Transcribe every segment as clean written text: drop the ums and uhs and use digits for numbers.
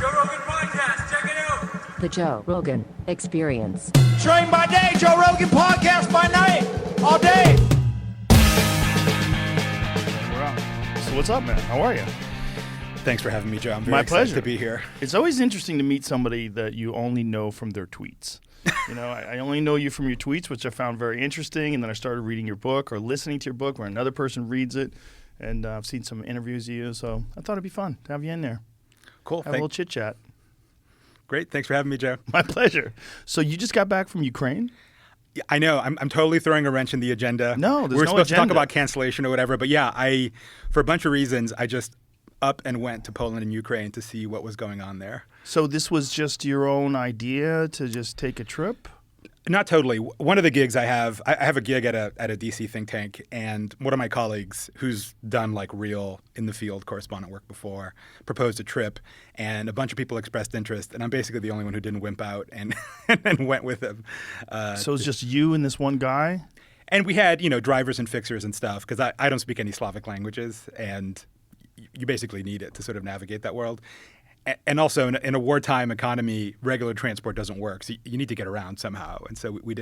Joe Rogan Podcast. Check it out. The Joe Rogan Experience. Train by day, Joe Rogan Podcast by night, all day. We're on. So what's up, man? How are you? Thanks for having me, Joe. I'm very My excited pleasure to be here. It's always interesting to meet somebody that you only know from their tweets. You know, I only know you from your tweets, which I found very interesting, and then I started reading your book or listening to your book where another person reads it, and I've seen some interviews of you, so I thought it'd be fun to have you in there. Cool. Have a little chit-chat. Great. Thanks for having me, Joe. My pleasure. So you just got back from Ukraine? Yeah, I know. I'm totally throwing a wrench in the agenda. No, there's We're no supposed to talk agenda. about cancellation or whatever, but yeah, for a bunch of reasons, I just up and went to Poland and Ukraine to see what was going on there. So this was just your own idea to just take a trip? Not totally. One of the gigs I have a gig at a DC think tank, and one of my colleagues who's done like real in the field correspondent work before proposed a trip, and a bunch of people expressed interest, and I'm basically the only one who didn't wimp out and and went with them. So it's just you and this one guy? And we had, drivers and fixers and stuff, because I don't speak any Slavic languages, and you basically need it to sort of navigate that world. And also, in a wartime economy, regular transport doesn't work, so you need to get around somehow. And so we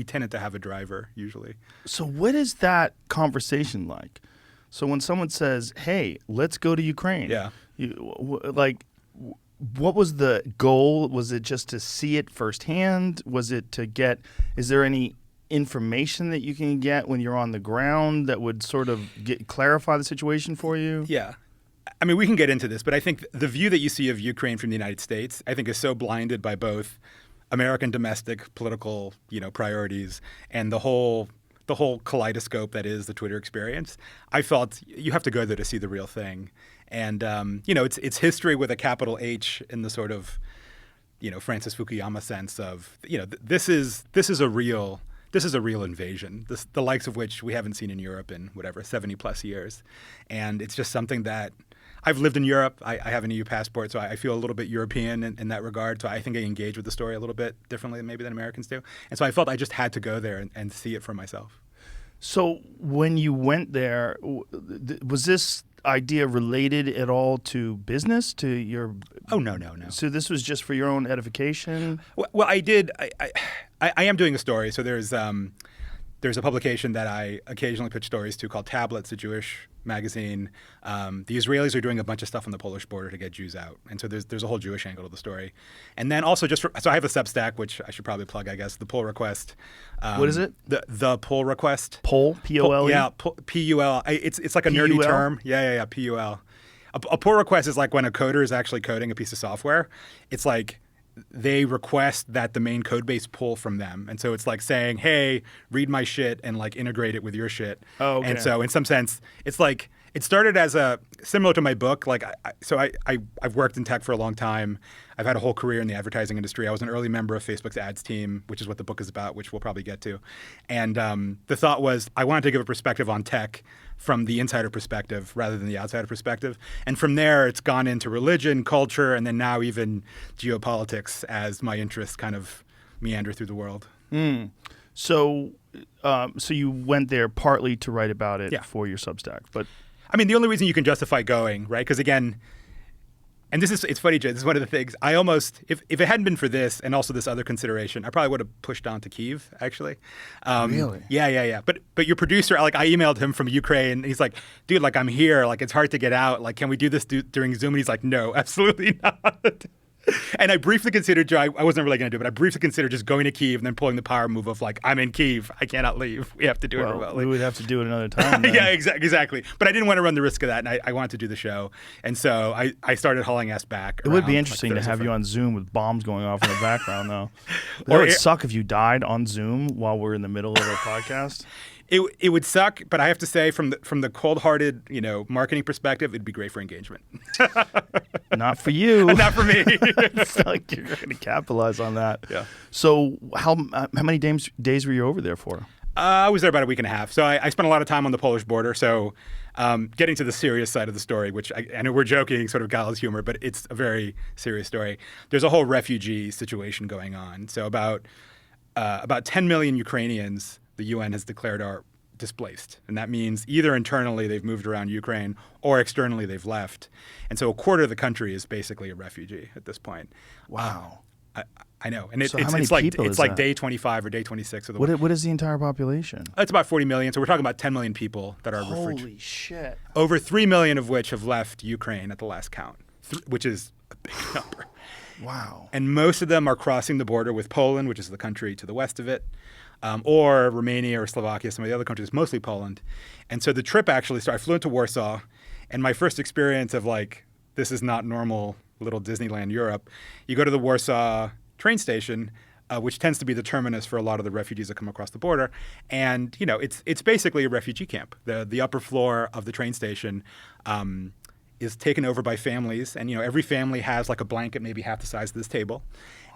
tended to have a driver usually. So what is that conversation like? So when someone says, "Hey, let's go to Ukraine," Yeah. What was the goal? Was it just to see it firsthand? Was it to get? Is there any information that you can get when you're on the ground that would sort of clarify the situation for you? Yeah. I mean, we can get into this, but I think the view that you see of Ukraine from the United States, I think, is so blinded by both American domestic political, priorities and the whole kaleidoscope that is the Twitter experience. I felt you have to go there to see the real thing, and it's history with a capital H in the sort of, Francis Fukuyama sense of, this is a real invasion, the likes of which we haven't seen in Europe in 70 plus years, and it's just something that. I've lived in Europe. I have an EU passport, so I feel a little bit European in that regard. So I think I engage with the story a little bit differently maybe than Americans do. And so I felt I just had to go there and see it for myself. So when you went there, was this idea related at all to business, to your... Oh, no. So this was just for your own edification? Well, I did. I am doing a story. So there's a publication that I occasionally pitch stories to called Tablets, a Jewish magazine. The Israelis are doing a bunch of stuff on the Polish border to get Jews out. And so there's a whole Jewish angle to the story. And then also so I have a Substack, which I should probably plug, I guess, the Pull Request. What is it? The Pull Request. Pull, P-O-L-E? Yeah, P-U-L. It's like a P-U-L? nerdy term. Yeah, P-U-L. A pull request is like when a coder is actually coding a piece of software. It's like they request that the main code base pull from them. And so it's like saying, hey, read my shit and like integrate it with your shit. Oh, okay. And so in some sense, it's like it started as similar to my book. Like, I've worked in tech for a long time. I've had a whole career in the advertising industry. I was an early member of Facebook's ads team, which is what the book is about, which we'll probably get to. And the thought was I wanted to give a perspective on tech from the insider perspective rather than the outsider perspective. And from there, it's gone into religion, culture, and then now even geopolitics as my interests kind of meander through the world. So you went there partly to write about it Yeah. for your Substack, but... I mean, the only reason you can justify going, right? Because again, and it's funny, Jay, this is one of the things, I almost, if it hadn't been for this and also this other consideration, I probably would have pushed on to Kyiv, actually. Really? Yeah. But your producer, like I emailed him from Ukraine, and he's like, dude, like I'm here, like it's hard to get out, like can we do this during Zoom? And he's like, no, absolutely not. And I briefly considered, Joe, I wasn't really going to do it, but I briefly considered just going to Kyiv and then pulling the power move of like, I'm in Kyiv, I cannot leave. We have to do it remotely. We would have to do it another time. Then. Yeah, exactly. But I didn't want to run the risk of that, and I wanted to do the show. And so I started hauling ass back. It would be interesting to have you on Zoom with bombs going off in the background, though. That Or would air- suck if you died on Zoom while we're in the middle of a podcast. It would suck, but I have to say, from the cold-hearted, marketing perspective, it'd be great for engagement. Not for you. Not for me. It's not like you're going to capitalize on that. Yeah. So how many days were you over there for? I was there about a week and a half. So I spent a lot of time on the Polish border. So getting to the serious side of the story, which I know we're joking, sort of gallows humor, but it's a very serious story. There's a whole refugee situation going on. So about 10 million Ukrainians the UN has declared are displaced. And that means either internally they've moved around Ukraine or externally they've left. And so a quarter of the country is basically a refugee at this point. Wow. I know. And So how many it's like people it's is like that? day 25 or day 26 of the What is the entire population? It's about 40 million. So we're talking about 10 million people that are refugees. Holy shit. Over 3 million of which have left Ukraine at the last count, which is a big number. Wow. And most of them are crossing the border with Poland, which is the country to the west of it, or Romania or Slovakia, some of the other countries, mostly Poland. And so the trip actually started. I flew into Warsaw, and my first experience of like, this is not normal little Disneyland Europe. You go to the Warsaw train station, which tends to be the terminus for a lot of the refugees that come across the border, and it's basically a refugee camp. The upper floor of the train station is taken over by families, and every family has like a blanket maybe half the size of this table.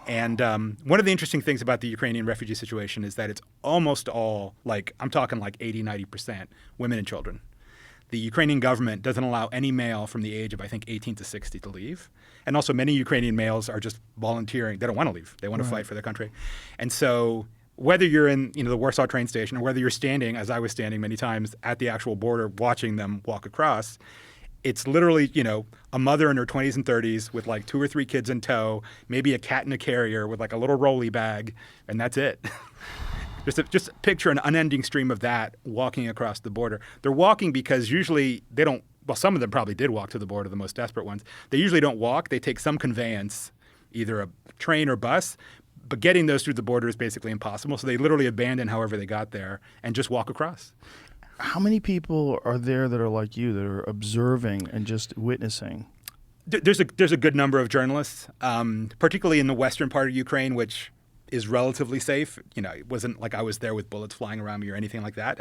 And one of the interesting things about the Ukrainian refugee situation is that it's almost all, like, I'm talking like 80-90% women and children. The Ukrainian government doesn't allow any male from the age of, I think, 18 to 60 to leave. And also many Ukrainian males are just volunteering. They don't want to leave. They want to fight for their country. And so whether you're in the Warsaw train station or whether you're standing, as I was standing many times, at the actual border watching them walk across, it's literally, a mother in her 20s and 30s with like 2 or 3 kids in tow, maybe a cat in a carrier with like a little rolly bag, and that's it. Just picture an unending stream of that walking across the border. They're walking because usually they don't, well, some of them probably did walk to the border, the most desperate ones. They usually don't walk. They take some conveyance, either a train or bus, but getting those through the border is basically impossible. So they literally abandon however they got there and just walk across. How many people are there that are like you, that are observing and just witnessing? There's a good number of journalists, particularly in the western part of Ukraine, which is relatively safe. It wasn't like I was there with bullets flying around me or anything like that.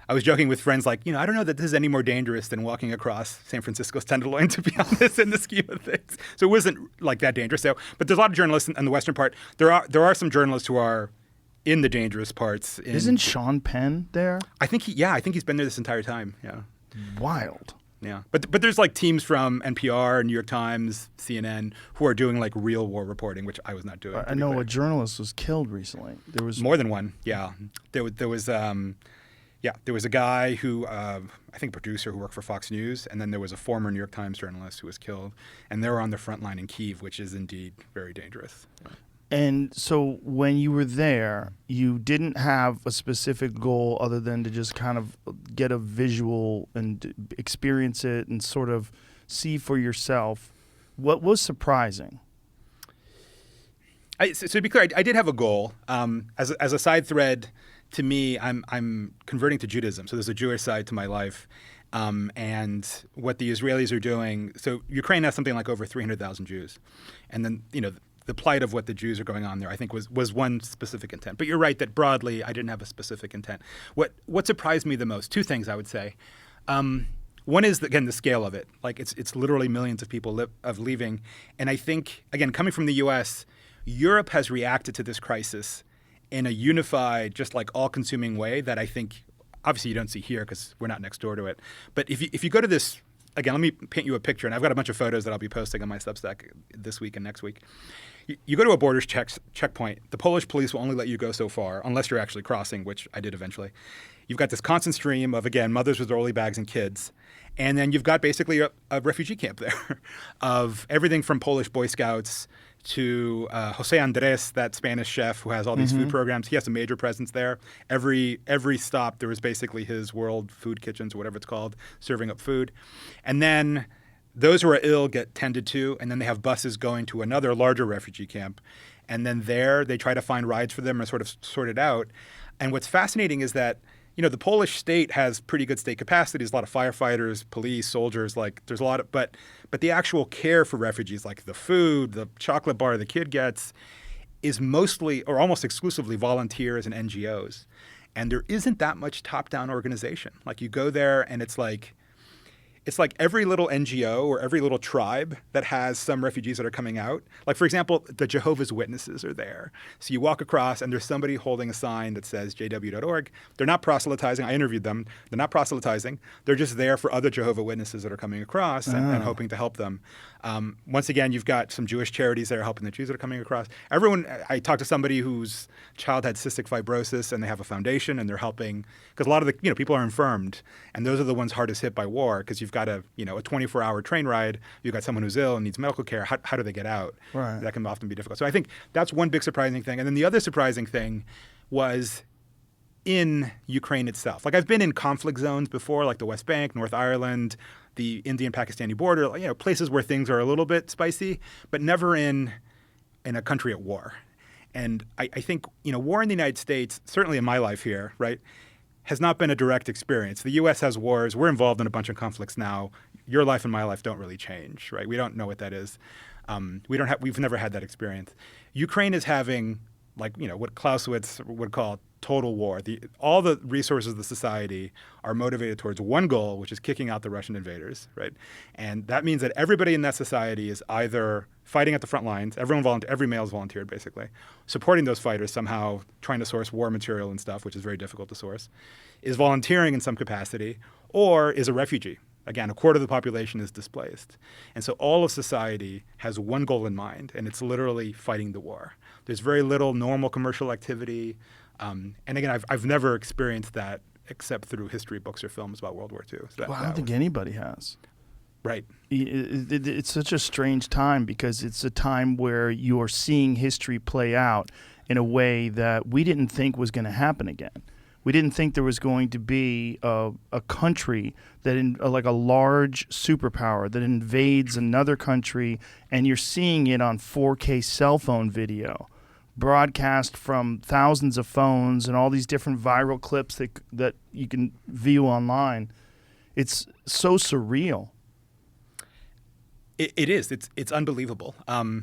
I was joking with friends like, I don't know that this is any more dangerous than walking across San Francisco's Tenderloin, to be honest, in the scheme of things. So it wasn't like that dangerous. So, but there's a lot of journalists in the western part. There are some journalists who are in the dangerous parts. Isn't Sean Penn there? I think he's been there this entire time. Yeah. Wild. Yeah, but there's like teams from NPR, New York Times, CNN who are doing like real war reporting, which I was not doing. I know a journalist was killed recently. There was more than one. Yeah, there was a guy who I think producer who worked for Fox News, and then there was a former New York Times journalist who was killed, and they were on the front line in Kyiv, which is indeed very dangerous. Yeah. And so when you were there, you didn't have a specific goal other than to just kind of get a visual and experience it and sort of see for yourself. What was surprising? So to be clear, I did have a goal. As a side thread, to me, I'm converting to Judaism. So there's a Jewish side to my life. And what the Israelis are doing, so Ukraine has something like over 300,000 Jews. And then, the plight of what the Jews are going on there, I think, was one specific intent. But you're right that broadly, I didn't have a specific intent. What surprised me the most, 2 things I would say. One is, again, the scale of it. Like, it's literally millions of people leaving. And I think, again, coming from the U.S., Europe has reacted to this crisis in a unified, just like all-consuming way that I think, obviously you don't see here because we're not next door to it. But if you go to this, again, let me paint you a picture, and I've got a bunch of photos that I'll be posting on my Substack this week and next week. You go to a borders checkpoint. The Polish police will only let you go so far, unless you're actually crossing, which I did eventually. You've got this constant stream of, again, mothers with rolly bags and kids. And then you've got basically a refugee camp there of everything from Polish Boy Scouts to Jose Andres, that Spanish chef who has all these food programs. He has a major presence there. Every stop, there was basically his World Food Kitchens, or whatever it's called, serving up food. And then those who are ill get tended to, and then they have buses going to another larger refugee camp. And then there, they try to find rides for them and sort of sort it out. And what's fascinating is that, the Polish state has pretty good state capacity. There's a lot of firefighters, police, soldiers, like there's a lot of, but the actual care for refugees, like the food, the chocolate bar the kid gets, is mostly or almost exclusively volunteers and NGOs. And there isn't that much top-down organization. Like you go there and it's it's like every little NGO or every little tribe that has some refugees that are coming out. Like, for example, the Jehovah's Witnesses are there. So you walk across and there's somebody holding a sign that says jw.org. They're not proselytizing. I interviewed them. They're not proselytizing. They're just there for other Jehovah's Witnesses that are coming across and hoping to help them. Once again, you've got some Jewish charities that are helping the Jews that are coming across. I talked to somebody whose child had cystic fibrosis and they have a foundation and they're helping because a lot of the people are infirmed and those are the ones hardest hit by war because you've got a 24-hour train ride. You've got someone who's ill and needs medical care. How do they get out? Right. That can often be difficult. So I think that's one big surprising thing. And then the other surprising thing was in Ukraine itself. Like I've been in conflict zones before, like the West Bank, North Ireland, the Indian-Pakistani border, places where things are a little bit spicy, but never in a country at war. And I think, war in the United States, certainly in my life here, right, has not been a direct experience. The U.S. has wars. We're involved in a bunch of conflicts now. Your life and my life don't really change, right? We don't know what that is. We've never had that experience. Ukraine is having, what Clausewitz would call total war. All the resources of the society are motivated towards one goal, which is kicking out the Russian invaders, right? And that means that everybody in that society is either fighting at the front lines, every male is volunteered basically, supporting those fighters somehow, trying to source war material and stuff, which is very difficult to source, is volunteering in some capacity, or is a refugee. Again, a quarter of the population is displaced. And so all of society has one goal in mind, and it's literally fighting the war. There's very little normal commercial activity. And again, I've never experienced that except through history books or films about World War II. So I don't think anybody has. Right. It's such a strange time because it's a time where you're seeing history play out in a way that we didn't think was going to happen again. We didn't think there was going to be a country that, like a large superpower that invades another country, and you're seeing it on 4K cell phone video, broadcast from thousands of phones and all these different viral clips that you can view online. It's so surreal. It is. It's unbelievable. I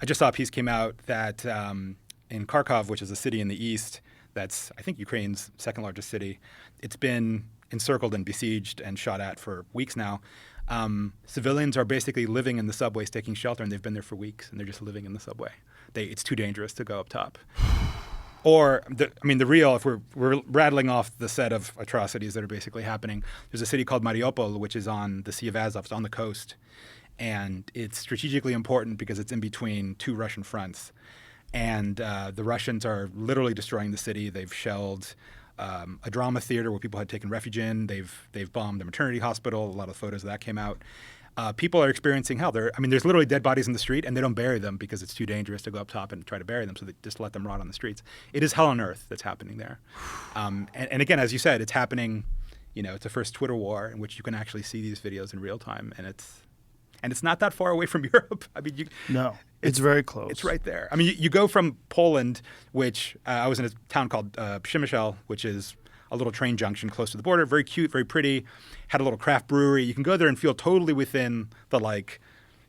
just saw a piece came out that in Kharkov, which is a city in the east, that's, I think, Ukraine's second largest city. It's been encircled and besieged and shot at for weeks now. Civilians are basically living in the subways, taking shelter, and they've been there for weeks, and they're just living in the subway. It's too dangerous to go up top. Or, the real, if we're rattling off the set of atrocities that are basically happening, there's a city called Mariupol, which is on the Sea of Azov, it's on the coast. And it's strategically important because it's in between two Russian fronts. And the Russians are literally destroying the city. They've shelled a drama theater where people had taken refuge in. They've bombed a maternity hospital. A lot of photos of that came out. People are experiencing hell. There's literally dead bodies in the street, and they don't bury them because it's too dangerous to go up top and try to bury them, so they just let them rot on the streets. It is hell on earth that's happening there. And again, as you said, it's happening, it's the first Twitter war in which you can actually see these videos in real time, and it's not that far away from Europe. No, it's very close. It's right there. You go from Poland, which I was in a town called Przemysl, which is a little train junction close to the border, very cute, very pretty, had a little craft brewery. You can go there and feel totally within the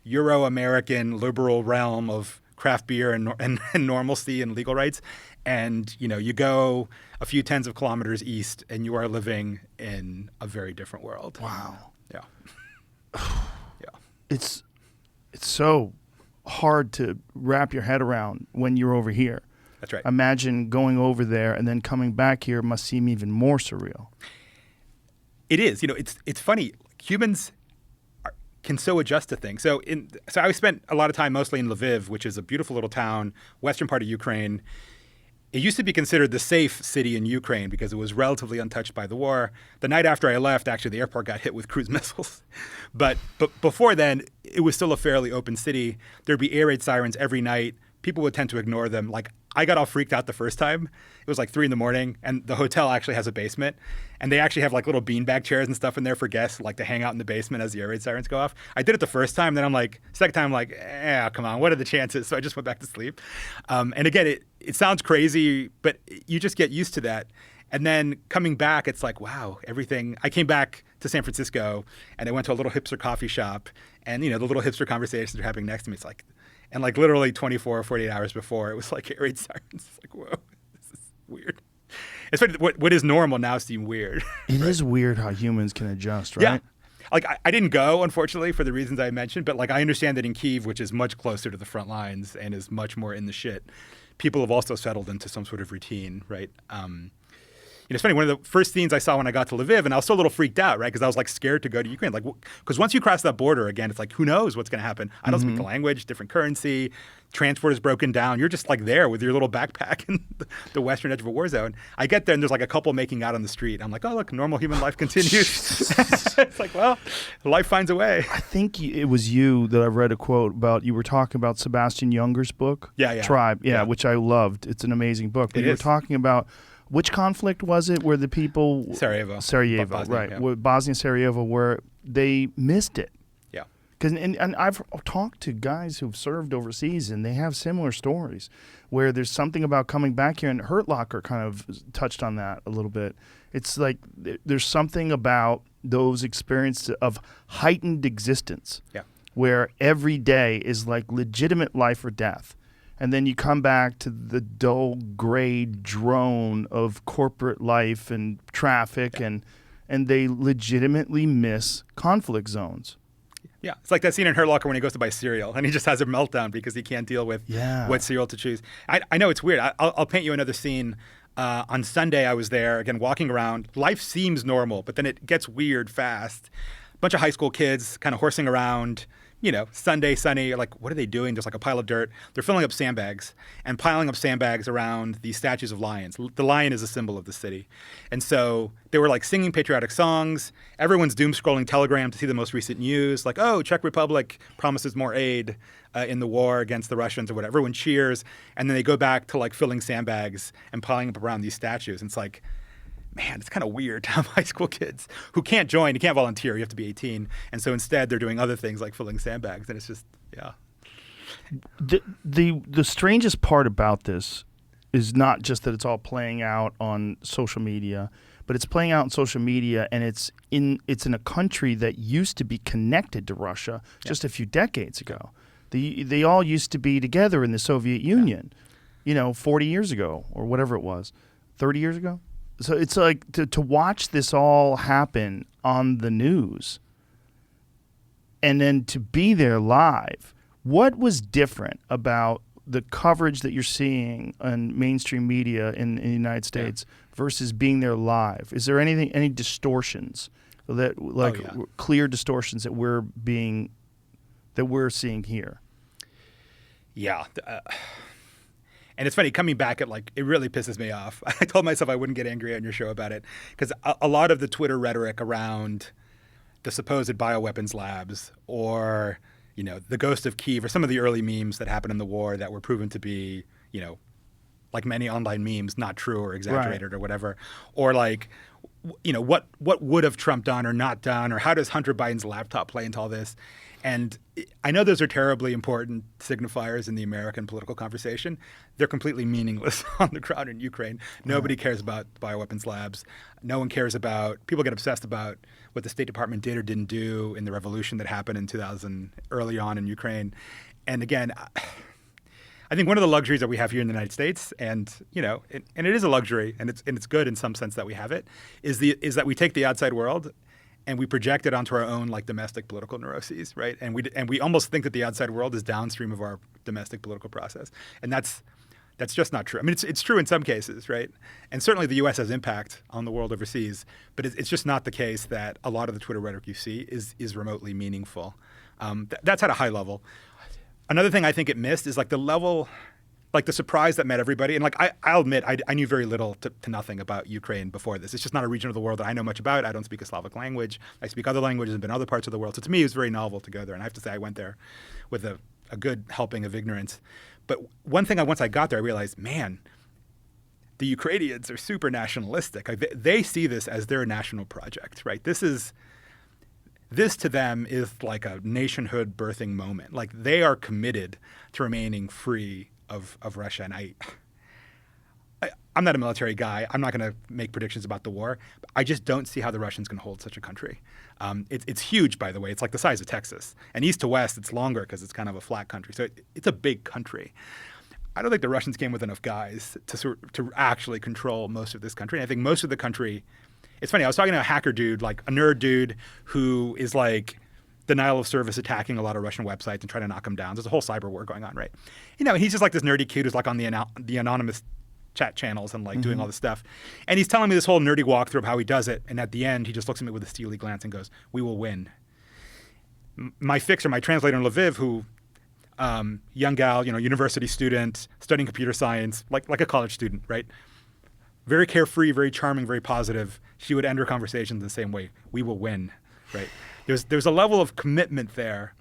Euro-American liberal realm of craft beer and normalcy and legal rights. And, you go a few tens of kilometers east and you are living in a very different world. Wow. Yeah. Yeah. It's so hard to wrap your head around when you're over here. That's right. Imagine going over there and then coming back here must seem even more surreal. It is. It's funny. Humans can so adjust to things. So I spent a lot of time mostly in Lviv, which is a beautiful little town, western part of Ukraine. It used to be considered the safe city in Ukraine because it was relatively untouched by the war. The night after I left, actually, the airport got hit with cruise missiles. But before then, it was still a fairly open city. There'd be air raid sirens every night. People would tend to ignore them. I got all freaked out the first time. It was 3 a.m, and the hotel actually has a basement. And they actually have little beanbag chairs and stuff in there for guests, to hang out in the basement as the air raid sirens go off. I did it the first time. Then second time, come on, what are the chances? So I just went back to sleep. And again, it sounds crazy, but you just get used to that. And then coming back, it's wow, everything. I came back to San Francisco, and I went to a little hipster coffee shop. And, the little hipster conversations are happening next to me. It's and literally 24 or 48 hours before, it was air raid sirens. It's whoa, this is weird. It's what is normal now seems weird. It is weird how humans can adjust, right? like I didn't go, unfortunately, for the reasons I mentioned, but like I understand that in Kyiv, which is much closer to the front lines and is much more in the shit, people have also settled into some sort of routine, right? It's funny, one of the first scenes I saw when I got to Lviv, and I was still a little freaked out, right? Because I was like scared to go to Ukraine. Like, because once you cross that border again, it's like, who knows what's going to happen? I don't speak the language, different currency, transport is broken down. You're just like there with your little backpack in the western edge of a war zone. I get there and there's like a couple making out on the street. I'm like, oh, look, normal human life continues. It's like, well, life finds a way. I think it was you that I read a quote about. You were talking about Sebastian Junger's book, Yeah. Tribe, which I loved. It's an amazing book. But you were talking about which conflict was it where the people Sarajevo, Bosnia, right? Yeah. Bosnia, Sarajevo, where they missed it. Yeah. Because and I've talked to guys who've served overseas, and they have similar stories where there's something about coming back here, and Hurt Locker kind of touched on that a little bit. It's like there's something about those experiences of heightened existence, where every day is like legitimate life or death. And then you come back to the dull, gray drone of corporate life and traffic, and they legitimately miss conflict zones. Yeah, it's like that scene in Hurt Locker when he goes to buy cereal, and he just has a meltdown because he can't deal with what cereal to choose. I know it's weird. I'll paint you another scene. On Sunday, I was there, again, walking around. Life seems normal, but then it gets weird fast. A bunch of high school kids kind of horsing around. Sunday, sunny, like, what are they doing? There's like a pile of dirt. They're filling up sandbags and piling up sandbags around these statues of lions. The lion is a symbol of the city. And so they were like singing patriotic songs. Everyone's doom scrolling Telegram to see the most recent news. Like, oh, Czech Republic promises more aid in the war against the Russians or whatever. Everyone cheers. And then they go back to like filling sandbags and piling up around these statues. And it's like, man, it's kind of weird to have high school kids who can't join, you can't volunteer, you have to be 18. And so instead they're doing other things like filling sandbags. And it's just, The strangest part about this is not just that it's all playing out on social media, but it's playing out on social media, and it's in a country that used to be connected to Russia just a few decades ago. They all used to be together in the Soviet Union, 40 years ago or whatever it was, 30 years ago. So it's like to watch this all happen on the news and then to be there live. What was different about the coverage that you're seeing on mainstream media in the United States versus being there live? Is there any distortions that clear distortions that we're seeing here? Yeah. And it's funny, coming back, it really pisses me off. I told myself I wouldn't get angry on your show about it because a lot of the Twitter rhetoric around the supposed bioweapons labs or, the ghost of Kyiv or some of the early memes that happened in the war that were proven to be, like many online memes, not true or exaggerated or whatever. Or like, what would have Trump done or not done, or how does Hunter Biden's laptop play into all this? And I know those are terribly important signifiers in the American political conversation. They're completely meaningless on the ground in Ukraine. Nobody cares about bioweapons labs. No one cares about, people get obsessed about what the State Department did or didn't do in the revolution that happened in 2000, early on in Ukraine. And again, I think one of the luxuries that we have here in the United States, and it is a luxury, and it's good in some sense that we have it, is that we take the outside world and we project it onto our own like domestic political neuroses, right? And we almost think that the outside world is downstream of our domestic political process, and that's just not true. I mean, it's true in some cases, right? And certainly the U.S. has impact on the world overseas, but it's just not the case that a lot of the Twitter rhetoric you see is remotely meaningful. That's at a high level. Another thing I think it missed is like the level, like the surprise that met everybody. And like I'll admit, I knew very little to nothing about Ukraine before this. It's just not a region of the world that I know much about. I don't speak a Slavic language. I speak other languages and been in other parts of the world. So to me, it was very novel to go there. And I have to say, I went there with a good helping of ignorance. But one thing, once I got there, I realized, man, the Ukrainians are super nationalistic. They see this as their national project, right? This to them is like a nationhood birthing moment. Like they are committed to remaining free of Russia. And I'm not a military guy. I'm not going to make predictions about the war. I just don't see how the Russians can hold such a country. It's huge, by the way. It's like the size of Texas. And east to west, it's longer because it's kind of a flat country. So it's a big country. I don't think the Russians came with enough guys to actually control most of this country. And I think most of the country It's funny. I was talking to a hacker dude, like a nerd dude, who is like denial of service attacking a lot of Russian websites and trying to knock them down. There's a whole cyber war going on, right? And he's just like this nerdy kid who's like on the anonymous chat channels and like doing all this stuff. And he's telling me this whole nerdy walkthrough of how he does it. And at the end, he just looks at me with a steely glance and goes, "We will win." My fixer, my translator in Lviv, who young gal, university student, studying computer science, like a college student, right? Very carefree, very charming, very positive. She would end her conversations the same way: "We will win," right? There's a level of commitment there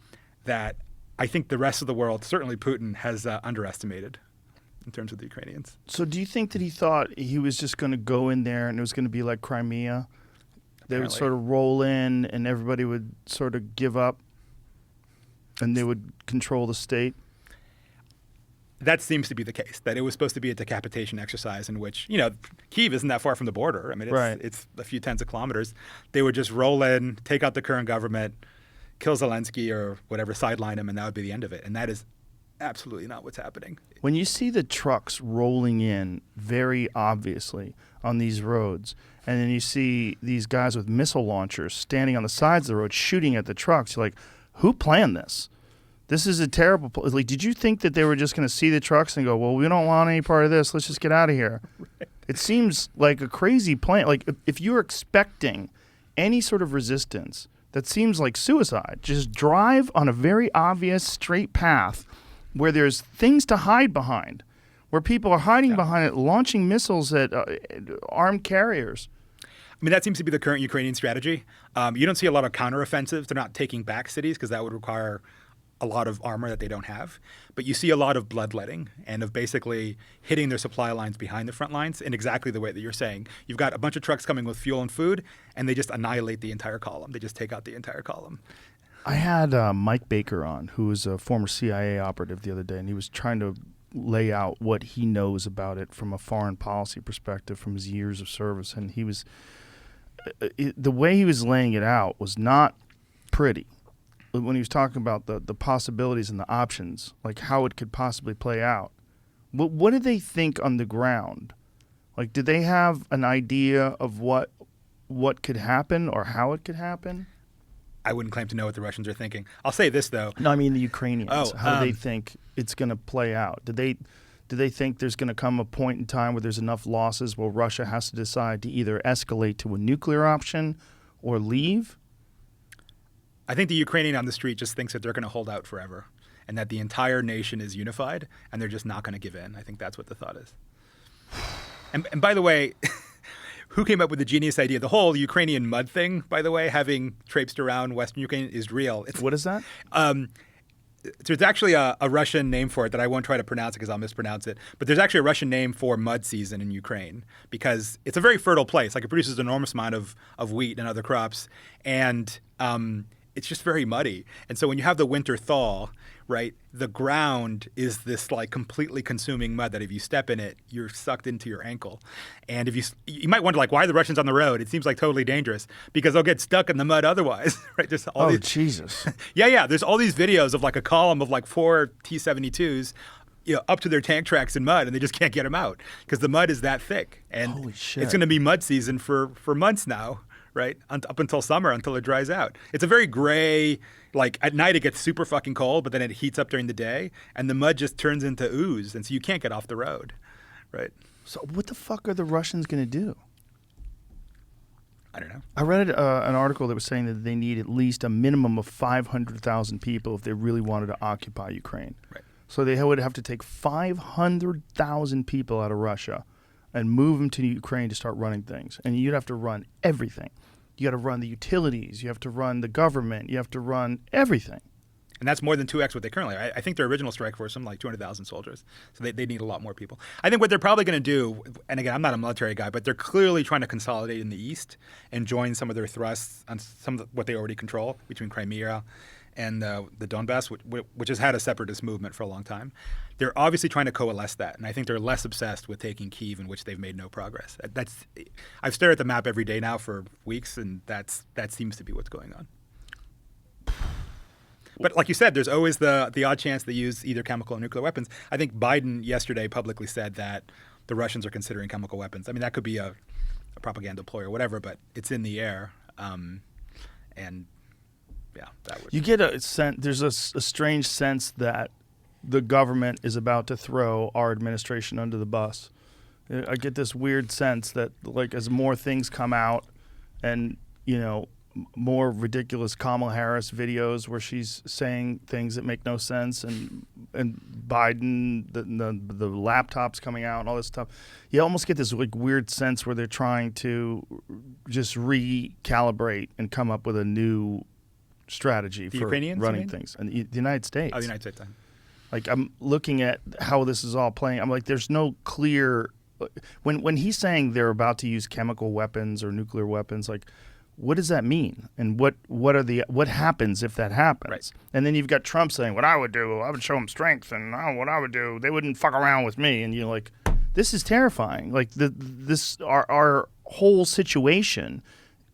that I think the rest of the world, certainly Putin, has underestimated in terms of the Ukrainians. So do you think that he thought he was just going to go in there and it was going to be like Crimea? They would sort of roll in and everybody would sort of give up and they would control the state? That seems to be the case, that it was supposed to be a decapitation exercise in which, Kyiv isn't that far from the border. I mean, it's a few tens of kilometers. They would just roll in, take out the current government, kill Zelensky or whatever, sideline him, and that would be the end of it. And that is absolutely not what's happening. When you see the trucks rolling in very obviously on these roads, and then you see these guys with missile launchers standing on the sides of the road shooting at the trucks, you're like, who planned this? This is a terrible like, did you think that they were just going to see the trucks and go, well, we don't want any part of this. Let's just get out of here. Right. It seems like a crazy plan. Like, if you're expecting any sort of resistance, that seems like suicide. Just drive on a very obvious straight path where there's things to hide behind, where people are hiding behind it, launching missiles at armed carriers. I mean, that seems to be the current Ukrainian strategy. You don't see a lot of counteroffensives. They're not taking back cities because that would require a lot of armor that they don't have. But you see a lot of bloodletting and of basically hitting their supply lines behind the front lines in exactly the way that you're saying. You've got a bunch of trucks coming with fuel and food, and they just annihilate the entire column. They just take out the entire column. I had Mike Baker on, who was a former CIA operative the other day, and he was trying to lay out what he knows about it from a foreign policy perspective from his years of service. And he was the way he was laying it out was not pretty. When he was talking about the possibilities and the options, like how it could possibly play out. What did they think on the ground? Like, did they have an idea of what could happen or how it could happen? I wouldn't claim to know what the Russians are thinking. I'll say this, though. No, I mean the Ukrainians. How do they um, think it's going to play out? Do they think there's going to come a point in time where there's enough losses where Russia has to decide to either escalate to a nuclear option or leave? I think the Ukrainian on the street just thinks that they're going to hold out forever and that the entire nation is unified and they're just not going to give in. I think that's what the thought is. And by the way, who came up with the genius idea? The whole Ukrainian mud thing, by the way, having traipsed around Western Ukraine is real. What is that? There's actually a Russian name for it that I won't try to pronounce it because I'll mispronounce it. But there's actually a Russian name for mud season in Ukraine because it's a very fertile place. Like, it produces an enormous amount of wheat and other crops. And it's just very muddy. And so when you have the winter thaw, right, the ground is this like completely consuming mud that if you step in it, you're sucked into your ankle. And if you might wonder, like, why are the Russians on the road? It seems like totally dangerous because they'll get stuck in the mud otherwise, right? There's all Jesus. Yeah. There's all these videos of like a column of like 4 T-72s up to their tank tracks in mud, and they just can't get them out because the mud is that thick. And holy shit. It's going to be mud season for months now. Right? Up until summer, until it dries out. It's a very gray, like at night it gets super fucking cold, but then it heats up during the day and the mud just turns into ooze. And so you can't get off the road. Right? So what the fuck are the Russians going to do? I don't know. I read an article that was saying that they need at least a minimum of 500,000 people if they really wanted to occupy Ukraine. Right. So they would have to take 500,000 people out of Russia and move them to Ukraine to start running things. And you'd have to run everything. You got to run the utilities. You have to run the government. You have to run everything. And that's more than 2x what they currently are. I think their original strike force was something like 200,000 soldiers. So they need a lot more people. I think what they're probably going to do, and again, I'm not a military guy, but they're clearly trying to consolidate in the east and join some of their thrusts on some of what they already control between Crimea and the Donbass, which has had a separatist movement for a long time. They're obviously trying to coalesce that, and I think they're less obsessed with taking Kyiv, in which they've made no progress. I've stared at the map every day now for weeks, and that seems to be what's going on. But like you said, there's always the odd chance they use either chemical or nuclear weapons. I think Biden yesterday publicly said that the Russians are considering chemical weapons. I mean, that could be a a propaganda ploy or whatever, but it's in the air. And yeah, that would. You get a sense. There's a strange sense that the government is about to throw our administration under the bus. I get this weird sense that, like, as more things come out, and more ridiculous Kamala Harris videos where she's saying things that make no sense, and Biden, the laptops coming out and all this stuff, you almost get this like weird sense where they're trying to just recalibrate and come up with a new strategy for Ukrainians, running things. And the United States. Oh, the United States. Like, I'm looking at how this is all playing. I'm like, there's no clear. When he's saying they're about to use chemical weapons or nuclear weapons, like, what does that mean? And what happens if that happens? Right. And then you've got Trump saying, what I would do, I would show them strength, and what I would do, they wouldn't fuck around with me. And you're like, this is terrifying. Like, our whole situation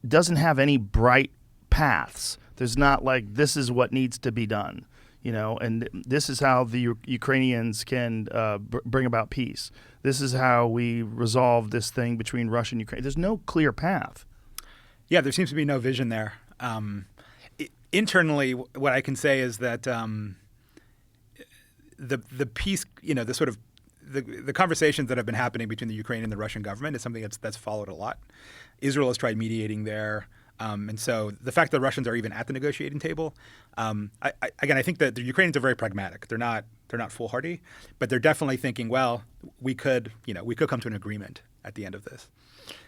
doesn't have any bright paths. There's not like, this is what needs to be done. And this is how the Ukrainians can bring about peace. This is how we resolve this thing between Russia and Ukraine. There's no clear path. Yeah, there seems to be no vision there. Internally, what I can say is that the peace, the sort of the conversations that have been happening between the Ukrainian and the Russian government is something that's followed a lot. Israel has tried mediating there. And so the fact that Russians are even at the negotiating table, I think that the Ukrainians are very pragmatic. They're not foolhardy, but they're definitely thinking, well, we could come to an agreement at the end of this.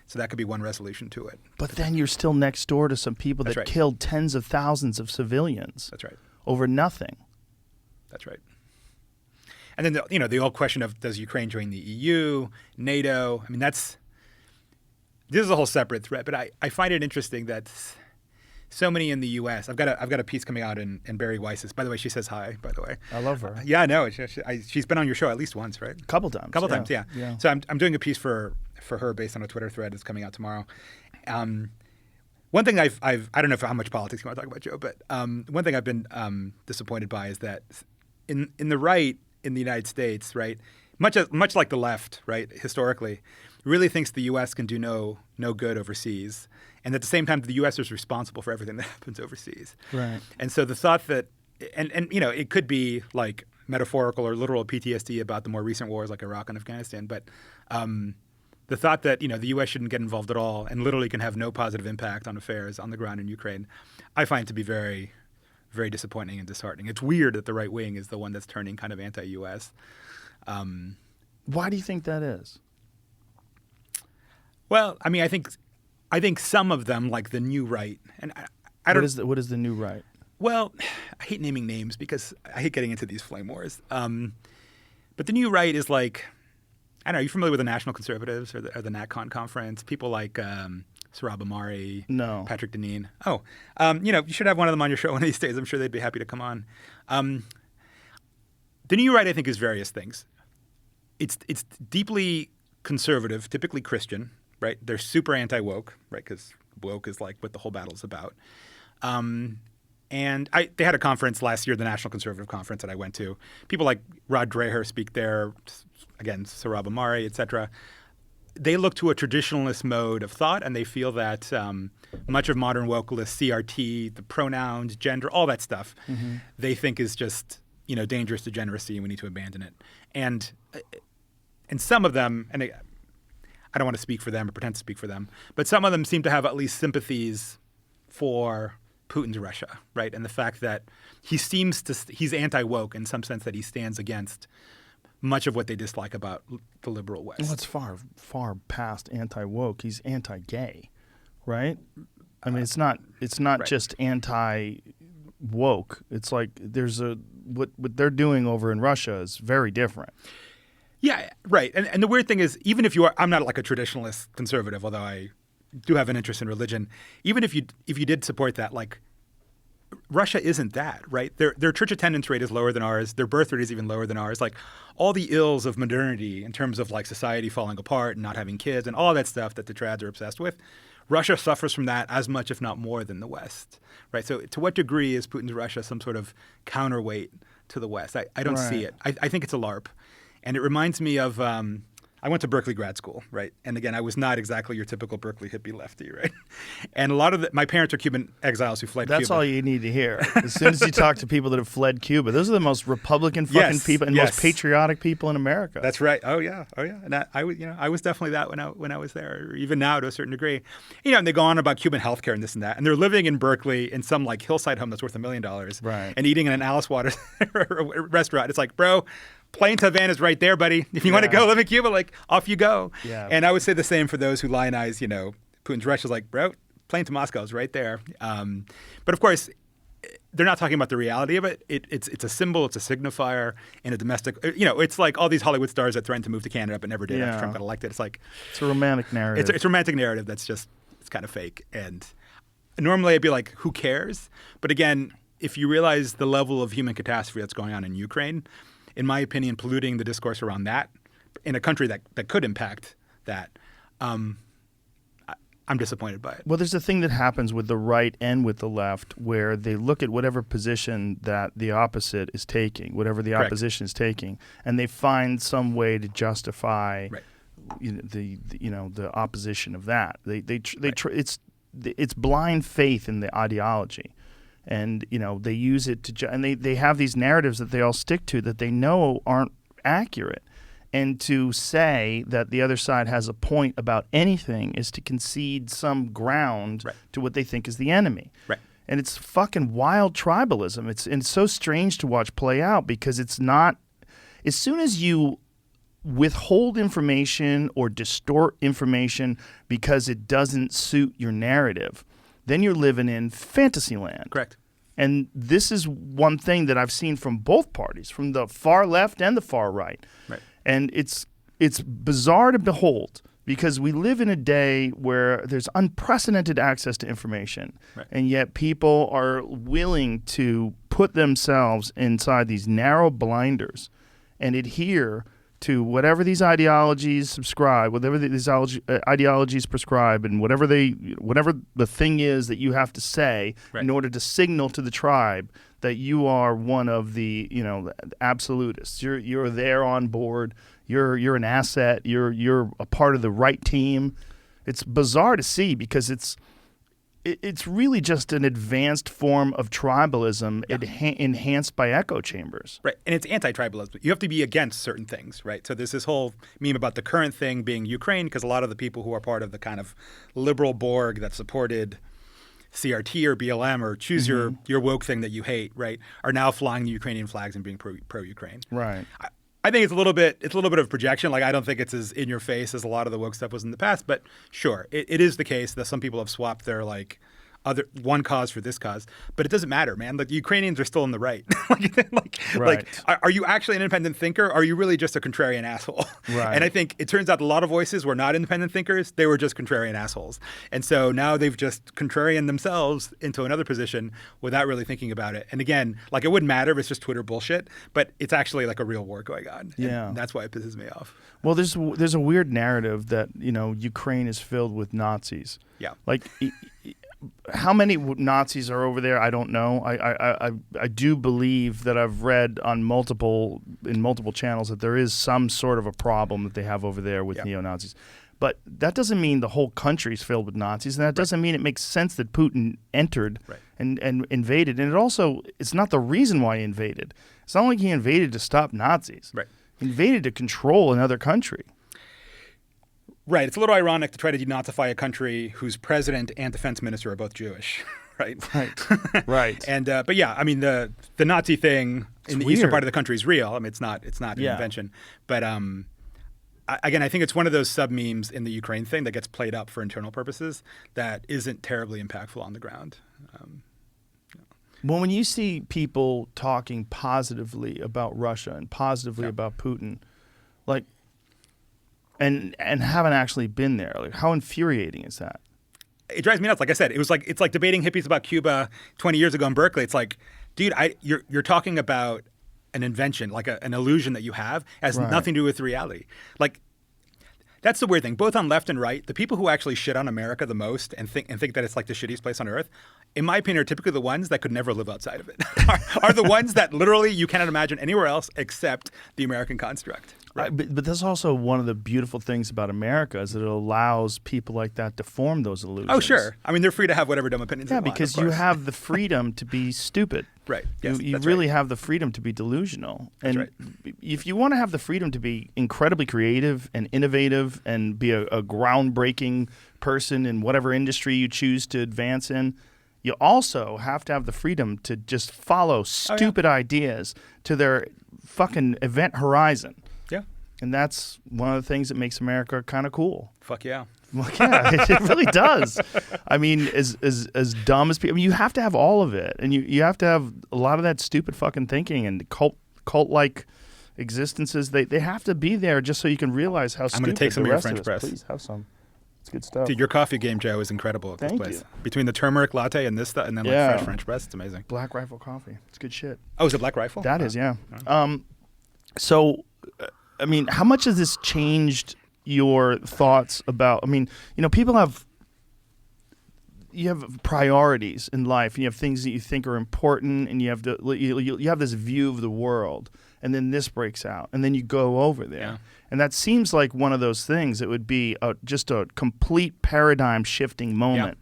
So that could be one resolution to it. But then you're still next door to some people that killed tens of thousands of civilians. That's right. Over nothing. That's right. And then the old question of, does Ukraine join the EU, NATO? I mean, this is a whole separate thread, but I find it interesting that so many in the U.S. I've got a piece coming out in Barry Weiss's. By the way, she says hi. By the way, I love her. Yeah, I know. She's been on your show at least once, right? Couple times. Couple times, yeah. So I'm doing a piece for her based on a Twitter thread that's coming out tomorrow. One thing I don't know how much politics you want to talk about, Joe, but one thing I've been disappointed by is that in the right in the United States, right, much like the left, right, historically, really thinks the U.S. can do no good overseas, and at the same time, the U.S. is responsible for everything that happens overseas. Right. And so the thought that, and it could be like metaphorical or literal PTSD about the more recent wars like Iraq and Afghanistan, but the thought that the U.S. shouldn't get involved at all and literally can have no positive impact on affairs on the ground in Ukraine, I find to be very, very disappointing and disheartening. It's weird that the right wing is the one that's turning kind of anti-U.S. Why do you think that is? Well, I mean, I think some of them, like the new right, and I don't. What is the new right? Well, I hate naming names because I hate getting into these flame wars. But the new right is like, I don't know. Are you familiar with the National Conservatives or the NatCon conference? People like Sohrab Ahmari, no, Patrick Deneen. Oh, you should have one of them on your show one of these days. I'm sure they'd be happy to come on. The new right, I think, is various things. It's deeply conservative, typically Christian. Right, they're super anti-woke, right? Because woke is like what the whole battle's about. And they had a conference last year, the National Conservative Conference that I went to. People like Rod Dreher speak there, again, Sohrab Ahmari, et cetera. They look to a traditionalist mode of thought, and they feel that much of modern woke lists, CRT, the pronouns, gender, all that stuff, they think is just dangerous degeneracy, and we need to abandon it. And some of them, and I don't want to speak for them or pretend to speak for them, but some of them seem to have at least sympathies for Putin's Russia, right? And the fact that he's anti-woke in some sense, that he stands against much of what they dislike about the liberal West. Well, it's far, far past anti-woke. He's anti-gay, right? I mean, it's not right. Just anti-woke. It's like what they're doing over in Russia is very different. Yeah, right. And the weird thing is, even if I'm not like a traditionalist conservative, although I do have an interest in religion. Even if you did support that, like, Russia isn't that, right? Their church attendance rate is lower than ours. Their birth rate is even lower than ours. Like, all the ills of modernity in terms of like society falling apart and not having kids and all that stuff that the trads are obsessed with, Russia suffers from that as much, if not more, than the West, right? So to what degree is Putin's Russia some sort of counterweight to the West? I don't see it. I think it's a LARP. And it reminds me of, I I went to Berkeley grad school, right? And again, I was not exactly your typical Berkeley hippie lefty, right? And a lot of my parents are Cuban exiles who fled Cuba. That's all you need to hear. As soon as you talk to people that have fled Cuba, those are the most Republican fucking people and most patriotic people in America. That's right. Oh yeah. And I was definitely that when I was there, or even now to a certain degree. And they go on about Cuban healthcare and this and that, and they're living in Berkeley in some like hillside home that's worth $1 million, right? And eating in an Alice Waters restaurant. It's like, bro, plane to Havana is right there, buddy. If you want to go live in Cuba, like, off you go. Yeah. And I would say the same for those who lionize, Putin's Russia is like, bro, plane to Moscow is right there. But of course, they're not talking about the reality of it. It's a symbol, it's a signifier in a domestic. It's like all these Hollywood stars that threatened to move to Canada but never did after Trump got elected. It's like it's a romantic narrative. It's a romantic narrative that's just it's kind of fake. And normally I'd be like, who cares? But again, if you realize the level of human catastrophe that's going on in Ukraine, in my opinion, polluting the discourse around that in a country that could impact that, I'm disappointed by it. Well, there's a thing that happens with the right and with the left where they look at whatever position that the opposite is taking, whatever the opposition is taking, and they find some way to justify the opposition of that. It's blind faith in the ideology. And, they use it to and they have these narratives that they all stick to that they know aren't accurate. And to say that the other side has a point about anything is to concede some ground to what they think is the enemy. Right. And it's fucking wild tribalism. It's so strange to watch play out because it's not – as soon as you withhold information or distort information because it doesn't suit your narrative – then you're living in fantasy land. Correct. And this is one thing that I've seen from both parties, from the far left and the far right. Right. And it's bizarre to behold because we live in a day where there's unprecedented access to information. Right. And yet people are willing to put themselves inside these narrow blinders and adhere to whatever these ideologies subscribe, whatever these ideologies prescribe, and whatever the thing is that you have to say in order to signal to the tribe that you are one of the the absolutists. You're there on board. You're an asset. You're a part of the right team. It's bizarre to see because it's really just an advanced form of tribalism enhanced by echo chambers. Right. And it's anti-tribalism. You have to be against certain things, right? So there's this whole meme about the current thing being Ukraine because a lot of the people who are part of the kind of liberal Borg that supported CRT or BLM or choose your woke thing that you hate, right, are now flying the Ukrainian flags and being pro-Ukraine. Right. I think it's a little bit of projection. Like I don't think it's as in your face as a lot of the woke stuff was in the past. But sure, it is the case that some people have swapped their other one cause for this cause, but it doesn't matter, man. Like the Ukrainians are still in the right. Are you actually an independent thinker? Or are you really just a contrarian asshole? Right. And I think it turns out a lot of voices were not independent thinkers. They were just contrarian assholes. And so now they've just contrarian themselves into another position without really thinking about it. And again, like it wouldn't matter if it's just Twitter bullshit, but it's actually like a real war going on. Yeah. And that's why it pisses me off. Well, there's a weird narrative that, Ukraine is filled with Nazis. Yeah. Like how many Nazis are over there? I don't know. I do believe that I've read in multiple channels that there is some sort of a problem that they have over there with neo-Nazis. But that doesn't mean the whole country is filled with Nazis, and that doesn't mean it makes sense that Putin entered and invaded. And it's not the reason why he invaded. It's not like he invaded to stop Nazis. Right. He invaded to control another country. Right. It's a little ironic to try to denazify a country whose president and defense minister are both Jewish, right? Right. And but yeah, I mean the Nazi thing in the eastern part of the country is real. I mean it's not an invention. But again, I think it's one of those sub memes in the Ukraine thing that gets played up for internal purposes that isn't terribly impactful on the ground. Well, when you see people talking positively about Russia and positively about Putin, like. And haven't actually been there. Like, how infuriating is that? It drives me nuts. Like I said, it's like debating hippies about Cuba 20 years ago in Berkeley. It's like, dude, you're talking about an invention, like an illusion that you have, has nothing to do with reality. Like, that's the weird thing. Both on left and right, the people who actually shit on America the most and think that it's like the shittiest place on earth, in my opinion, are typically the ones that could never live outside of it. are the ones that literally you cannot imagine anywhere else except the American construct. But that's also one of the beautiful things about America is that it allows people like that to form those illusions. Oh, sure. I mean, they're free to have whatever dumb opinions they want. Yeah, because you have the freedom to be stupid. Right. Yes, you that's really right. have the freedom to be delusional. And right. if you want to have the freedom to be incredibly creative and innovative and be a groundbreaking person in whatever industry you choose to advance in, you also have to have the freedom to just follow stupid ideas to their fucking event horizon. Yeah. And that's one of the things that makes America kind of cool. Fuck yeah. Well, yeah, it really does. I mean, as dumb as people, I mean, you have to have all of it, and you have to have a lot of that stupid fucking thinking and cult-like existences. They have to be there just so you can realize how stupid I'm going to take some the of your rest French us. press. Please have some. It's good stuff. Dude, your coffee game, Joe, is incredible at this Thank place. you. Between the turmeric latte and this stuff, and then Yeah. French press, it's amazing. Black Rifle coffee. It's good shit. Oh, is it Black Rifle? That is, yeah. So, I mean, how much has this changed your thoughts about? I mean, people you have priorities in life, and you have things that you think are important, and you have you have this view of the world, and then this breaks out, and then you go over there, Yeah. and that seems like one of those things that would be just a complete paradigm shifting moment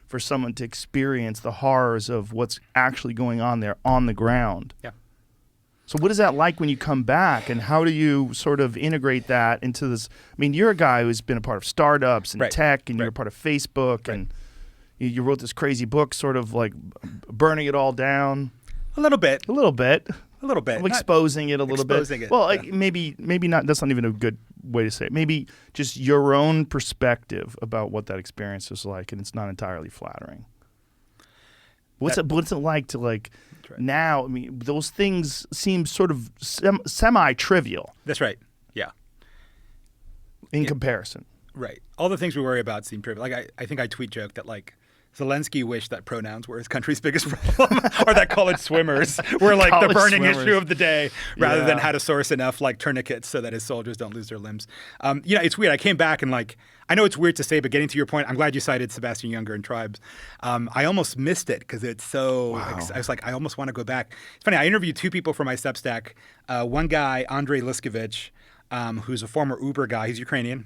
for someone to experience the horrors of what's actually going on there on the ground. Yeah. So what is that like when you come back, and how do you sort of integrate that into this? I mean, you're a guy who's been a part of startups and Right. tech, and you're a Right. part of Facebook, and you wrote this crazy book, sort of like burning it all down. A little bit. A little bit. A little bit. Of exposing it a little bit. exposing it, Well, yeah. like maybe not. That's not even a good way to say it. Maybe just your own perspective about what that experience was like, and it's not entirely flattering. What's it like to right. now? I mean, those things seem sort of semi-trivial That's right. Yeah. in comparison. Right. All the things we worry about seem trivial. Like I think I tweet joke that Zelensky wished that pronouns were his country's biggest problem, or that college swimmers were like the College burning swimmers. issue of the day, rather than Yeah. how to source enough tourniquets so that his soldiers don't lose their limbs. It's weird. I came back and I know it's weird to say, but getting to your point, I'm glad you cited Sebastian Junger and Tribes. I almost missed it because it's so. I was like, I almost want to go back. It's funny. I interviewed two people for my Substack. One guy, Andrei Liskovich, who's a former Uber guy. He's Ukrainian.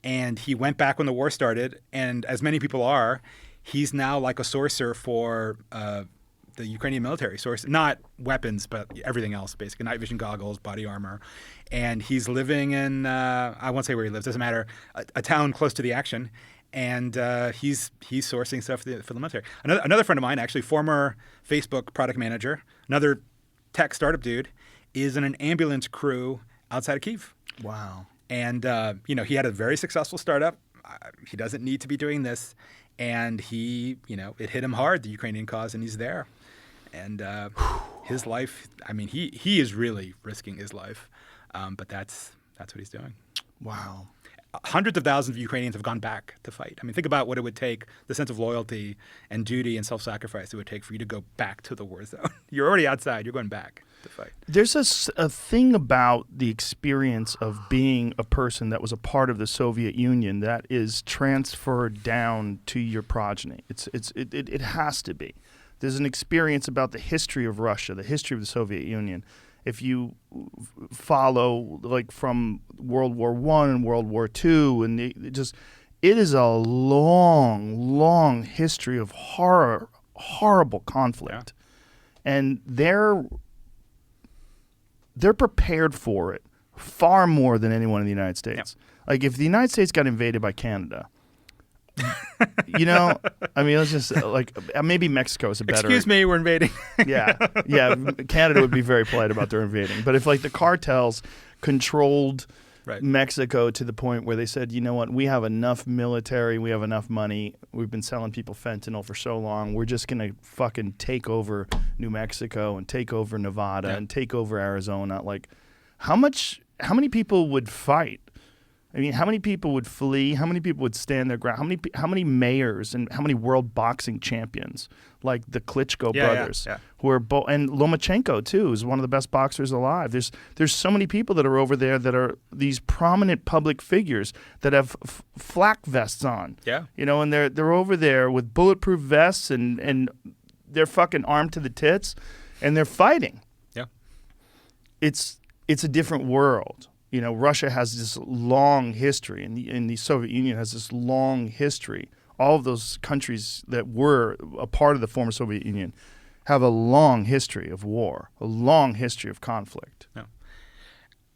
And he went back when the war started, and as many people are, he's now like a sourcer for the Ukrainian military, not weapons, but everything else, basically, night vision goggles, body armor. And he's living in, I won't say where he lives, doesn't matter, a town close to the action. And he's sourcing stuff for the military. Another friend of mine, actually former Facebook product manager, another tech startup dude, is in an ambulance crew outside of Kyiv. Wow. And, he had a very successful startup. He doesn't need to be doing this. And it hit him hard, the Ukrainian cause, and he's there. And his life, I mean, he is really risking his life. But that's what he's doing. Wow. Hundreds of thousands of Ukrainians have gone back to fight. I mean, think about what it would take, the sense of loyalty and duty and self-sacrifice it would take for you to go back to the war zone. You're already outside. You're going back to fight. There's a thing about the experience of being a person that was a part of the Soviet Union that is transferred down to your progeny. It has to be. There's an experience about the history of Russia, the history of the Soviet Union. If you follow from World War I and World War II, and it is a long, long history of horrible conflict, and they're prepared for it far more than anyone in the United States. Like if the United States got invaded by Canada, I mean, it's just maybe Mexico is a better. Excuse me, we're invading. yeah. Canada would be very polite about their invading. But if the cartels controlled Mexico to the point where they said, you know what, we have enough military, we have enough money, we've been selling people fentanyl for so long, we're just gonna fucking take over New Mexico and take over Nevada and take over Arizona. How many people would fight? I mean, how many people would flee? How many people would stand their ground? How many mayors and how many world boxing champions, like the Klitschko brothers, who are and Lomachenko too is one of the best boxers alive. There's so many people that are over there that are these prominent public figures that have flak vests on. Yeah, and they're over there with bulletproof vests and they're fucking armed to the tits, and they're fighting. Yeah, it's a different world. Russia has this long history, and the Soviet Union has this long history. All of those countries that were a part of the former Soviet Union have a long history of war, a long history of conflict. Yeah.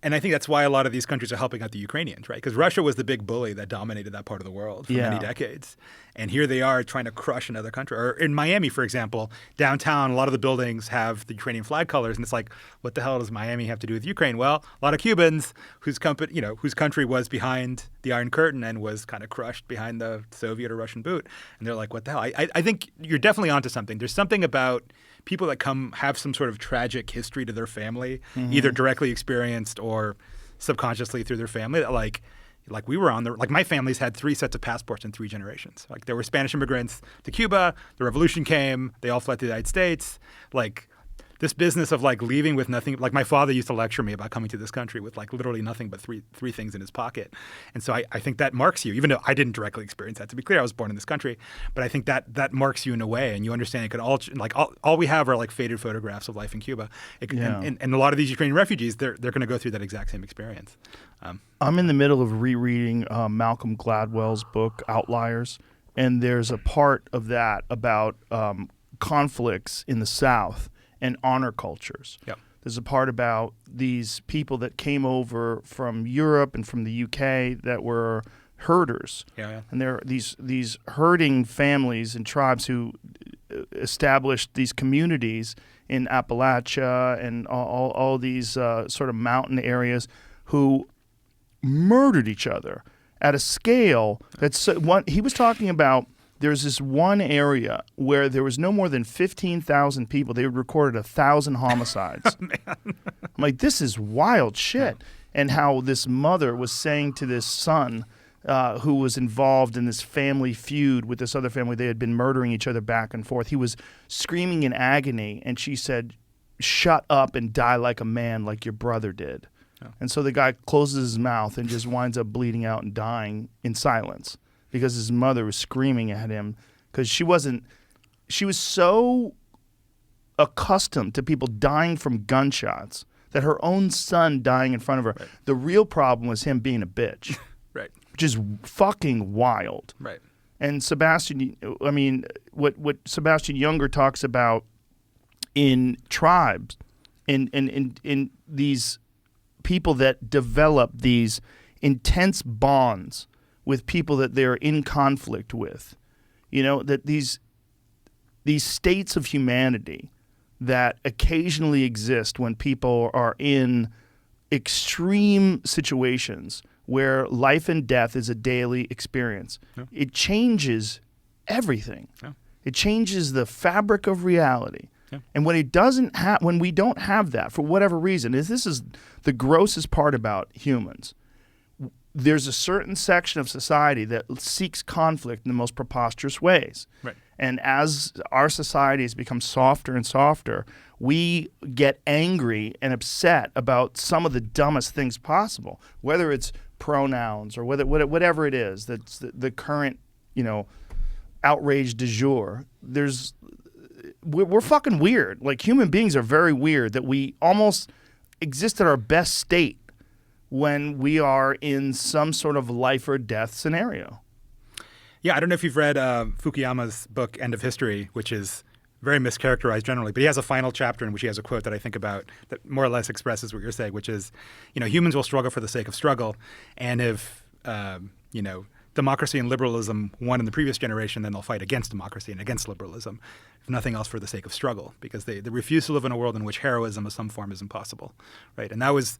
And I think that's why a lot of these countries are helping out the Ukrainians, right? Because Russia was the big bully that dominated that part of the world for many decades. And here they are trying to crush another country. Or in Miami, for example, downtown, a lot of the buildings have the Ukrainian flag colors. And it's like, what the hell does Miami have to do with Ukraine? Well, a lot of Cubans whose country was behind the Iron Curtain and was kind of crushed behind the Soviet or Russian boot. And they're like, what the hell? I think you're definitely onto something. There's something about people that have some sort of tragic history to their family, either directly experienced or subconsciously through their family. That like we were on my family's had 3 sets of passports in 3 generations. Like there were Spanish immigrants to Cuba, the revolution came, they all fled to the United States. Like this business of like leaving with nothing. Like my father used to lecture me about coming to this country with like literally nothing but three things in his pocket. And so I think that marks you, even though I didn't directly experience that. To be clear, I was born in this country, but I think that marks you in a way, and you understand it could all we have are like faded photographs of life in Cuba. And a lot of these Ukrainian refugees, they're going to go through that exact same experience. I'm in the middle of rereading Malcolm Gladwell's book Outliers, and there's a part of that about conflicts in the South and honor cultures. Yep. There's a part about these people that came over from Europe and from the UK that were herders. Yeah. And there are these herding families and tribes who established these communities in Appalachia and all these sort of mountain areas who murdered each other at a scale that's what he was talking about. There's this one area where there was no more than 15,000 people. They recorded 1,000 homicides. I'm like, this is wild shit. And how this mother was saying to this son who was involved in this family feud with this other family, they had been murdering each other back and forth. He was screaming in agony, and she said, shut up and die like a man like your brother did. Oh. And so the guy closes his mouth and just winds up bleeding out and dying in silence. Because his mother was screaming at him because she was so accustomed to people dying from gunshots that her own son dying in front of her. Right. The real problem was him being a bitch. Right. Which is fucking wild. Right. And what Sebastian Junger talks about in tribes, in these people that develop these intense bonds with people that they're in conflict with, that these states of humanity that occasionally exist when people are in extreme situations where life and death is a daily experience. Yeah. It changes everything. Yeah. It changes the fabric of reality. Yeah. And when when we don't have that for whatever reason, this is the grossest part about humans. There's a certain section of society that seeks conflict in the most preposterous ways. Right. And as our society has become softer and softer, we get angry and upset about some of the dumbest things possible, whether it's pronouns or whatever it is that's the current, outrage du jour. We're fucking weird. Like, human beings are very weird that we almost exist at our best state when we are in some sort of life or death scenario. Yeah, I don't know if you've read Fukuyama's book, End of History, which is very mischaracterized generally, but he has a final chapter in which he has a quote that I think about that more or less expresses what you're saying, which is, humans will struggle for the sake of struggle, and if, democracy and liberalism won in the previous generation, then they'll fight against democracy and against liberalism, if nothing else for the sake of struggle, because they refuse to live in a world in which heroism of some form is impossible, right? And that was...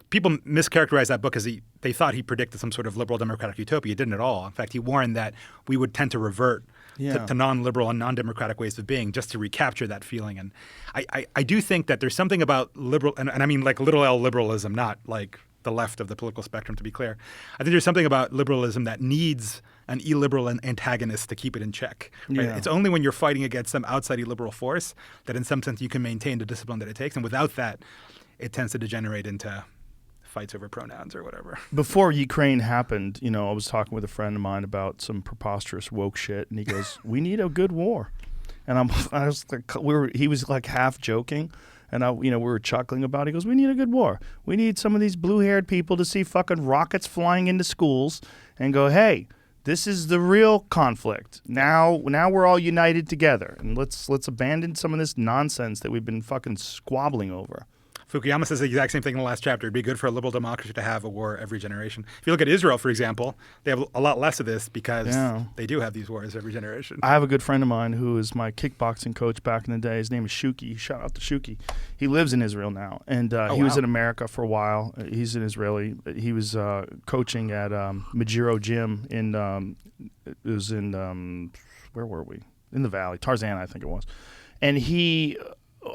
People mischaracterized that book as they thought he predicted some sort of liberal democratic utopia. He didn't at all. In fact, he warned that we would tend to revert to non-liberal and non-democratic ways of being just to recapture that feeling. And I do think that there's something about liberal, and I mean like little L liberalism, not like the left of the political spectrum, to be clear. I think there's something about liberalism that needs an illiberal antagonist to keep it in check. Right? Yeah. It's only when you're fighting against some outside illiberal force that in some sense you can maintain the discipline that it takes. And without that, it tends to degenerate into fights over pronouns or whatever. Before Ukraine happened, I was talking with a friend of mine about some preposterous woke shit, and he goes, "We need a good war," and I was like, he was like half joking, And we were chuckling about it. He goes, we need a good war. We need some of these blue-haired people to see fucking rockets flying into schools and go, hey, this is the real conflict. Now we're all united together, and let's abandon some of this nonsense that we've been fucking squabbling over. Fukuyama says the exact same thing in the last chapter. It'd be good for a liberal democracy to have a war every generation. If you look at Israel, for example, they have a lot less of this because they do have these wars every generation. I have a good friend of mine who is my kickboxing coach back in the day. His name is Shuki. Shout out to Shuki. He lives in Israel now, and he was in America for a while. He's an Israeli. He was coaching at Majiro Gym it was in where were we? In the Valley, Tarzana, I think it was. And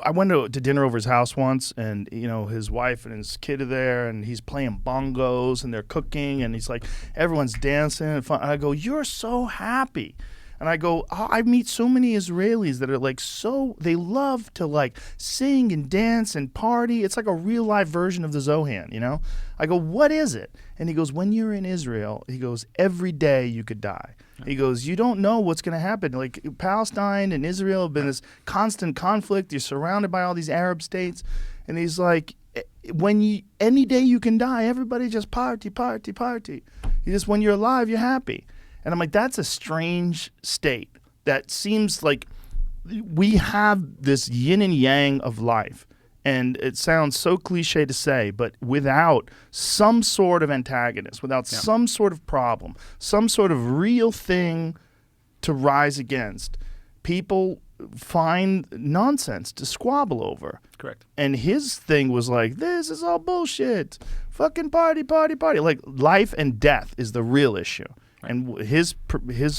I went to dinner over his house once, and his wife and his kid are there, and he's playing bongos, and they're cooking, and he's like, everyone's dancing and fun. And I go, you're so happy. And I go, I meet so many Israelis that are like they love to like sing and dance and party. It's like a real life version of the Zohan, I go, what is it? And he goes, when you're in Israel, he goes, every day you could die. He goes, you don't know what's going to happen. Like Palestine and Israel have been this constant conflict. You're surrounded by all these Arab states. And he's like, any day you can die, everybody just party, party, party. When you're alive, you're happy. And I'm like, that's a strange state. That seems like we have this yin and yang of life. And it sounds so cliche to say, but without some sort of antagonist, without some sort of problem, some sort of real thing to rise against, people find nonsense to squabble over. Correct. And his thing was like, this is all bullshit. Fucking party, party, party. Like life and death is the real issue. Right. And his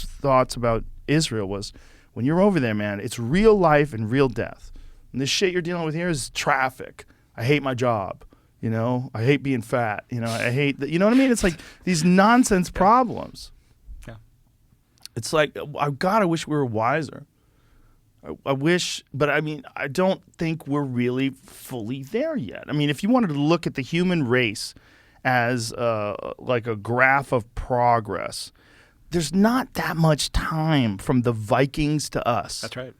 thoughts about Israel was, when you're over there, man, it's real life and real death. And this shit you're dealing with here is traffic. I hate my job. I hate being fat. I hate you know what I mean? It's like these nonsense problems. Yeah. It's like, I wish we were wiser. I wish, but I mean, I don't think we're really fully there yet. I mean, if you wanted to look at the human race as like a graph of progress, there's not that much time from the Vikings to us. That's right.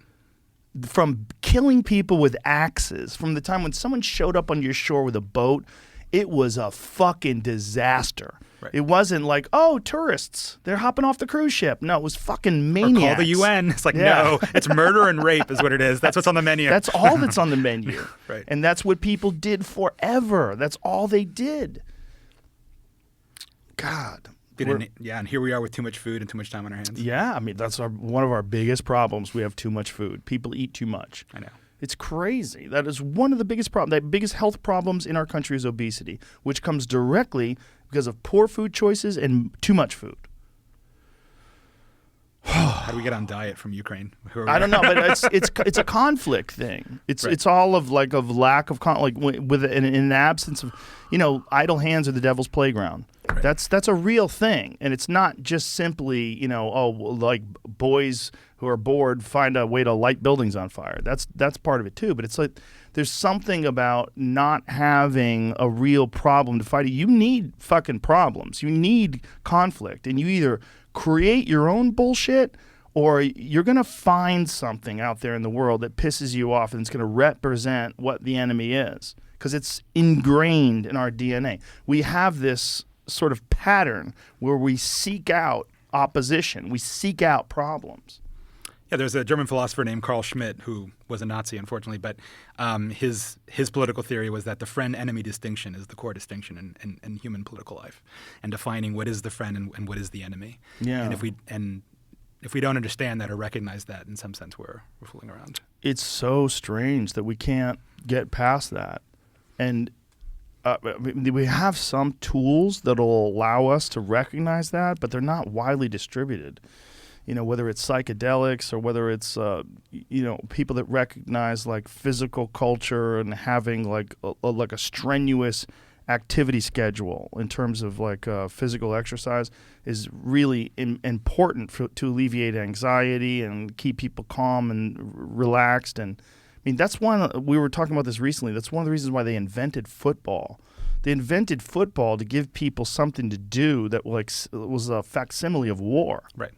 From killing people with axes, from the time when someone showed up on your shore with a boat, it was a fucking disaster. Right. It wasn't like, oh, tourists, they're hopping off the cruise ship. No, it was fucking maniacs. Or call the UN. It's like, no, it's murder and rape is what it is. That's what's on the menu. That's all that's on the menu. Right. And that's what people did forever. That's all they did. God. And here we are with too much food and too much time on our hands. Yeah, I mean, that's one of our biggest problems. We have too much food. People eat too much. I know. It's crazy. That is one of the biggest problems. The biggest health problems in our country is obesity, which comes directly because of poor food choices and too much food. How do we get on diet from Ukraine? I don't know, but it's a conflict thing. It's all of lack of with an absence of, idle hands are the devil's playground. Right. That's a real thing, and it's not just simply like boys who are bored find a way to light buildings on fire. That's part of it too. But it's like there's something about not having a real problem to fight. You need fucking problems. You need conflict, and you either create your own bullshit, or you're going to find something out there in the world that pisses you off and it's going to represent what the enemy is, because it's ingrained in our DNA. We have this sort of pattern where we seek out opposition. We seek out problems. Yeah, there's a German philosopher named Carl Schmitt who was a Nazi, unfortunately, but his political theory was that the friend-enemy distinction is the core distinction in human political life, and defining what is the friend and what is the enemy. Yeah. And if we don't understand that or recognize that, in some sense, we're fooling around. It's so strange that we can't get past that, and we have some tools that'll allow us to recognize that, but they're not widely distributed. Whether it's psychedelics or whether it's, people that recognize like physical culture and having like a strenuous activity schedule in terms of like physical exercise is really important to alleviate anxiety and keep people calm and relaxed. And I mean, we were talking about this recently. That's one of the reasons why they invented football. They invented football to give people something to do that was a facsimile of war. Right.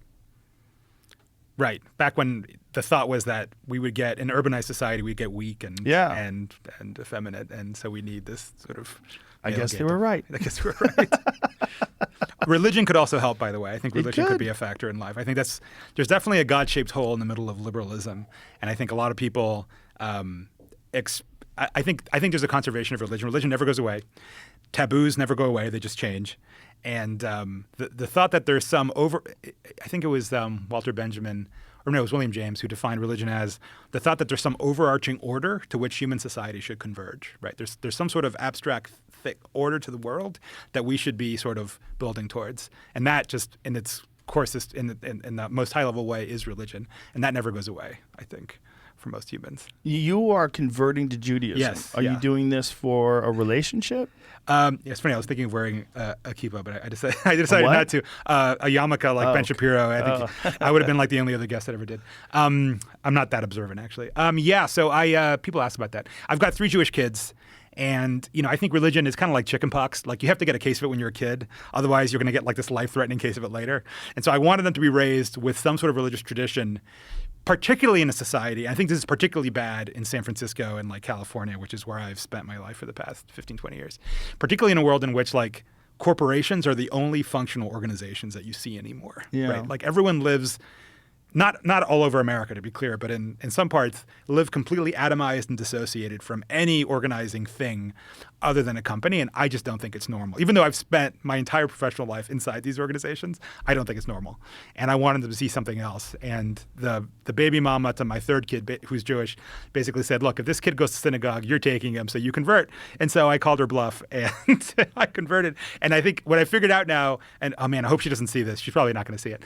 Right. Back when the thought was that we would get, in an urbanized society, we'd get weak and effeminate. And so we need this sort of... I guess they were right. I guess we were right. Religion could also help, by the way. I think religion could be a factor in life. I think there's definitely a God-shaped hole in the middle of liberalism. And I think a lot of people... I think there's a conservation of religion. Religion never goes away. Taboos never go away. They just change. And the thought that there's some I think it was Walter Benjamin, or no, it was William James, who defined religion as the thought that there's some overarching order to which human society should converge, right? There's some sort of abstract order to the world that we should be sort of building towards. And that just in its coarsest, in the most high level way is religion. And that never goes away, I think, for most humans. You are converting to Judaism. Yes. Are you doing this for a relationship? It's funny. I was thinking of wearing a kippah, but I decided not to. A yarmulke like Ben Shapiro. I think I would have been like the only other guest that ever did. I'm not that observant, actually. So people ask about that. I've got 3 Jewish kids. And, I think religion is kind of like chickenpox. Like, you have to get a case of it when you're a kid. Otherwise, you're going to get like this life-threatening case of it later. And so I wanted them to be raised with some sort of religious tradition, particularly in a society. I think this is particularly bad in San Francisco and like California, which is where I've spent my life for the past 15, 20 years. Particularly in a world in which like corporations are the only functional organizations that you see anymore. Yeah. Right? Like everyone lives... Not all over America, to be clear, but in some parts, live completely atomized and dissociated from any organizing thing other than a company. And I just don't think it's normal. Even though I've spent my entire professional life inside these organizations, I don't think it's normal. And I wanted them to see something else. And the baby mama to my 3rd kid, who's Jewish, basically said, look, if this kid goes to synagogue, you're taking him, so you convert. And so I called her bluff, and I converted. And I think what I figured out now, and oh man, I hope she doesn't see this. She's probably not going to see it.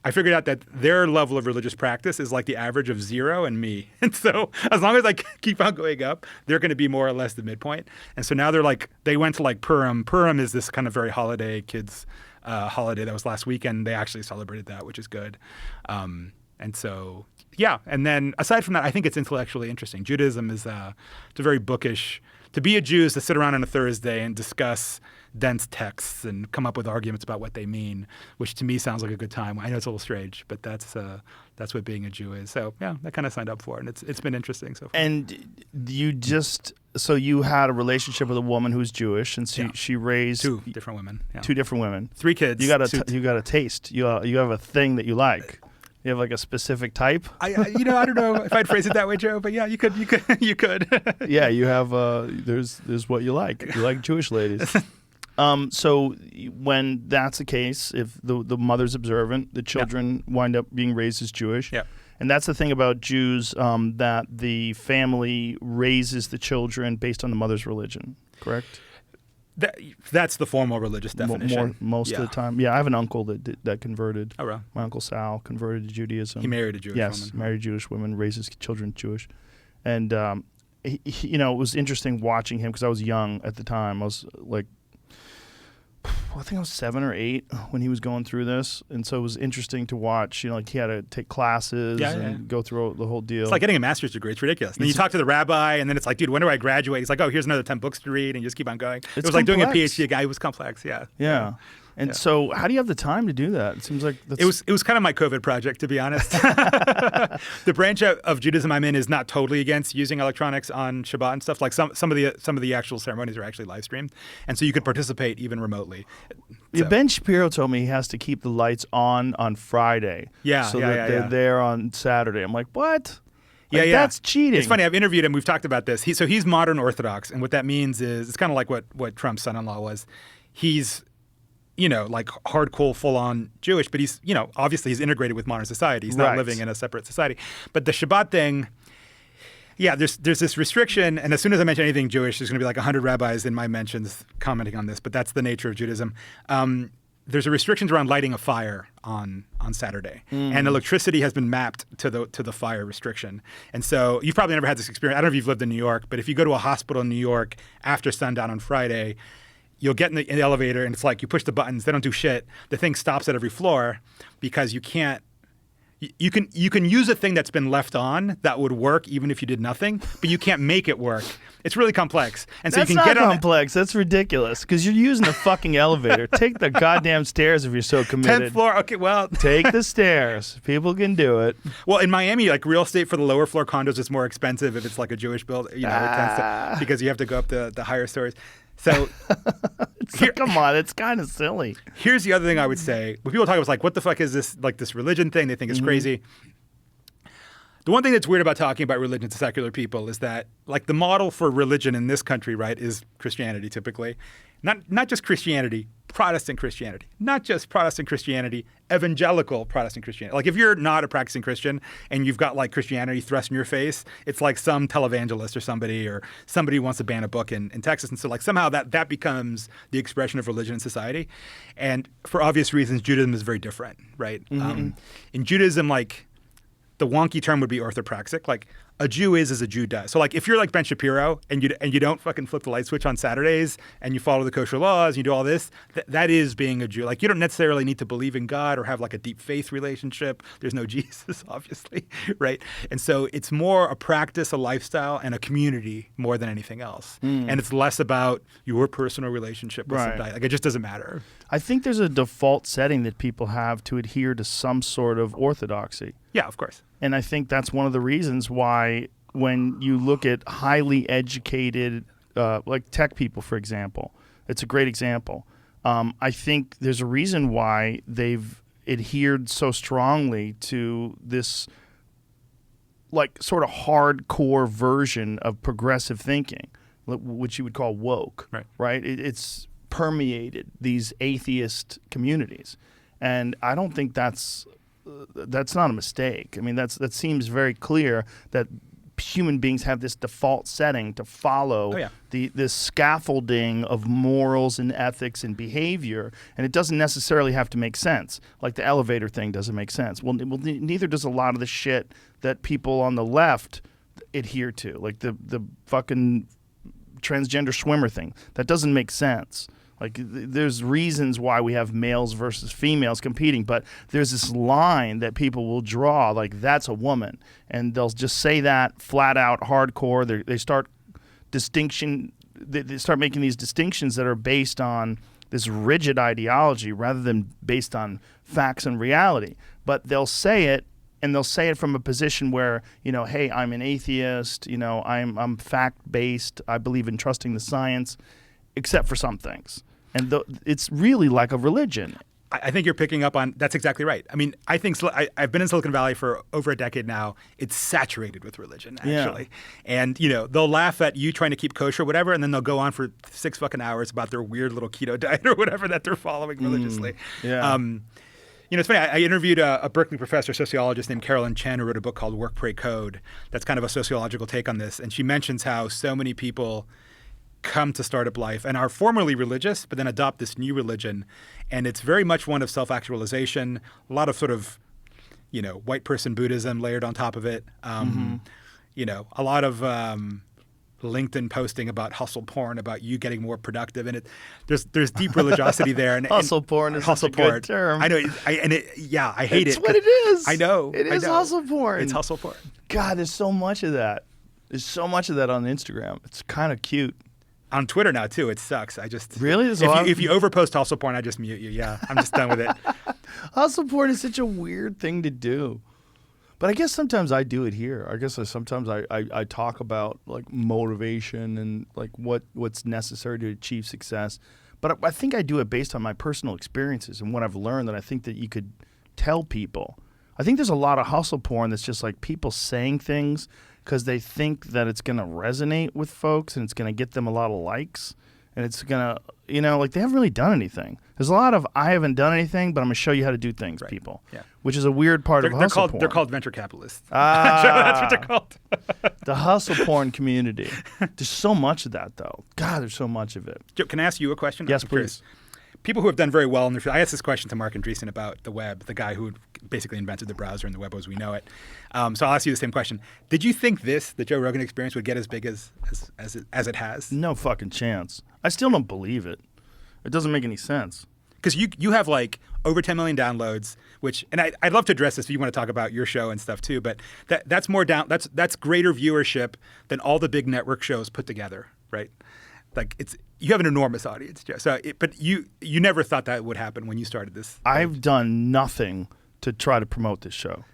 I figured out that their level of religious practice is like the average of 0 and me. And so as long as I keep on going up, they're going to be more or less the midpoint. And so now they went to like Purim. Purim is this kind of very holiday, kids holiday that was last weekend. They actually celebrated that, which is good. And so, yeah. And then aside from that, I think it's intellectually interesting. Judaism is it's a very bookish. To be a Jew is to sit around on a Thursday and discuss dense texts and come up with arguments about what they mean, which to me sounds like a good time. I know it's a little strange, but that's what being a Jew is. So yeah, I kind of signed up for it, and it's been interesting so far. And you had a relationship with a woman who's Jewish, and she raised 2 different women. Yeah. 2 different women, 3 kids. You got a taste. You have a thing that you like. You have like a specific type. I don't know if I'd phrase it that way, Joe, but yeah, you could. Yeah, you have. There's what you like. You like Jewish ladies. So when that's the case, if the mother's observant, the children wind up being raised as Jewish. Yeah. And that's the thing about Jews, that the family raises the children based on the mother's religion, correct? That's the formal religious definition. Most of the time. Yeah, I have an uncle that converted. Oh, really? My Uncle Sal converted to Judaism. He married a Jewish woman. Yes, married a Jewish woman, raises children Jewish. And, it was interesting watching him because I was young at the time. I was like, I think I was 7 or 8 when he was going through this, and so it was interesting to watch. He had to take classes and go through the whole deal. It's like getting a master's degree. It's ridiculous. And then you talk to the rabbi, and then it's like, dude, when do I graduate? He's like, oh, here's another 10 books to read, and you just keep on going. It was like doing a PhD. A guy who was complex. Yeah. And so how do you have the time to do that? It seems like it was kind of my COVID project, to be honest. The branch of Judaism I'm in is not totally against using electronics on Shabbat and stuff. Like some of the actual ceremonies are actually live streamed, and so you could participate even remotely. So. Ben Shapiro told me he has to keep the lights on Friday. So that they're there on Saturday. I'm like, what? That's cheating. It's funny. I've interviewed him. We've talked about this. He's modern Orthodox, and what that means is it's kind of like what Trump's son-in-law was. He's like hardcore, full-on Jewish, but he's, obviously he's integrated with modern society. He's not living in a separate society. But the Shabbat thing, there's this restriction, and as soon as I mention anything Jewish, there's going to be like 100 rabbis in my mentions commenting on this, but that's the nature of Judaism. There's a restrictions around lighting a fire on Saturday, and electricity has been mapped to the fire restriction. And so you've probably never had this experience. I don't know if you've lived in New York, but if you go to a hospital in New York after sundown on Friday, you'll get in the elevator, and it's like you push the buttons. They don't do shit. The thing stops at every floor because you can't you can use a thing that's been left on that would work even if you did nothing, but you can't make it work. It's really complex. And so That's you can not get on complex. That's ridiculous because you're using the fucking elevator. Take the goddamn stairs if you're so 10th committed. floor. Okay, well, Take the stairs. People can do it. well, in Miami, like real estate for the lower floor condos is more expensive if it's like a Jewish building, it tends to, because you have to go up the higher stories. So Come on, it's kind of silly. here's the other thing I would say. When people talk about like, what the fuck is this, like this religion thing? They think it's crazy. The one thing that's weird about talking about religion to secular people is that like the model for religion in this country, right, is Christianity typically. Not just Christianity, Protestant Christianity. Not just Protestant Christianity, evangelical Protestant Christianity. Like if you're not a practicing Christian and you've got like Christianity thrust in your face, it's like some televangelist or somebody who wants to ban a book in Texas. And so like somehow that becomes the expression of religion in society. And for obvious reasons, Judaism is very different, right? In Judaism, like the wonky term would be orthopraxic. Like a Jew is as a Jew does. So like if you're like Ben Shapiro and you don't fucking flip the light switch on Saturdays and you follow the kosher laws and you do all this, that is being a Jew. Like you don't necessarily need to believe in God or have like a deep faith relationship. There's no Jesus, obviously, right? And so it's more a practice, a lifestyle, and a community more than anything else. And it's less about your personal relationship with some guy. Like it just doesn't matter. I think there's a default setting that people have to adhere to some sort of orthodoxy. Yeah, of course. And I think that's one of the reasons why when you look at highly educated, like tech people, for example, it's a great example. I think there's a reason why they've adhered so strongly to this like sort of hardcore version of progressive thinking, which you would call woke, right? It's permeated these atheist communities. And I don't think that's not a mistake. I mean, that seems very clear that human beings have this default setting to follow this scaffolding of morals and ethics and behavior, and it doesn't necessarily have to make sense. Like the elevator thing doesn't make sense. Well, neither does a lot of the shit that people on the left adhere to, like the fucking transgender swimmer thing. That doesn't make sense. Like there's reasons why we have males versus females competing, but there's this line that people will draw, like that's a woman, and they'll just say that flat out, hardcore. They start They start making these distinctions that are based on this rigid ideology rather than based on facts and reality. But they'll say it, and they'll say it from a position where, hey, I'm an atheist. I'm fact-based. I believe in trusting the science, except for some things. And it's really like a religion. I think you're picking up on that's exactly right. I mean, I think I've been in Silicon Valley for over a decade now. It's saturated with religion, actually. Yeah. And, they'll laugh at you trying to keep kosher or whatever, and then they'll go on for 6 fucking hours about their weird little keto diet or whatever that they're following religiously. Yeah. It's funny. I interviewed a Berkeley professor, sociologist named Carolyn Chen, who wrote a book called Work, Pray, Code. That's kind of a sociological take on this. And she mentions how so many people come to startup life and are formerly religious, but then adopt this new religion. And it's very much one of self-actualization, a lot of sort of, white person Buddhism layered on top of it. A lot of LinkedIn posting about hustle porn, about you getting more productive. And there's deep religiosity there. And hustle porn is such a good term. I know. I hate it. It's what it is. I know. It is hustle porn. It's hustle porn. God, there's so much of that. There's so much of that on Instagram. It's kind of cute. On Twitter now too, it sucks. I just really if you overpost hustle porn, I just mute you. Yeah, I'm just done with it. Hustle porn is such a weird thing to do, but I guess sometimes I do it here. I guess sometimes I talk about like motivation and like what's necessary to achieve success, but I think I do it based on my personal experiences and what I've learned that I think that you could tell people. I think there's a lot of hustle porn that's just like people saying things because they think that it's going to resonate with folks and it's going to get them a lot of likes. And it's going to, like they haven't really done anything. There's a lot of I haven't done anything, but I'm going to show you how to do things, people. Yeah. Which is a weird part of hustle porn. They're called venture capitalists. That's what they're called. The hustle porn community. There's so much of that, though. God, there's so much of it. Joe, can I ask you a question? Yes, please. People who have done very well in their field. I asked this question to Mark Andreessen about the web, the guy who basically invented the browser and the web as we know it. So I'll ask you the same question. Did you think the Joe Rogan Experience would get as big as it has? No fucking chance. I still don't believe it. It doesn't make any sense. because you have like over 10 million downloads, which, and I'd love to address this if you want to talk about your show and stuff too, but that's greater viewership than all the big network shows put together, right? Like you have an enormous audience, Joe. So, but you never thought that would happen when you started this. I've done nothing to try to promote this show.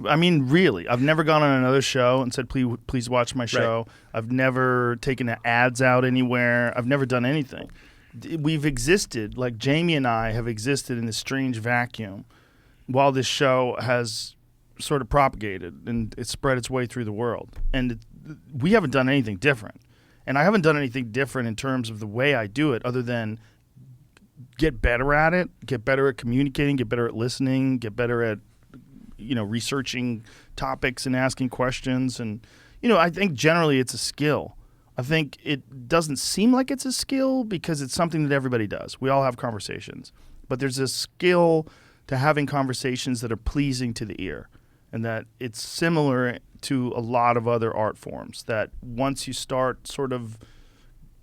I mean, really, I've never gone on another show and said, please watch my show. Right. I've never taken ads out anywhere. I've never done anything. We've existed, like Jamie and I have existed in this strange vacuum while this show has sort of propagated and it's spread its way through the world. And we haven't done anything different. And I haven't done anything different in terms of the way I do it other than get better at it, get better at communicating, get better at listening, get better at researching topics and asking questions. And, I think generally it's a skill. I think it doesn't seem like it's a skill because it's something that everybody does. We all have conversations. But there's a skill to having conversations that are pleasing to the ear and that it's similar to a lot of other art forms that once you start sort of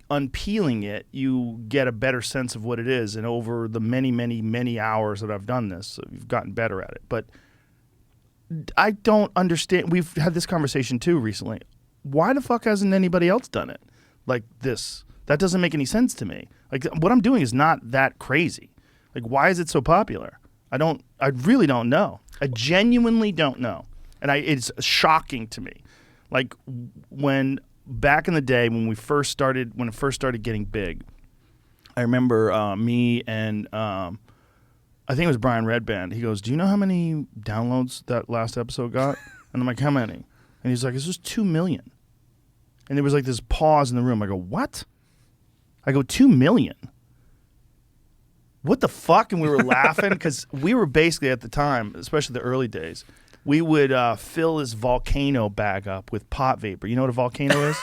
unpeeling it, you get a better sense of what it is. And over the many, many, many hours that I've done this, you've gotten better at it. But I don't understand. We've had this conversation too recently. Why the fuck hasn't anybody else done it like this? That doesn't make any sense to me. Like what I'm doing is not that crazy. Like why is it so popular? I really don't know. I genuinely don't know. And it's shocking to me. Like when back in the day when it first started getting big, I remember me and I think it was Brian Redband. He goes, "Do you know how many downloads that last episode got?" And I'm like, "How many?" And he's like, "It's just 2 million." And there was like this pause in the room. I go, "What?" I go, 2 million. What the fuck? And we were laughing because we were basically at the time, especially the early days, we would fill this volcano bag up with pot vapor. You know what a volcano is?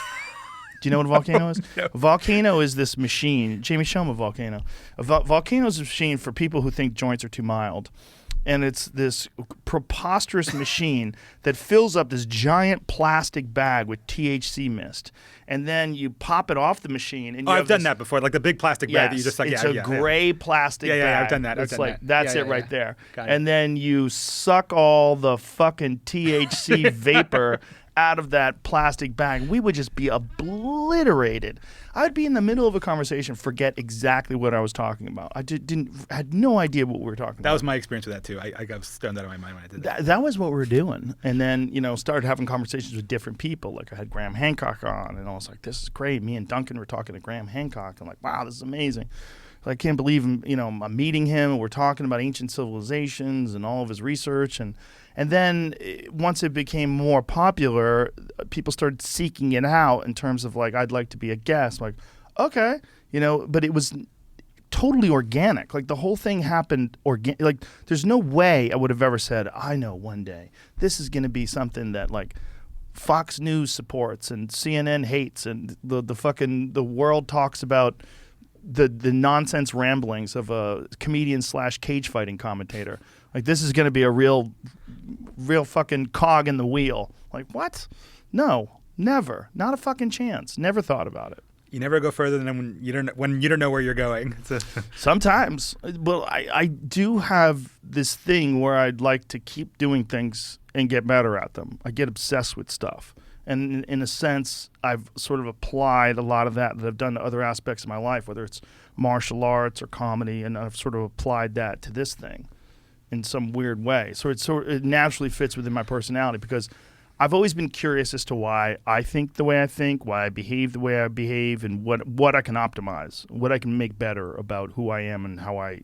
Do you know what a volcano is? No. A volcano is this machine. Jamie, show them a volcano. A volcano is a machine for people who think joints are too mild. And it's this preposterous machine that fills up this giant plastic bag with THC mist. And then you pop it off the machine. And I've done that before, like the big plastic bag that you just like. It's a gray plastic bag. Yeah, I've done that. That's it right there. And then you suck all the fucking THC vapor out of that plastic bag. We would just be obliterated. I'd be in the middle of a conversation, forget exactly what I was talking about. I had no idea what we were talking about. That was my experience with that too. I got stoned out of my mind when I did that. That was what we were doing. And then, started having conversations with different people. Like I had Graham Hancock on and I was like, this is great. Me and Duncan were talking to Graham Hancock. I'm like, wow, this is amazing. I can't believe I'm meeting him and we're talking about ancient civilizations and all of his research. And then once it became more popular, people started seeking it out in terms of like, I'd like to be a guest. Like, okay, but it was totally organic. Like the whole thing happened organic. Like there's no way I would have ever said, I know one day this is going to be something that like Fox News supports and CNN hates and the world talks about the nonsense ramblings of a comedian / cage fighting commentator. Like this is going to be a real fucking cog in the wheel. Like what? No, never. Not a fucking chance. Never thought about it. You never go further than when you don't know where you're going. Sometimes. Well, I do have this thing where I'd like to keep doing things and get better at them. I get obsessed with stuff. And in a sense, I've sort of applied a lot of that I've done to other aspects of my life, whether it's martial arts or comedy, and I've sort of applied that to this thing in some weird way. So it naturally fits within my personality because I've always been curious as to why I think the way I think, why I behave the way I behave, and what I can optimize, what I can make better about who I am and how I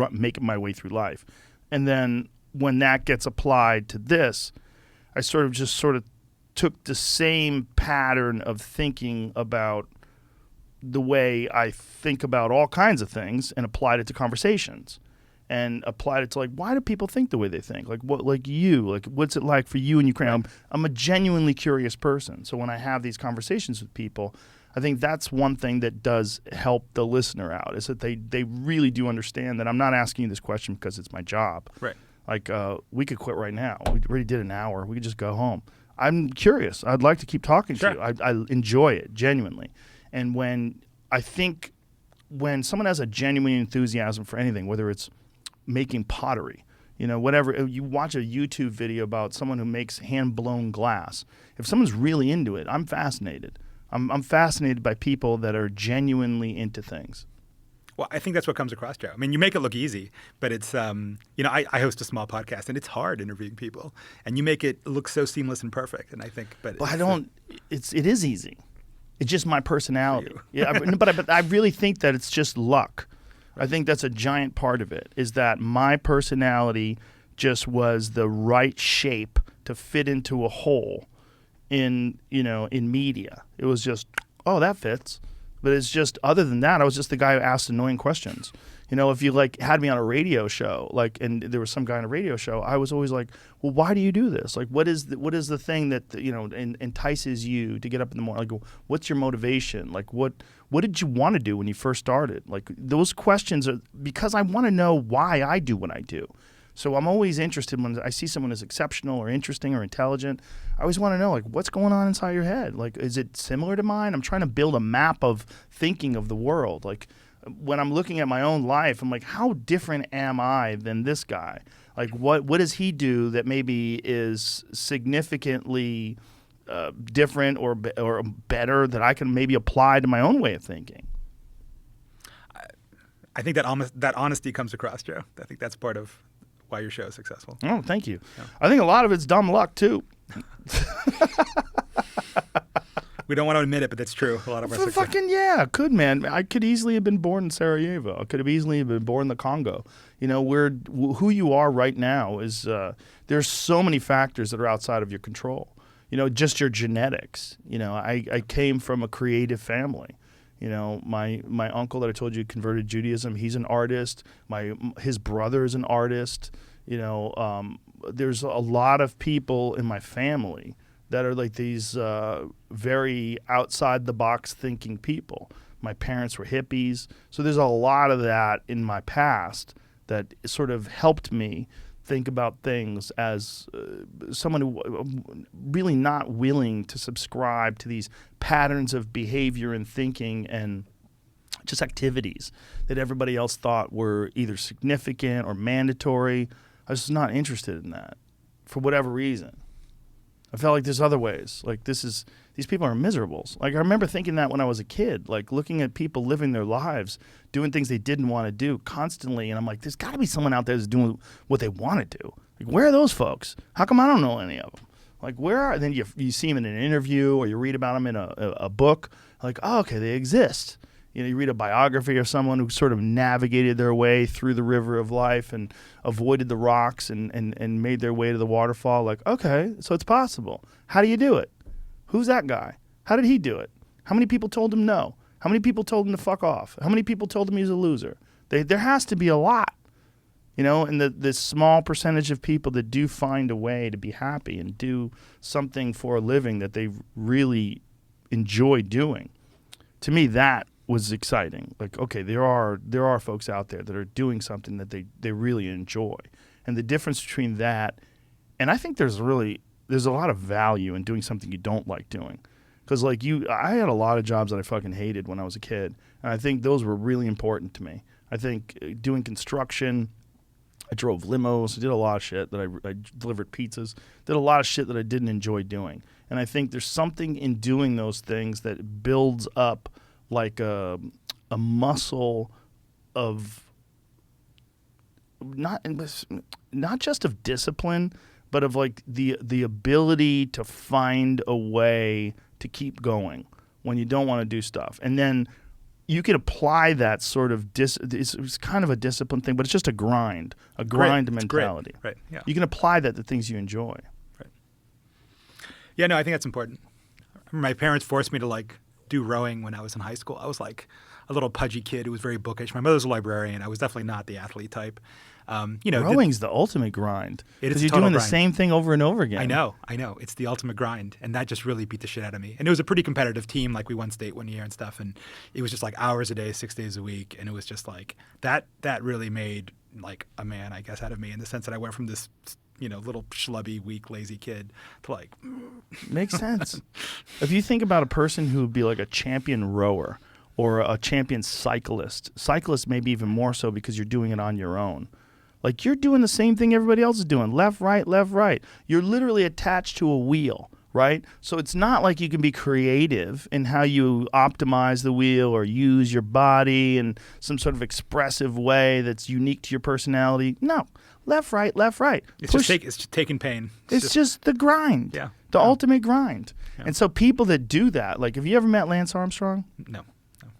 make my way through life. And then when that gets applied to this, I sort of took the same pattern of thinking about the way I think about all kinds of things and applied it to conversations and applied it to like, why do people think the way they think? Like what, like you, like what's it like for you in Ukraine? I'm a genuinely curious person. So when I have these conversations with people, I think that's one thing that does help the listener out is that they really do understand that I'm not asking you this question because it's my job. Right. Like we could quit right now. We already did an hour. We could just go home. I'm curious. I'd like to keep talking to you. I enjoy it genuinely. And when I think when someone has a genuine enthusiasm for anything, whether it's making pottery, whatever, you watch a YouTube video about someone who makes hand-blown glass. If someone's really into it, I'm fascinated. I'm fascinated by people that are genuinely into things. Well, I think that's what comes across, Joe. I mean, you make it look easy, but it's, I host a small podcast, and it's hard interviewing people, and you make it look so seamless and perfect. And I think, but it is easy. It's just my personality. Yeah, but I really think that it's just luck. I think that's a giant part of it, is that my personality just was the right shape to fit into a hole in media. It was just, oh, that fits. But it's just, other than that, I was just the guy who asked annoying questions. If you had me on a radio show, and there was some guy on a radio show, I was always like, well, why do you do this? What is the thing that entices you to get up in the morning? What's your motivation? What did you want to do when you first started? Those questions are because I want to know why I do what I do. So I'm always interested when I see someone as exceptional or interesting or intelligent. I always want to know, what's going on inside your head? Is it similar to mine? I'm trying to build a map of thinking of the world. When I'm looking at my own life, I'm like, how different am I than this guy? What does he do that maybe is significantly different or better that I can maybe apply to my own way of thinking? I think that honesty comes across, Joe. I think that's part of why your show is successful. Oh, thank you. Yeah. I think a lot of it's dumb luck too. We don't want to admit it, but that's true. A lot of our success. Fucking yeah, man. I could easily have been born in Sarajevo. I could have easily been born in the Congo. Who you are right now is there's so many factors that are outside of your control. Just your genetics. I came from a creative family. My uncle that I told you converted Judaism, he's an artist. His brother is an artist. There's a lot of people in my family that are these very outside the box thinking people. My parents were hippies, so there's a lot of that in my past that sort of helped me think about things as someone who really not willing to subscribe to these patterns of behavior and thinking and just activities that everybody else thought were either significant or mandatory. I was just not interested in that for whatever reason. I felt like there's other ways. These people are miserables. I remember thinking that when I was a kid, looking at people living their lives, doing things they didn't want to do constantly, and I'm like, there's got to be someone out there that's doing what they want to do. Where are those folks? How come I don't know any of them? Where are? Then you see them in an interview or you read about them in a book. Oh, okay, they exist. You read a biography of someone who sort of navigated their way through the river of life and avoided the rocks and made their way to the waterfall. Okay, so it's possible. How do you do it? Who's that guy? How did he do it? How many people told him no? How many people told him to fuck off? How many people told him he's a loser? There has to be a lot, and the small percentage of people that do find a way to be happy and do something for a living that they really enjoy doing. To me, that was exciting. Okay, there are folks out there that are doing something that they really enjoy. And the difference between that, and I think there's a lot of value in doing something you don't like doing. Because I had a lot of jobs that I fucking hated when I was a kid. And I think those were really important to me. I think doing construction, I drove limos, I did a lot of shit that I delivered pizzas, did a lot of shit that I didn't enjoy doing. And I think there's something in doing those things that builds up a muscle of not just of discipline, but of the ability to find a way to keep going when you don't want to do stuff. And then you can apply that sort of it's kind of a discipline thing, but it's just a grind mentality. Right. Yeah. You can apply that to things you enjoy. Right. Yeah, no, I think that's important. My parents forced me to do rowing when I was in high school. I was a little pudgy kid who was very bookish. My mother's a librarian. I was definitely not the athlete type. Rowing's the ultimate grind. It is you're doing the same thing over and over again. I know. It's the ultimate grind, and that just really beat the shit out of me. And it was a pretty competitive team. We won state one year and stuff, and it was just hours a day, 6 days a week, and it was just that. That really made a man, I guess, out of me in the sense that I went from this little schlubby, weak, lazy kid to Makes sense. If you think about a person who would be a champion rower, or a champion cyclist. Cyclists maybe even more so because you're doing it on your own. Like you're doing the same thing everybody else is doing, left, right, left, right. You're literally attached to a wheel, right? So it's not like you can be creative in how you optimize the wheel or use your body in some sort of expressive way that's unique to your personality. No, left, right, left, right. It's just taking pain. It's just the grind. Yeah. The ultimate grind. Yeah. And so people that do that, like have you ever met Lance Armstrong? No.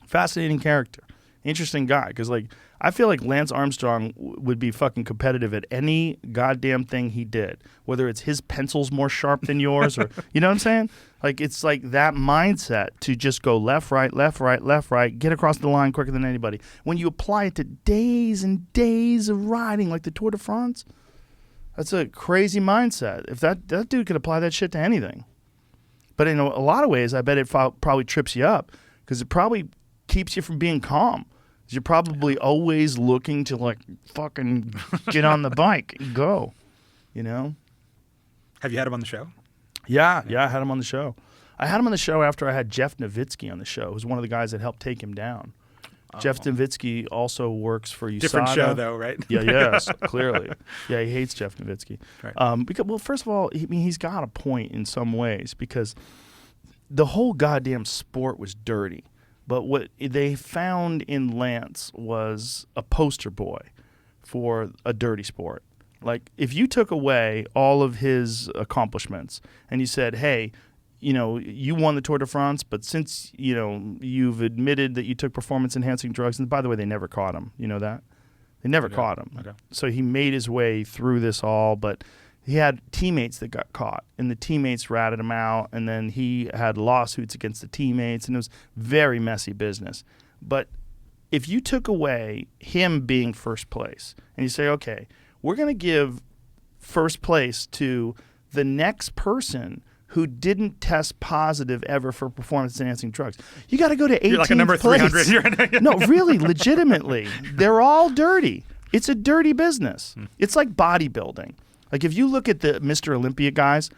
Fascinating character. Interesting guy. Because like I feel like Lance Armstrong would be fucking competitive at any goddamn thing he did. Whether it's his pencil's more sharp than yours or, you know what I'm saying? Like it's like that mindset to just go left, right, left, right, left, right, get across the line quicker than anybody. When you apply it to days and days of riding like the Tour de France, that's a crazy mindset. If that dude could apply that shit to anything. But in a lot of ways, I bet it probably trips you up because it probably keeps you from being calm. You're probably always looking to like fucking get on the bike and go, you know? Have you had him on the show? Yeah, I had him on the show. I had him on the show after I had Jeff Nowitzki on the show, who's one of the guys that helped take him down. Jeff Nowitzki also works for USADA. Different show, though, right? Yes, clearly. Yeah, he hates Jeff Nowitzki. Right. Because, well, first of all, he's got a point in some ways because the whole goddamn sport was dirty. But what they found in Lance was a poster boy for a dirty sport. Like, if you took away all of his accomplishments and you said, hey, you know, you won the Tour de France, but since, you know, you've admitted that you took performance-enhancing drugs, and by the way, they never caught him. You know that? They never caught him. Okay. So he made his way through this all, but he had teammates that got caught, and the teammates ratted him out, and then he had lawsuits against the teammates, and it was very messy business. But if you took away him being first place, and you say, okay, we're going to give first place to the next person who didn't test positive ever for performance-enhancing drugs. You got to go to 18th You're like a number place. 300. No, really, legitimately. They're all dirty. It's a dirty business. It's like bodybuilding. Like if you look at the Mr. Olympia guys,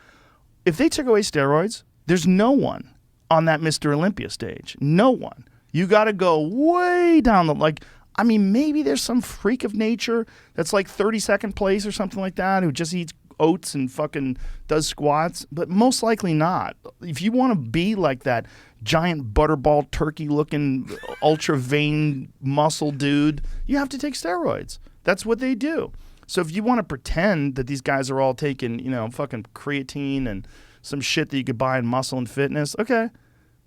if they took away steroids, there's no one on that Mr. Olympia stage. No one. You got to go way down the, like, I mean, maybe there's some freak of nature that's like 32nd place or something like that who just eats oats and fucking does squats, but most likely not. If you want to be like that giant butterball turkey looking ultra vein muscle dude, you have to take steroids. That's what they do. So if you want to pretend that these guys are all taking, you know, fucking creatine and some shit that you could buy in Muscle and Fitness, okay,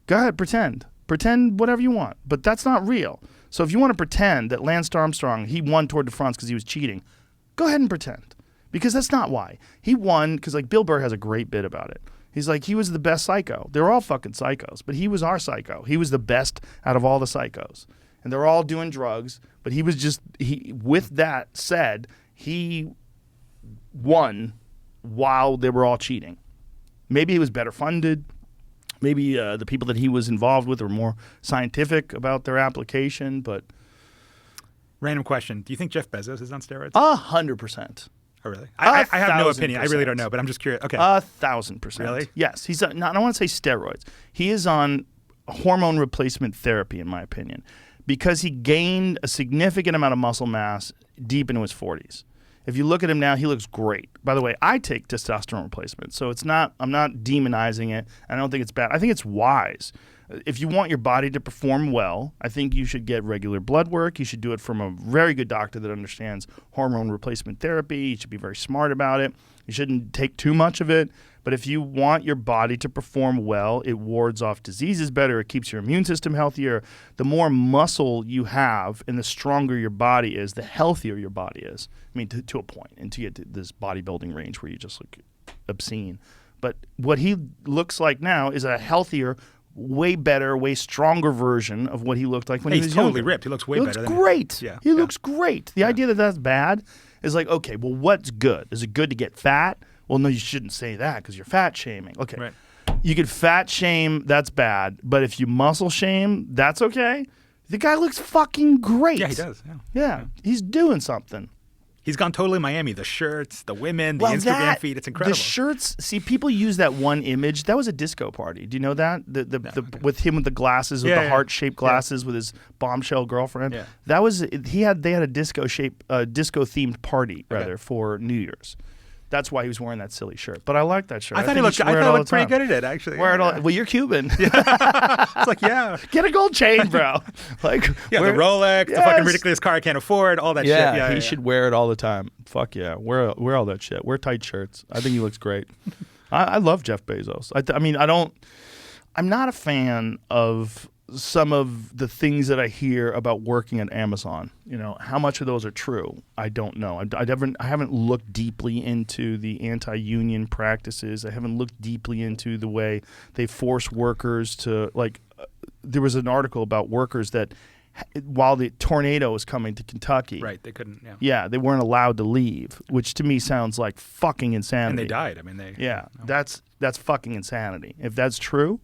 go ahead, pretend. Pretend whatever you want, but that's not real. So if you want to pretend that Lance Armstrong, he won Tour de France because he was cheating, go ahead and pretend. Because that's not why. He won because, like, Bill Burr has a great bit about it. He's like, he was the best psycho. They're all fucking psychos, but he was our psycho. He was the best out of all the psychos. And they're all doing drugs, but he was just, with that said, he won while they were all cheating. Maybe he was better funded. Maybe the people that he was involved with were more scientific about their application, but... Random question. Do you think Jeff Bezos is on steroids? 100%. Oh, really? I have no opinion. I really 1,000%. don't know, but I'm just curious. Okay. 1,000%. Really? Yes. He's I don't want to say steroids. He is on hormone replacement therapy, in my opinion, because he gained a significant amount of muscle mass deep into his 40s. If you look at him now, he looks great. By the way, I take testosterone replacement, so I'm not demonizing it. I don't think it's bad. I think it's wise. If you want your body to perform well, I think you should get regular blood work. You should do it from a very good doctor that understands hormone replacement therapy. You should be very smart about it. You shouldn't take too much of it. But if you want your body to perform well, it wards off diseases better. It keeps your immune system healthier. The more muscle you have and the stronger your body is, the healthier your body is. I mean, to a point, until you get to this bodybuilding range where you just look obscene. But what he looks like now is a healthier, way better, way stronger version of what he looked like when he was totally younger. ripped. He looks way he better. Looks great. Yeah. He looks great. The idea that that's bad is like, okay, well, what's good? Is it good to get fat? Well, no, you shouldn't say that because you're fat shaming. Okay. Right. You could fat shame, that's bad. But if you muscle shame, that's okay. The guy looks fucking great. Yeah, he does. Yeah. He's doing something. He's gone totally Miami. The shirts, the women, the Instagram feed. It's incredible. The shirts. See, people use that one image. That was a disco party. Do you know that? With him with the glasses, with the heart-shaped glasses, with his bombshell girlfriend. Yeah. That was They had a disco themed party for New Year's. That's why he was wearing that silly shirt. But I like that shirt. I thought he looked pretty good at it, actually. Wear it all. Well, you're Cuban. It's like, get a gold chain, bro. Like, the Rolex, the fucking ridiculous car I can't afford, all that shit. Yeah, he should wear it all the time. Fuck yeah, wear all that shit. Wear tight shirts. I think he looks great. I love Jeff Bezos. I'm not a fan of some of the things that I hear about working at Amazon. You know, how much of those are true? I don't know. I haven't looked deeply into the anti-union practices. I haven't looked deeply into the way they force workers to, like, there was an article about workers that while the tornado was coming to Kentucky. Right, they couldn't, Yeah, they weren't allowed to leave, which to me sounds like fucking insanity. And they died. I mean, that's fucking insanity. If that's true,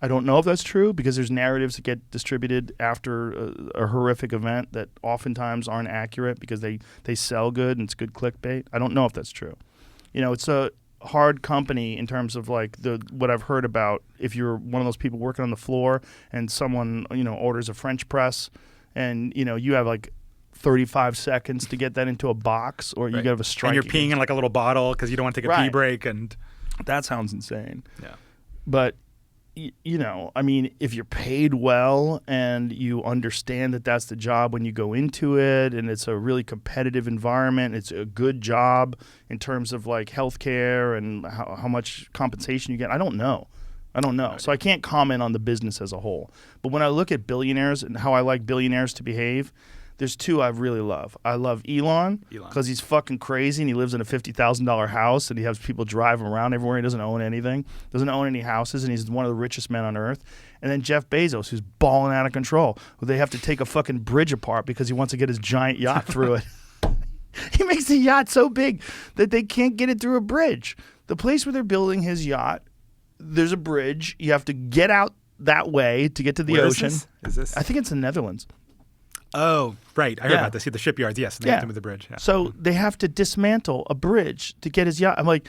I don't know if that's true because there's narratives that get distributed after a horrific event that oftentimes aren't accurate because they sell good and it's good clickbait. I don't know if that's true. You know, it's a hard company in terms of like what I've heard about if you're one of those people working on the floor and someone, you know, orders a French press and, you know, you have like 35 seconds to get that into a box or you have a strike. And you're peeing in like a little bottle because you don't want to take a pee break. And that sounds insane. Yeah. But, you know, I mean, if you're paid well and you understand that that's the job when you go into it and it's a really competitive environment, it's a good job in terms of like healthcare and how much compensation you get, I don't know. Right. So I can't comment on the business as a whole. But when I look at billionaires and how I like billionaires to behave, there's two I really love. I love Elon because he's fucking crazy and he lives in a $50,000 house and he has people drive him around everywhere. He doesn't own anything, doesn't own any houses, and he's one of the richest men on earth. And then Jeff Bezos, who's balling out of control. They have to take a fucking bridge apart because he wants to get his giant yacht through it. He makes the yacht so big that they can't get it through a bridge. The place where they're building his yacht, there's a bridge. You have to get out that way to get to the ocean. Is this? I think it's the Netherlands. Oh, right. I heard about this. The shipyards, yes. And they have to move the bridge. Yeah. So they have to dismantle a bridge to get his yacht. I'm like,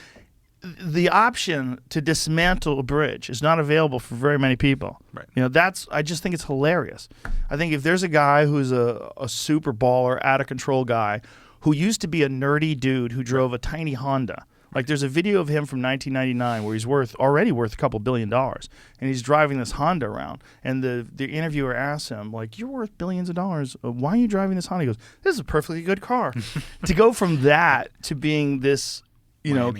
the option to dismantle a bridge is not available for very many people. Right. You know, I just think it's hilarious. I think if there's a guy who's a super baller, out of control guy who used to be a nerdy dude who drove a tiny Honda. Like there's a video of him from 1999 where he's already worth a couple $1 billion, and he's driving this Honda around. And the interviewer asks him, like, "You're worth billions of dollars. Why are you driving this Honda?" He goes, "This is a perfectly good car." To go from that to being this,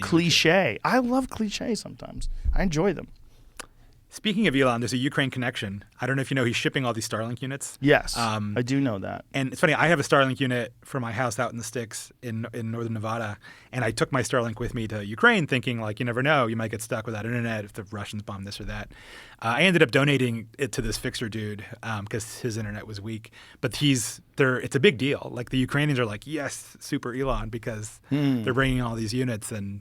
cliche. I love cliches sometimes. I enjoy them. Speaking of Elon, there's a Ukraine connection. I don't know if you know he's shipping all these Starlink units. Yes, I do know that. And it's funny, I have a Starlink unit for my house out in the sticks in northern Nevada, and I took my Starlink with me to Ukraine thinking, like, you never know, you might get stuck without internet if the Russians bomb this or that. I ended up donating it to this fixer dude because his internet was weak. But it's a big deal. Like the Ukrainians are like, yes, super Elon, because they're bringing all these units and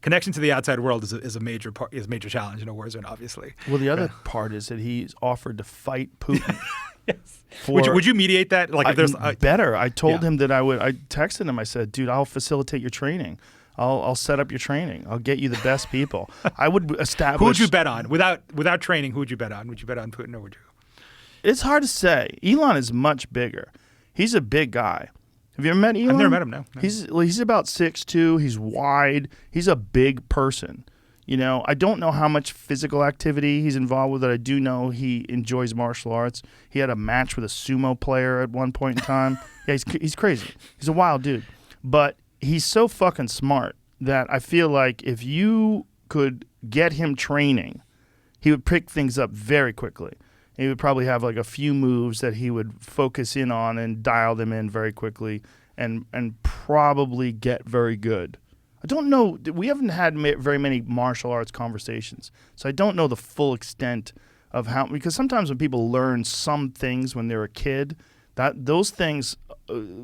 connection to the outside world is a major challenge in a war zone, obvioally. Well, the other part is that he's offered to fight Putin. Yes. Would you mediate that? Like, if there's better. I told him that I would. I texted him. I said, "Dude, I'll facilitate your training. I'll set up your training. I'll get you the best people." I would establish. Who would you bet on without training? Who would you bet on? Would you bet on Putin or would you? It's hard to say. Elon is much bigger. He's a big guy. Have you ever met Elon? I've never met him, no. He's about 6'2". He's wide. He's a big person. I don't know how much physical activity he's involved with, but I do know he enjoys martial arts. He had a match with a sumo player at one point in time. Yeah, he's crazy. He's a wild dude. But he's so fucking smart that I feel like if you could get him training, he would pick things up very quickly. He would probably have like a few moves that he would focus in on and dial them in very quickly and probably get very good. I don't know. We haven't had very many martial arts conversations, so I don't know the full extent of how, because sometimes when people learn some things when they're a kid, those things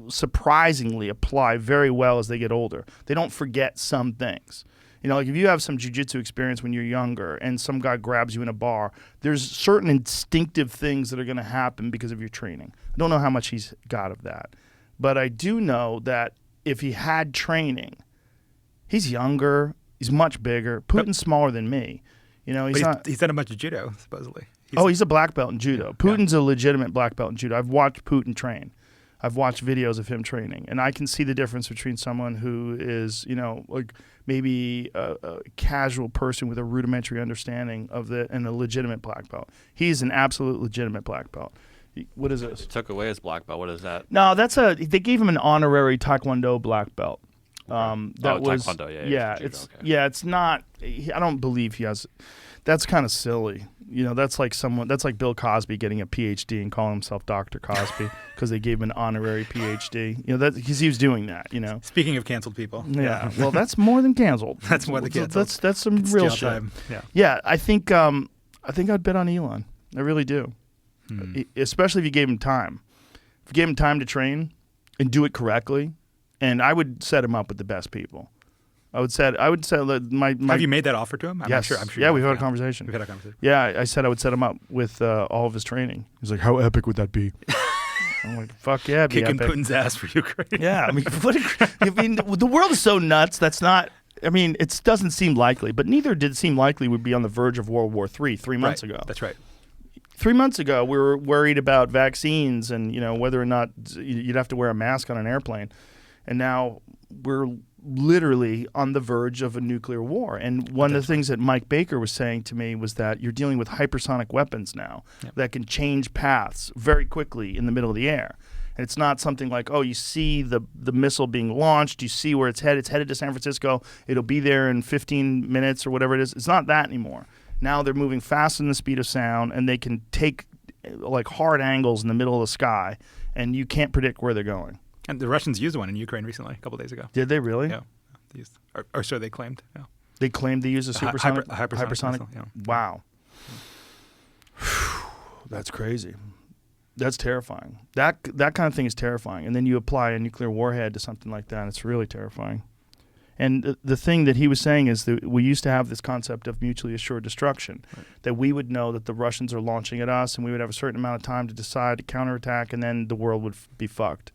surprisingly apply very well as they get older. They don't forget some things. Like if you have some jiu-jitsu experience when you're younger and some guy grabs you in a bar, there's certain instinctive things that are going to happen because of your training. I don't know how much he's got of that. But I do know that if he had training, he's younger, he's much bigger. Putin's smaller than me. You know, He's done a bunch of judo, supposedly. He's a black belt in judo. Putin's a legitimate black belt in judo. I've watched Putin train. I've watched videos of him training, and I can see the difference between someone who is, you know, like maybe a casual person with a rudimentary understanding of and a legitimate black belt. He's an absolute legitimate black belt. What is this? Took away his black belt. What is that? No, they gave him an honorary Taekwondo black belt. That was Taekwondo. It's not. I don't believe he has. That's kind of silly. You know, that's like Bill Cosby getting a PhD and calling himself Dr. Cosby because they gave him an honorary PhD. You know, that because he was doing that. You know. Speaking of canceled people. Yeah. Well, that's more than canceled. That's more than canceled. That's some real shit. Time. Yeah. Yeah. I think I'd bet on Elon. I really do. Especially if you gave him time. If you gave him time to train and do it correctly, and I would set him up with the best people. I would say my. Have you made that offer to him? I'm yes. not sure. Yeah, we've had a conversation. We've had a conversation. Yeah, I said I would set him up with all of his training. He's like, how epic would that be? I'm like, fuck yeah, it'd be kicking epic. Putin's ass for Ukraine. Yeah, I mean, the world is so nuts. That's not. I mean, it doesn't seem likely, but neither did it seem likely we'd be on the verge of World War III 3 months ago. That's right. 3 months ago, we were worried about vaccines and, you know, whether or not you'd have to wear a mask on an airplane. And now we're literally on the verge of a nuclear war. And one of the things that Mike Baker was saying to me was that you're dealing with hypersonic weapons now that can change paths very quickly in the middle of the air. And it's not something like, oh, you see the missile being launched, you see where it's headed. It's headed to San Francisco. It'll be there in 15 minutes or whatever it is. It's not that anymore. Now they're moving faster than the speed of sound, and they can take like hard angles in the middle of the sky, and you can't predict where they're going. And the Russians used one in Ukraine recently, a couple days ago. Did they really? Yeah. They used, or so they claimed. Yeah. They claimed they used a supersonic hypersonic missile, yeah. Wow. That's crazy. That's terrifying. That kind of thing is terrifying. And then you apply a nuclear warhead to something like that, and it's really terrifying. And the thing that he was saying is that we used to have this concept of mutually assured destruction, that we would know that the Russians are launching at us, and we would have a certain amount of time to decide to counterattack, and then the world would be fucked.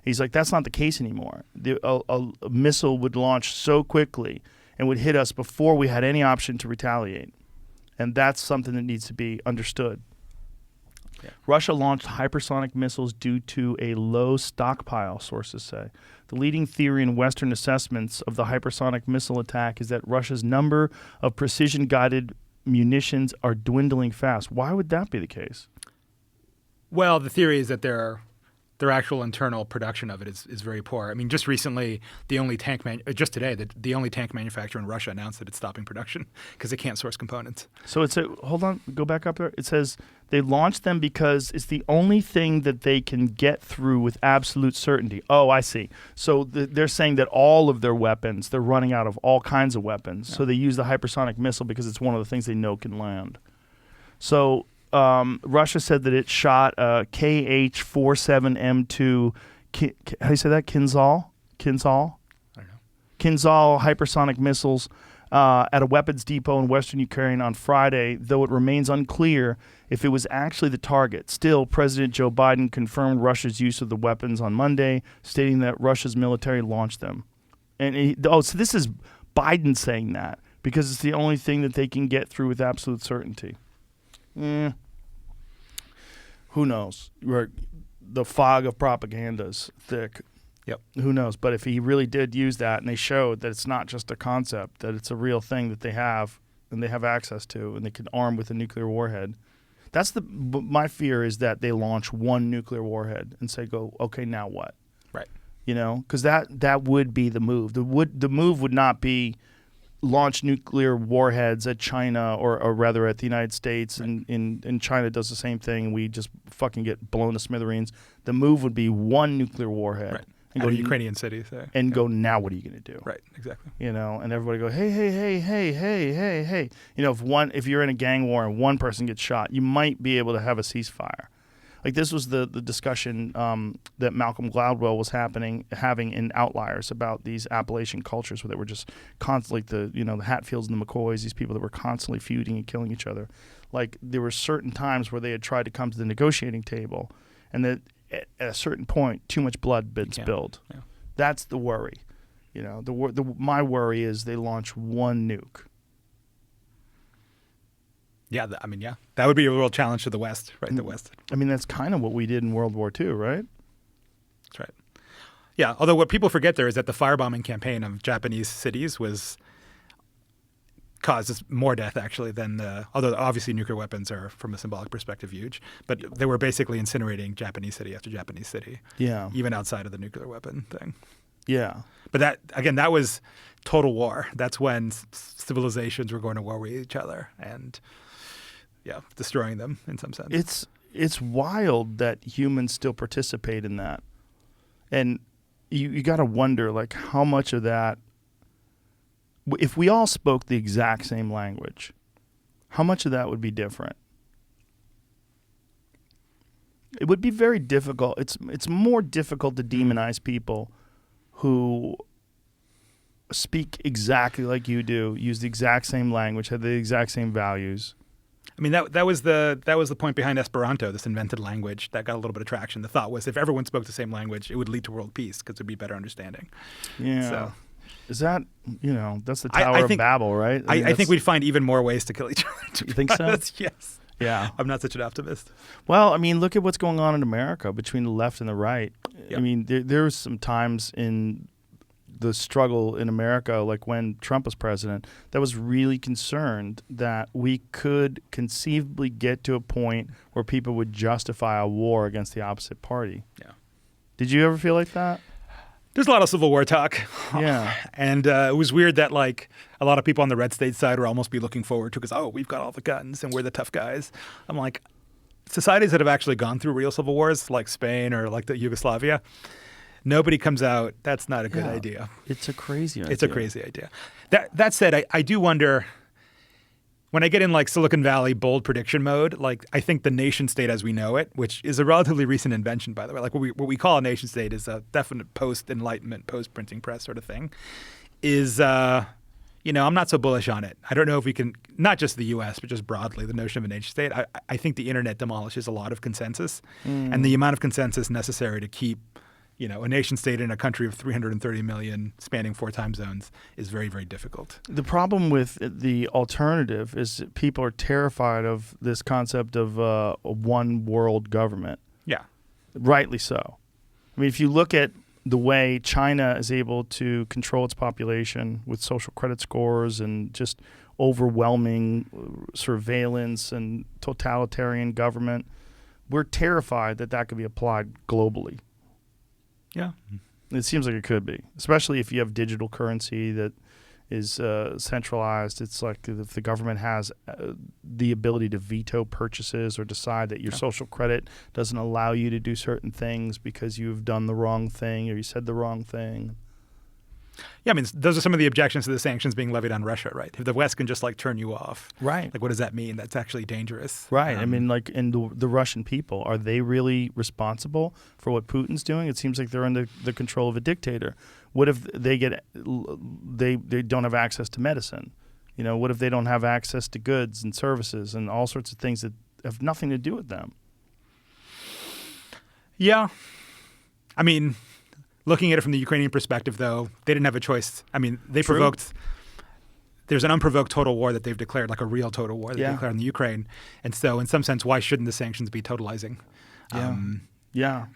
He's like, that's not the case anymore. A missile would launch so quickly and would hit us before we had any option to retaliate. And that's something that needs to be understood. Yeah. Russia launched hypersonic missiles due to a low stockpile, sources say. The leading theory in Western assessments of the hypersonic missile attack is that Russia's number of precision-guided munitions are dwindling fast. Why would that be the case? Well, the theory is that their actual internal production of it is very poor. I mean, just recently, the only tank manufacturer in Russia announced that it's stopping production because they can't source components. So hold on, go back up there. It says they launched them because it's the only thing that they can get through with absolute certainty. Oh, I see. So they're saying that all of their weapons, they're running out of all kinds of weapons. Yeah. So they use the hypersonic missile because it's one of the things they know can land. So Russia said that it shot a KH-47M2, how do you say that? Kinzhal? I don't know. Kinzhal hypersonic missiles at a weapons depot in western Ukraine on Friday, though it remains unclear if it was actually the target. Still, President Joe Biden confirmed Russia's use of the weapons on Monday, stating that Russia's military launched them. And so this is Biden saying that because it's the only thing that they can get through with absolute certainty. Who knows? The fog of propaganda is thick. Yep. Who knows? But if he really did use that and they showed that it's not just a concept, that it's a real thing that they have and they have access to and they can arm with a nuclear warhead. My fear is that they launch one nuclear warhead and say, okay, now what? Right. You know, because that would be the move. The move would not be launch nuclear warheads at China or rather at the United States, right. and China does the same thing, and we just fucking get blown to smithereens. The move would be one nuclear warhead. Right. And go to Ukrainian cities. Go, now what are you going to do? Right, exactly. You know, and everybody go, hey. You know, if you're in a gang war and one person gets shot, you might be able to have a ceasefire. Like this was the discussion that Malcolm Gladwell was having in Outliers about these Appalachian cultures where they were just constantly the Hatfields and the McCoys, these people that were constantly feuding and killing each other. Like there were certain times where they had tried to come to the negotiating table, and that at a certain point, too much blood had been spilled. Yeah. That's the worry. You know, my worry is they launch one nuke. Yeah, that would be a real challenge to the West, right? The West. I mean, that's kind of what we did in World War II, right? That's right. Yeah, although what people forget there is that the firebombing campaign of Japanese cities caused more death actually than although obviously nuclear weapons are from a symbolic perspective huge, but they were basically incinerating Japanese city after Japanese city. Yeah. Even outside of the nuclear weapon thing. Yeah. But that was total war. That's when civilizations were going to war with each other and destroying them in some sense. It's wild that humans still participate in that. And you got to wonder, like, how much of that, if we all spoke the exact same language, how much of that would be different? It would be very difficult. It's more difficult to demonize people who speak exactly like you do, use the exact same language, have the exact same values. I mean, that was the point behind Esperanto, this invented language that got a little bit of traction. The thought was if everyone spoke the same language, it would lead to world peace because it would be better understanding. Yeah. So, is that, that's the Tower of Babel, right? I think we'd find even more ways to kill each other. You think so? Yes. Yeah. I'm not such an optimist. Well, I mean, look at what's going on in America between the left and the right. Yep. I mean, there was some times in the struggle in America, like when Trump was president, that was really concerned that we could conceivably get to a point where people would justify a war against the opposite party. Yeah. Did you ever feel like that? There's a lot of Civil War talk. Yeah. And it was weird that like a lot of people on the red state side were almost be looking forward to because, we've got all the guns and we're the tough guys. I'm like, societies that have actually gone through real civil wars like Spain or like the Yugoslavia, nobody comes out, that's not a good idea. It's a crazy idea. It's a crazy idea. That said, I do wonder, when I get in like Silicon Valley bold prediction mode, like I think the nation state as we know it, which is a relatively recent invention, by the way, like what we call a nation state is a definite post-enlightenment, post-printing press sort of thing, is, I'm not so bullish on it. I don't know if we can, not just the U.S., but just broadly, the notion of a nation state. I think the internet demolishes a lot of consensus, and the amount of consensus necessary to keep a nation state in a country of 330 million spanning 4 time zones is very, very difficult. The problem with the alternative is that people are terrified of this concept of a one world government. Yeah. Rightly so. I mean, if you look at the way China is able to control its population with social credit scores and just overwhelming surveillance and totalitarian government, we're terrified that could be applied globally. Yeah. It seems like it could be, especially if you have digital currency that is centralized. It's like if the government has the ability to veto purchases or decide that your social credit doesn't allow you to do certain things because you've done the wrong thing or you said the wrong thing. Yeah, I mean, those are some of the objections to the sanctions being levied on Russia, right? If the West can just like turn you off, right? Like, what does that mean? That's actually dangerous, right? I mean, like, and the Russian people, are they really responsible for what Putin's doing? It seems like they're under the control of a dictator. What if they don't have access to medicine? What if they don't have access to goods and services and all sorts of things that have nothing to do with them? Yeah, I mean, looking at it from the Ukrainian perspective, though, they didn't have a choice. I mean, they provoked. There's an unprovoked total war that they've declared, like a real total war that they declared in the Ukraine. And so, in some sense, why shouldn't the sanctions be totalizing? Yeah.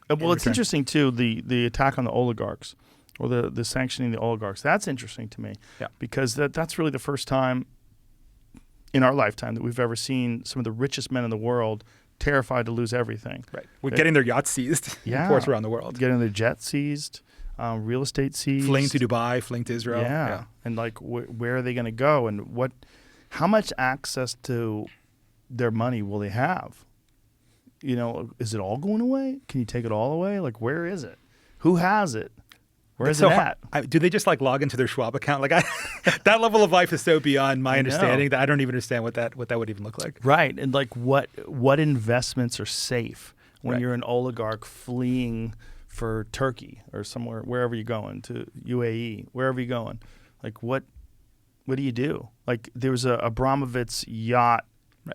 Well, it's interesting too, the attack on the oligarchs, or the sanctioning the oligarchs. That's interesting to me, because that's really the first time in our lifetime that we've ever seen some of the richest men in the world terrified to lose everything. Right. We're getting their yachts seized in ports around the world. Getting their jets seized, real estate seized. Fleeing to Dubai, fleeing to Israel. Yeah. And like, where are they going to go? And how much access to their money will they have? Is it all going away? Can you take it all away? Like, where is it? Who has it? Where is it at? Do they just like log into their Schwab account? Like that level of life is so beyond my understanding that I don't even understand what that would even look like. Right, and like what investments are safe when you're an oligarch fleeing for Turkey or somewhere, wherever you're going, to UAE, wherever you're going? Like what do you do? Like there was a Abramovitz yacht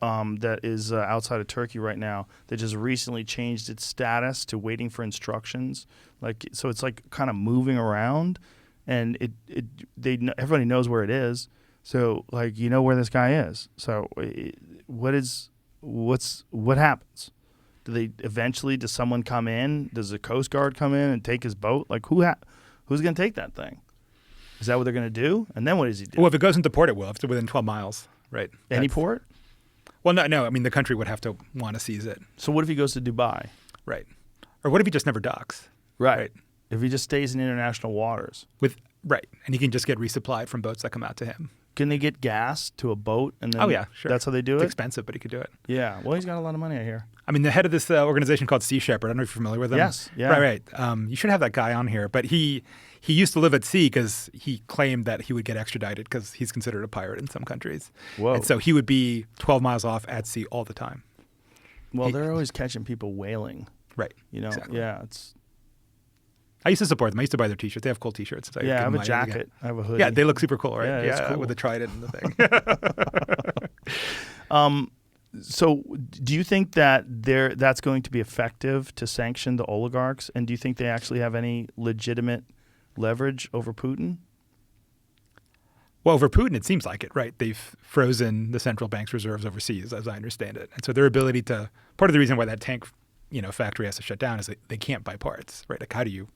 that is outside of Turkey right now that just recently changed its status to waiting for instructions. So it's like kind of moving around, and everybody knows where it is. So like where this guy is. So what happens? Does someone come in? Does the Coast Guard come in and take his boat? Like who's going to take that thing? Is that what they're going to do? And then what does he do? Well, if it goes into port, it will. If it's within 12 miles, right? Any port? Well, no. I mean, the country would have to want to seize it. So what if he goes to Dubai? Right. Or what if he just never docks? Right. If he just stays in international waters. Right. And he can just get resupplied from boats that come out to him. Can they get gas to a boat? And then Oh, yeah, sure. That's how they do It's it? expensive, but he could do it. Yeah. Well, he's got a lot of money, I hear. I mean, the head of this organization called Sea Shepherd, I don't know if you're familiar with him. Yes. Yeah. Right. You should have that guy on here. But he used to live at sea because he claimed that he would get extradited because he's considered a pirate in some countries. Whoa. And so he would be 12 miles off at sea all the time. Well, they're always catching people whaling. Right. Exactly. Yeah. I used to support them. I used to buy their T-shirts. They have cool T-shirts. I have a jacket. I have a hoodie. Yeah, they look super cool, right? Yeah, it's cool. With the trident and the thing. So do you think that that's going to be effective to sanction the oligarchs? And do you think they actually have any legitimate leverage over Putin? Well, over Putin, it seems like it, right? They've frozen the central bank's reserves overseas, as I understand it. And so their ability to – part of the reason why that tank factory has to shut down is they can't buy parts, right? Like how do you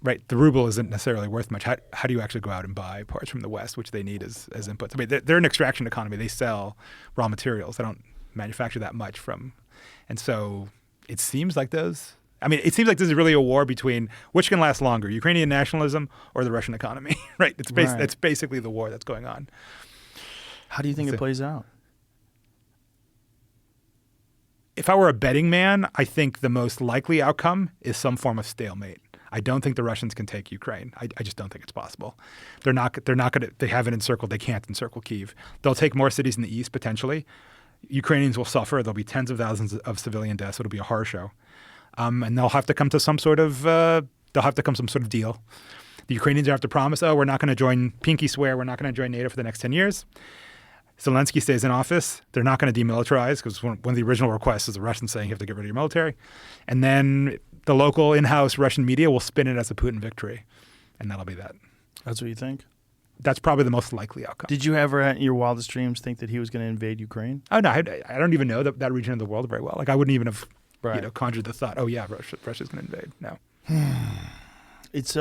right, the ruble isn't necessarily worth much. How do you actually go out and buy parts from the West, which they need as inputs? I mean, they're an extraction economy. They sell raw materials. They don't manufacture that much and so it seems like this is really a war between which can last longer, Ukrainian nationalism or the Russian economy, right? That's basically the war that's going on. How do you think it plays out? If I were a betting man, I think the most likely outcome is some form of stalemate. I don't think the Russians can take Ukraine. I just don't think it's possible. They're not going to. They haven't encircled. They can't encircle Kyiv. They'll take more cities in the east potentially. Ukrainians will suffer. There'll be tens of thousands of civilian deaths. It'll be a horror show, and they'll have to come to some sort of. Deal. The Ukrainians have to promise, we're not going to join. Pinky swear we're not going to join NATO for the next 10 years. Zelensky stays in office. They're not going to demilitarize because one of the original requests is the Russians saying you have to get rid of your military. And then the local in-house Russian media will spin it as a Putin victory. And that'll be that. That's what you think? That's probably the most likely outcome. Did you ever, in your wildest dreams, think that he was going to invade Ukraine? Oh, no. I don't even know that region of the world very well. Like, I wouldn't even have conjured the thought, Russia's going to invade. No. It's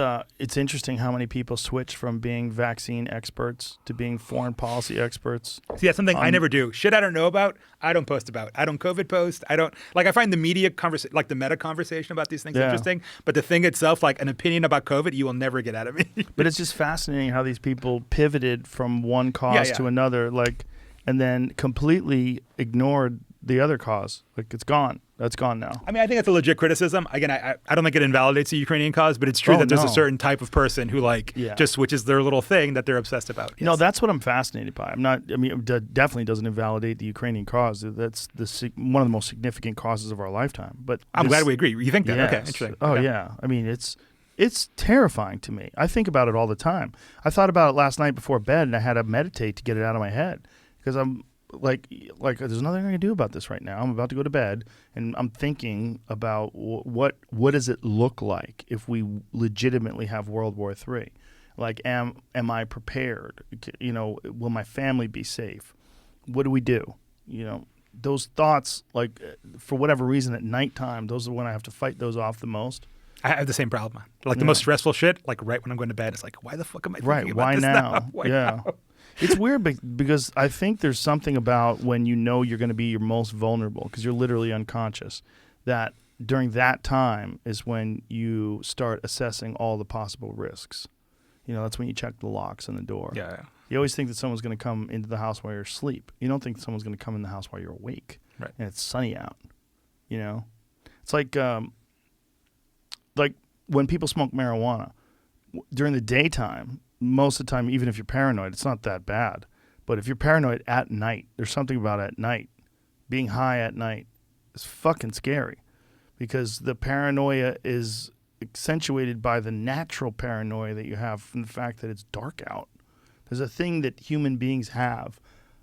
interesting how many people switch from being vaccine experts to being foreign policy experts. See, that's something I never do. Shit I don't know about, I don't post about. I don't COVID post. I find the media like the meta conversation about these things interesting, but the thing itself, like an opinion about COVID, you will never get out of me. But it's just fascinating how these people pivoted from one cause to another, and then completely ignored the other cause. Like it's gone. That's gone now. I mean, I think that's a legit criticism. Again, I don't think it invalidates the Ukrainian cause, but it's true that there's a certain type of person who just switches their little thing that they're obsessed about. Yes. No, that's what I'm fascinated by. It definitely doesn't invalidate the Ukrainian cause. That's one of the most significant causes of our lifetime. But I'm glad we agree. You think that? Yes. Okay, interesting. Oh, yeah. I mean, it's terrifying to me. I think about it all the time. I thought about it last night before bed, and I had to meditate to get it out of my head because I'm like there's nothing I can do about this right now. I'm about to go to bed, and I'm thinking about what does it look like if we legitimately have World War III? Like, am I prepared? Will my family be safe? What do we do? Those thoughts, for whatever reason, at nighttime, those are when I have to fight those off the most. I have the same problem. The most stressful shit, right when I'm going to bed, it's like, why the fuck am I thinking about why this now? Why now? It's weird because I think there's something about when you're going to be your most vulnerable because you're literally unconscious, that during that time is when you start assessing all the possible risks. That's when you check the locks on the door. Yeah. You always think that someone's going to come into the house while you're asleep. You don't think someone's going to come in the house while you're awake. Right. And it's sunny out. It's like when people smoke marijuana during the daytime. Most of the time, even if you're paranoid, it's not that bad. But if you're paranoid at night, there's something about at night, being high at night, is fucking scary because the paranoia is accentuated by the natural paranoia that you have from the fact that it's dark out. There's a thing that human beings have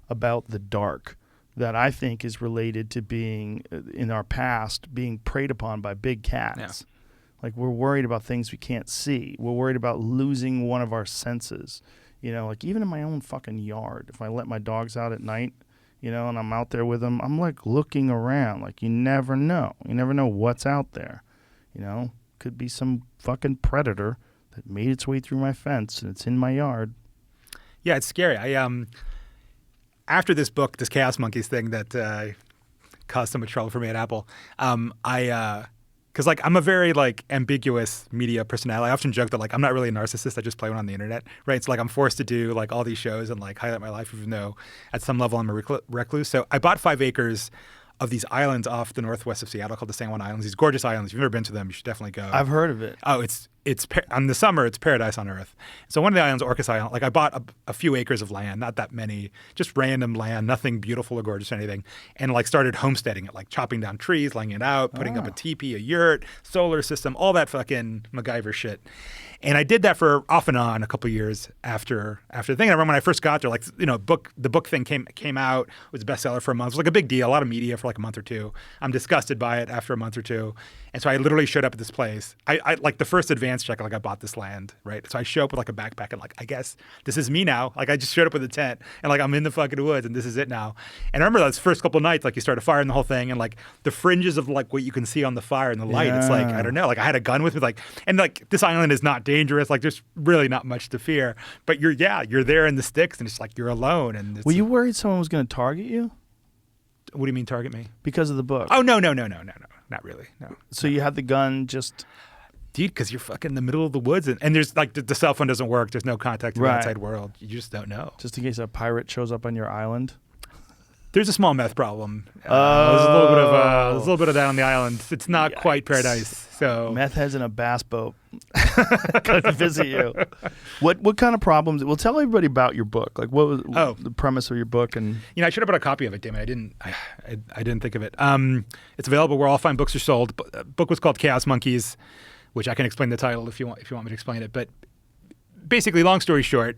about the dark that I think is related to being, in our past, being preyed upon by big cats. Yeah. Like, we're worried about things we can't see. We're worried about losing one of our senses. You know, like, even in my own fucking yard, if I let my dogs out at night, you know, and I'm out there with them, I'm, like, looking around. Like, you never know. You never know what's out there. You know, could be some fucking predator that made its way through my fence and it's in my yard. Yeah, it's scary. After this book, this Chaos Monkeys thing that caused so much trouble for me at Apple, because like I'm a very like ambiguous media personality. I often joke that like I'm not really a narcissist. I just play one on the internet, right? So like I'm forced to do like all these shows and like highlight my life, even though at some level I'm a recluse. So I bought 5 acres of these islands off the northwest of Seattle called the San Juan Islands. These gorgeous islands. If you've never been to them, you should definitely go. I've heard of it. Oh, it's in the summer, it's paradise on earth. So one of the islands, Orcas Island, like I bought a few acres of land, not that many, just random land, nothing beautiful or gorgeous or anything, and like started homesteading it, like chopping down trees, laying it out, putting up a teepee, a yurt, solar system, all that fucking MacGyver shit. And I did that for off and on a couple of years after the thing. I remember when I first got there, like, you know, the book thing came out, was a bestseller for a month. It was like a big deal, a lot of media for like a month or two. I'm disgusted by it after a month or two. And so I literally showed up at this place. I like the first advance check, like I bought this land, right? So I show up with like a backpack and like, I guess this is me now. Like I just showed up with a tent and like I'm in the fucking woods and this is it now. And I remember those first couple of nights, like you started firing the whole thing and like the fringes of like what you can see on the fire and the light. It's like, I don't know, like I had a gun with me, like, and like this island is not dangerous. Like there's really not much to fear, but you're there in the sticks and it's like you're alone. And were you worried someone was going to target you? What do you mean target me? Because of the book? Oh, no, not really, no. So you had the gun just... Dude, because you're fucking in the middle of the woods and there's like the cell phone doesn't work. There's no contact with the outside world. You just don't know. Just in case a pirate shows up on your island? There's a small meth problem. There's a little bit of that on the island. It's not quite paradise. So meth heads in a bass boat come to visit you. What kind of problems? Well, tell everybody about your book. Like, what was the premise of your book? And you know, I should have bought a copy of it. Damn it, I didn't think of it. It's available where all fine books are sold. The book was called Chaos Monkeys, which I can explain the title if you want me to explain it. But basically, long story short.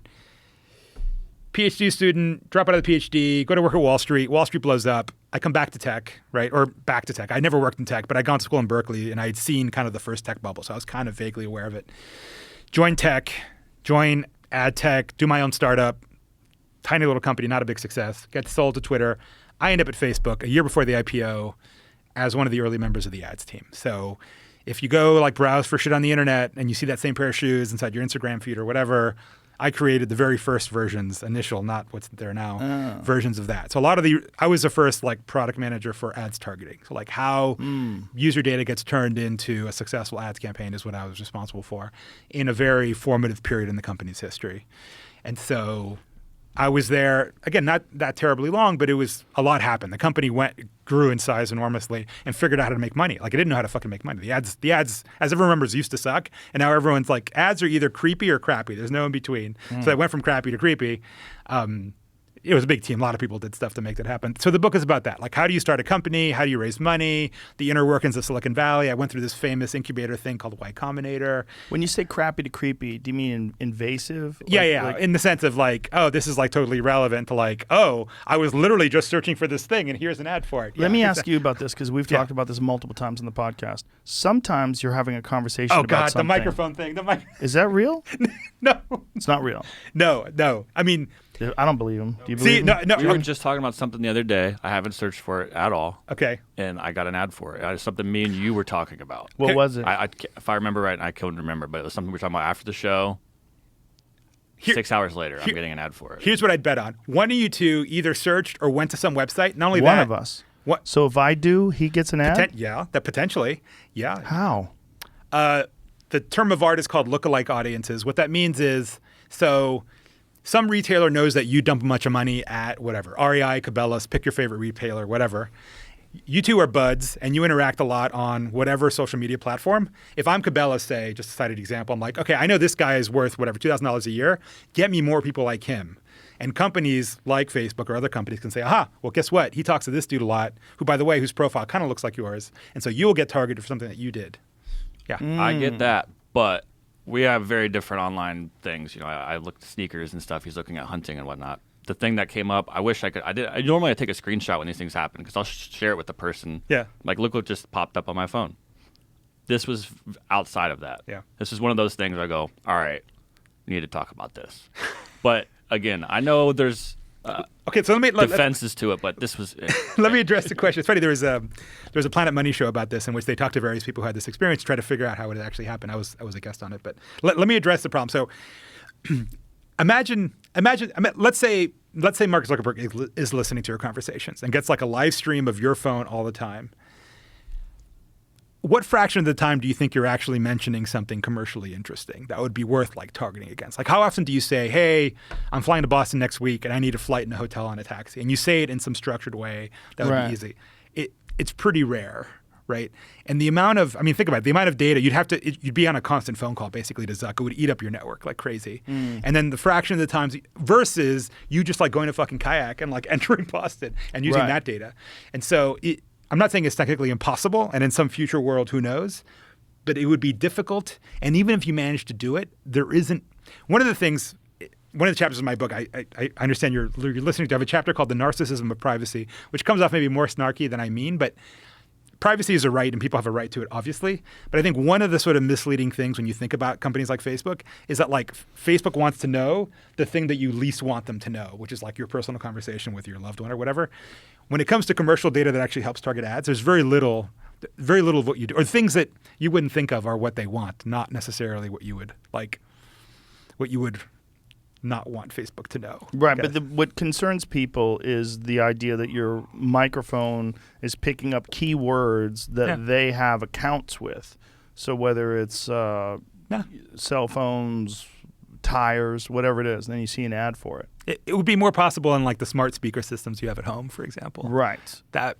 PhD student, drop out of the PhD, go to work at Wall Street. Wall Street blows up. I come back to tech, right? Or back to tech. I never worked in tech, but I'd gone to school in Berkeley and I had seen kind of the first tech bubble. So I was kind of vaguely aware of it. Join ad tech, do my own startup, tiny little company, not a big success, get sold to Twitter. I end up at Facebook a year before the IPO as one of the early members of the ads team. So if you go like browse for shit on the internet and you see that same pair of shoes inside your Instagram feed or whatever, I created the very first versions, initial, not what's there now, versions of that. So a lot of I was the first like product manager for ads targeting. So like how user data gets turned into a successful ads campaign is what I was responsible for in a very formative period in the company's history. And so I was there, again, not that terribly long, but a lot happened. The company grew in size enormously and figured out how to make money. Like, I didn't know how to fucking make money. The ads, as everyone remembers, used to suck. And now everyone's like, ads are either creepy or crappy. There's no in between. So I went from crappy to creepy. It was a big team. A lot of people did stuff to make that happen. So the book is about that. Like, how do you start a company? How do you raise money? The inner workings of Silicon Valley. I went through this famous incubator thing called Y Combinator. When you say crappy to creepy, do you mean invasive? Yeah. In the sense of like, oh, this is like totally relevant to like, oh, I was literally just searching for this thing and here's an ad for it. Let me ask you about this because we've talked about this multiple times in the podcast. Sometimes you're having a conversation about something. The microphone thing. Is that real? No. It's not real. No. I mean... I don't believe him. Do you believe him? No. We were just talking about something the other day. I haven't searched for it at all. Okay. And I got an ad for it. It's something me and you were talking about. What was it? If I remember right, and I couldn't remember, but it was something we were talking about after the show. 6 hours later, I'm getting an ad for it. Here's what I'd bet on. One of you two either searched or went to some website. Not only one that. One of us. What? So if I do, he gets an ad? That potentially. Yeah. How? The term of art is called lookalike audiences. What that means is, so some retailer knows that you dump a bunch of money at whatever, REI, Cabela's, pick your favorite retailer, whatever. You two are buds and you interact a lot on whatever social media platform. If I'm Cabela's, say, just a cited example, I'm like, okay, I know this guy is worth whatever, $2,000 a year. Get me more people like him. And companies like Facebook or other companies can say, aha, well, guess what? He talks to this dude a lot, who, by the way, whose profile kind of looks like yours. And so you'll get targeted for something that you did. Yeah. I get that, but we have very different online things. You know, I look at sneakers and stuff. He's looking at hunting and whatnot. the thing that came up, I wish I could. I normally take a screenshot when these things happen because I'll share it with the person. Yeah. Like, look what just popped up on my phone. This was outside of that. Yeah. This is one of those things where I go, all right, we need to talk about this. But again, I know there's Okay, so defenses to it, but this was. Let me address the question. It's funny. There was a Planet Money show about this in which they talked to various people who had this experience to try to figure out how it actually happened. I was a guest on it, but let me address the problem. So, imagine. Let's say Mark Zuckerberg is listening to your conversations and gets like a live stream of your phone all the time. What fraction of the time do you think you're actually mentioning something commercially interesting that would be worth like targeting against? Like, how often do you say, "Hey, I'm flying to Boston next week and I need a flight and a hotel and a taxi," and you say it in some structured way that would be easy? It's pretty rare, right? And the amount of, think about it, the amount of data you'd be on a constant phone call basically to Zuck. It would eat up your network like crazy. And then the fraction of the times versus you just like going to fucking kayak and like entering Boston and using that data. And so I'm not saying it's technically impossible, and in some future world, who knows? But it would be difficult. And even if you manage to do it, there isn't. One of the chapters in my book, I understand you're listening to, I have a chapter called The Narcissism of Privacy, which comes off maybe more snarky than I mean, but privacy is a right and people have a right to it, obviously. But I think one of the sort of misleading things when you think about companies like Facebook is that like Facebook wants to know the thing that you least want them to know, which is like your personal conversation with your loved one or whatever. When it comes to commercial data that actually helps target ads, there's very little of what you do, or things that you wouldn't think of are what they want, not necessarily what you would not want Facebook to know. Right, but what concerns people is the idea that your microphone is picking up keywords that they have accounts with. So whether it's cell phones, tires, whatever it is, and then you see an ad for it. It would be more possible in like the smart speaker systems you have at home, for example. Right. That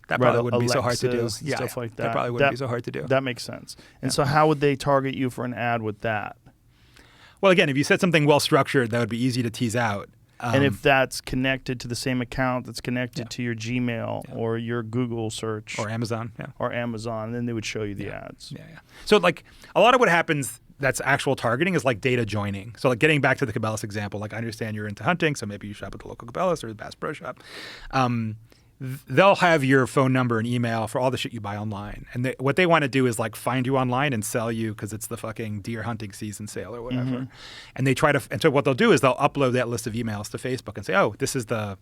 probably wouldn't be so hard to do. Stuff like that. That probably wouldn't be so hard to do. That makes sense. And so how would they target you for an ad with that? Well, again, if you said something well structured, that would be easy to tease out. And if that's connected to the same account that's connected to your Gmail or your Google search or Amazon, then they would show you the ads. Yeah. So like a lot of what happens that's actual targeting is like data joining. So like getting back to the Cabela's example, like I understand you're into hunting, so maybe you shop at the local Cabela's or the Bass Pro Shop. They'll have your phone number and email for all the shit you buy online. And what they want to do is like find you online and sell you because it's the fucking deer hunting season sale or whatever. And and so what they'll do is they'll upload that list of emails to Facebook and say, oh, this is the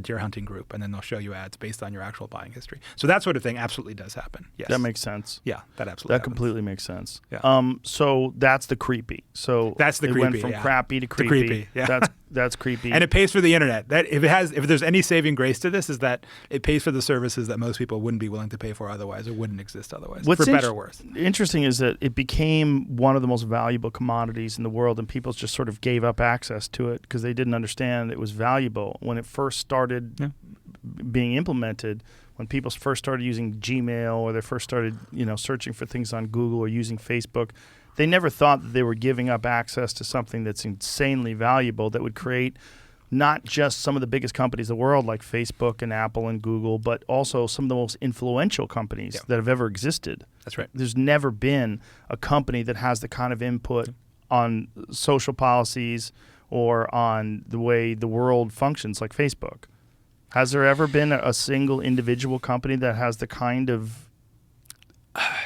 deer hunting group. And then they'll show you ads based on your actual buying history. So that sort of thing absolutely does happen. Yes. That makes sense. Yeah, that absolutely happens. Completely makes sense. Yeah. So that's the creepy. So that's the it creepy. Went from crappy to creepy. Yeah. That's creepy. And it pays for the internet. That if there's any saving grace to this, is that it pays for the services that most people wouldn't be willing to pay for otherwise, or wouldn't exist otherwise, for better or worse. Interesting is that it became one of the most valuable commodities in the world, and people just sort of gave up access to it because they didn't understand it was valuable when it first started being implemented. When people first started using Gmail or they first started, searching for things on Google or using Facebook, they never thought that they were giving up access to something that's insanely valuable that would create not just some of the biggest companies in the world like Facebook and Apple and Google, but also some of the most influential companies that have ever existed. That's right. There's never been a company that has the kind of input on social policies or on the way the world functions like Facebook. Has there ever been a single individual company that has the kind of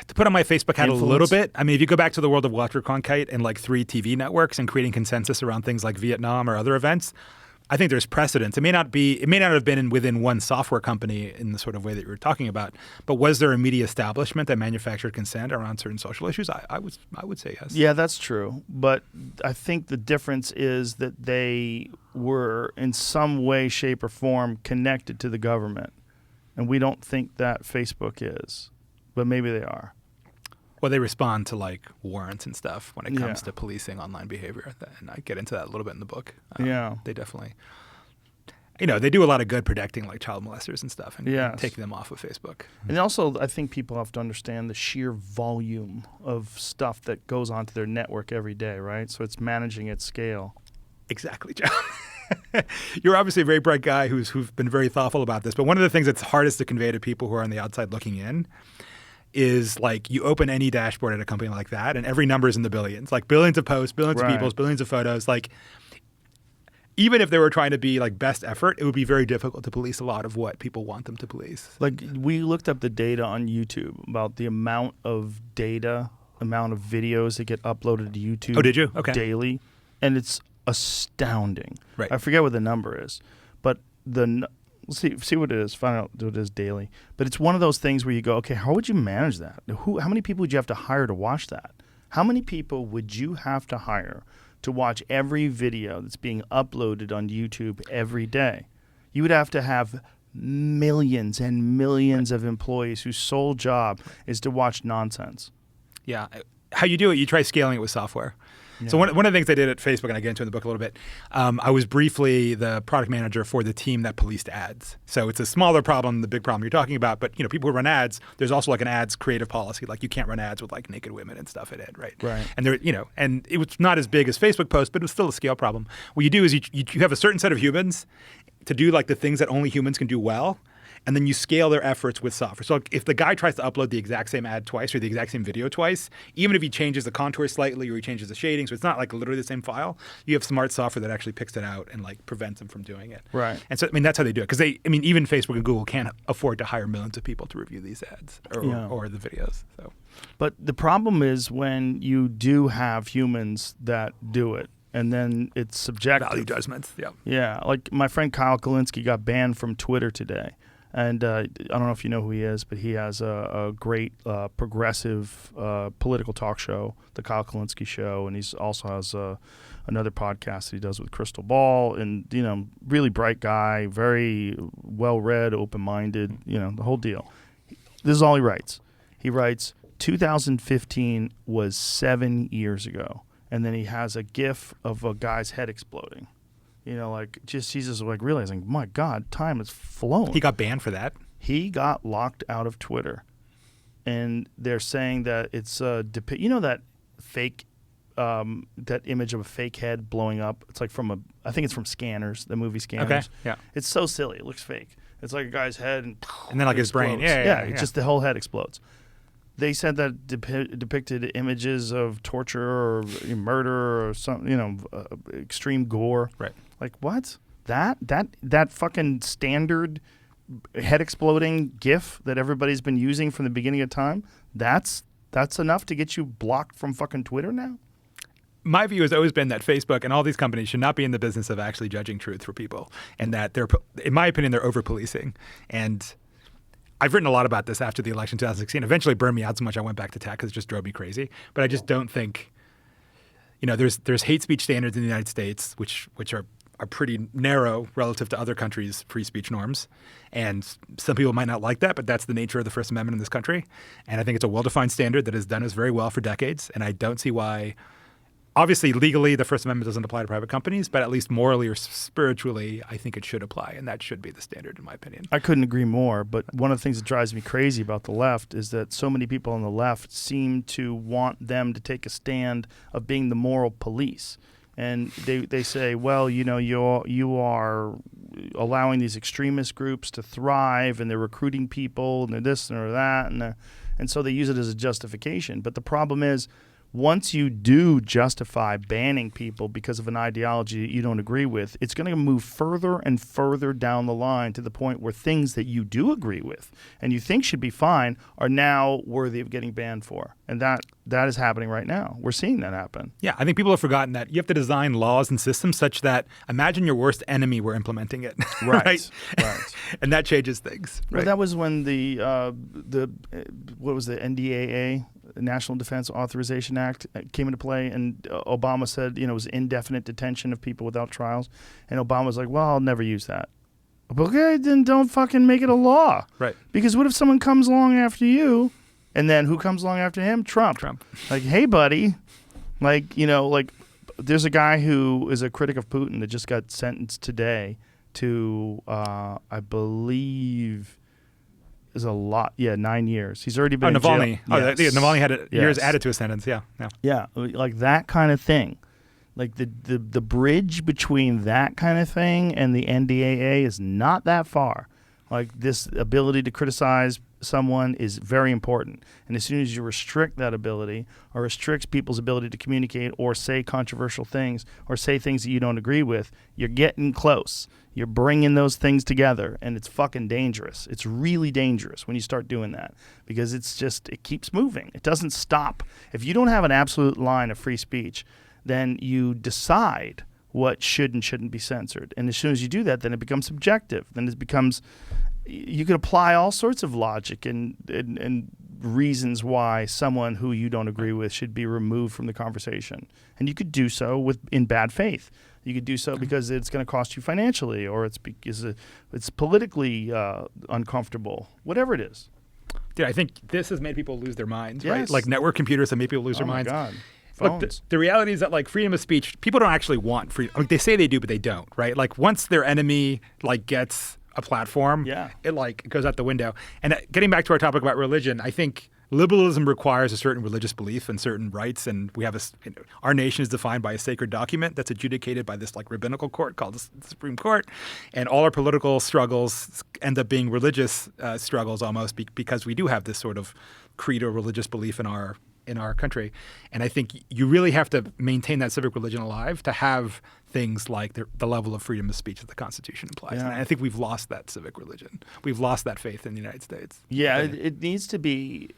to put on my Facebook hat influence? A little bit. I mean, if you go back to the world of Walter Cronkite and like 3 TV networks and creating consensus around things like Vietnam or other events, I think there's precedence. It may not have been within one software company in the sort of way that you were talking about, but was there a media establishment that manufactured consent around certain social issues? I would say yes. Yeah, that's true. But I think the difference is that they were in some way, shape, or form connected to the government. And we don't think that Facebook is. But maybe they are. Well, they respond to like warrants and stuff when it comes to policing online behavior. And I get into that a little bit in the book. They definitely, they do a lot of good protecting like child molesters and stuff and taking them off of Facebook. And also, I think people have to understand the sheer volume of stuff that goes onto their network every day, right? So it's managing at scale. Exactly, John. You're obviously a very bright guy who's been very thoughtful about this. But one of the things that's hardest to convey to people who are on the outside looking in is like you open any dashboard at a company like that and every number is in the billions, like billions of posts, billions of people, billions of photos. Like even if they were trying to be like best effort, it would be very difficult to police a lot of what people want them to police. Like, we looked up the data on YouTube about the amount of amount of videos that get uploaded to YouTube. Oh, did you? Okay. Daily, and it's astounding. Right. I forget what the number is, but let's see what it is. Find out what it is daily. But it's one of those things where you go, okay, how would you manage that? How many people would you have to hire to watch that? How many people would you have to hire to watch every video that's being uploaded on YouTube every day? You would have to have millions and millions of employees whose sole job is to watch nonsense. Yeah. How you do it, you try scaling it with software. Yeah. So one of the things I did at Facebook, and I get into in the book a little bit, I was briefly the product manager for the team that policed ads. So it's a smaller problem than the big problem you're talking about. But people who run ads, there's also like an ads creative policy. Like you can't run ads with like naked women and stuff in it, right? Right. And there, and it was not as big as Facebook posts, but it was still a scale problem. What you do is you have a certain set of humans to do like the things that only humans can do well. And then you scale their efforts with software. So if the guy tries to upload the exact same ad twice or the exact same video twice, even if he changes the contour slightly or he changes the shading, so it's not like literally the same file, you have smart software that actually picks it out and like prevents him from doing it. Right. And so, that's how they do it. Because even Facebook and Google can't afford to hire millions of people to review these ads or the videos. So, but the problem is when you do have humans that do it, and then it's subjective. Value judgments, yeah. Yeah, like my friend Kyle Kalinske got banned from Twitter today. And I don't know if you know who he is, but he has a great progressive political talk show, the Kyle Kalinske Show, and he also has another podcast that he does with Crystal Ball, and really bright guy, very well-read, open-minded, the whole deal. This is all he writes. He writes, 2015 was 7 years ago, and then he has a GIF of a guy's head exploding. He's just like realizing, my God, time has flown. He got banned for that? He got locked out of Twitter. And they're saying that it's that fake, that image of a fake head blowing up. It's like I think it's from Scanners, the movie Scanners. Okay, yeah. It's so silly. It looks fake. It's like a guy's head and then like his brain. Yeah. It's just the whole head explodes. They said that depicted images of torture or murder or some, extreme gore. Right. Like what? That fucking standard head exploding GIF that everybody's been using from the beginning of time. That's enough to get you blocked from fucking Twitter now. My view has always been that Facebook and all these companies should not be in the business of actually judging truth for people, and that in my opinion, they're over policing. And I've written a lot about this after the election in 2016. Eventually burned me out so much I went back to tech because it just drove me crazy. But I just don't think, there's hate speech standards in the United States, which are pretty narrow relative to other countries' free speech norms. And some people might not like that, but that's the nature of the First Amendment in this country. And I think it's a well-defined standard that has done us very well for decades. And I don't see why. Obviously, legally, the First Amendment doesn't apply to private companies, but at least morally or spiritually, I think it should apply, and that should be the standard, in my opinion. I couldn't agree more, but one of the things that drives me crazy about the left is that so many people on the left seem to want them to take a stand of being the moral police. And they say, well, you are allowing these extremist groups to thrive, and they're recruiting people, and they're this and they're that, and so they use it as a justification. But the problem is, once you do justify banning people because of an ideology that you don't agree with, it's going to move further and further down the line to the point where things that you do agree with and you think should be fine are now worthy of getting banned for. And that is happening right now. We're seeing that happen. Yeah, I think people have forgotten that you have to design laws and systems such that imagine your worst enemy were implementing it. Right. And that changes things. Right? Well, that was when the NDAA, National Defense Authorization Act, came into play, and Obama said, it was indefinite detention of people without trials. And Obama was like, well, I'll never use that. Okay, then don't fucking make it a law. Right. Because what if someone comes along after you, and then who comes along after him? Trump. Like, hey, buddy. There's a guy who is a critic of Putin that just got sentenced today to, I believe, is a lot. Yeah, 9 years. He's already been in Navalny. jail. Yes. Navalny had years added to his sentence. Yeah. Yeah, like that kind of thing. Like the bridge between that kind of thing and the NDAA is not that far. Like this ability to criticize someone is very important. And as soon as you restrict that ability or restricts people's ability to communicate or say controversial things or say things that you don't agree with, you're getting close. You're bringing those things together, and it's fucking dangerous. It's really dangerous when you start doing that because it keeps moving. It doesn't stop. If you don't have an absolute line of free speech, then you decide what should and shouldn't be censored. And as soon as you do that, then it becomes subjective. Then it becomes, you can apply all sorts of logic and reasons why someone who you don't agree with should be removed from the conversation. And you could do so in bad faith. You could do so because it's going to cost you financially, or it's because it's politically uncomfortable, whatever it is. Dude, I think this has made people lose their minds, Yes. right? Like network computers have made people lose their minds. Oh my God. Look, the reality is that like freedom of speech, people don't actually want freedom. I mean, they say they do, but they don't, right? Like once their enemy like gets a platform, it like goes out the window. And getting back to our topic about religion, I think liberalism requires a certain religious belief and certain rights, and we have our nation is defined by a sacred document that's adjudicated by this like rabbinical court called the Supreme Court, and all our political struggles end up being religious struggles almost because we do have this sort of creed or religious belief in our country. And I think you really have to maintain that civic religion alive to have things like the level of freedom of speech that the Constitution implies. Yeah. And I think we've lost that civic religion. We've lost that faith in the United States. Yeah, it needs to be.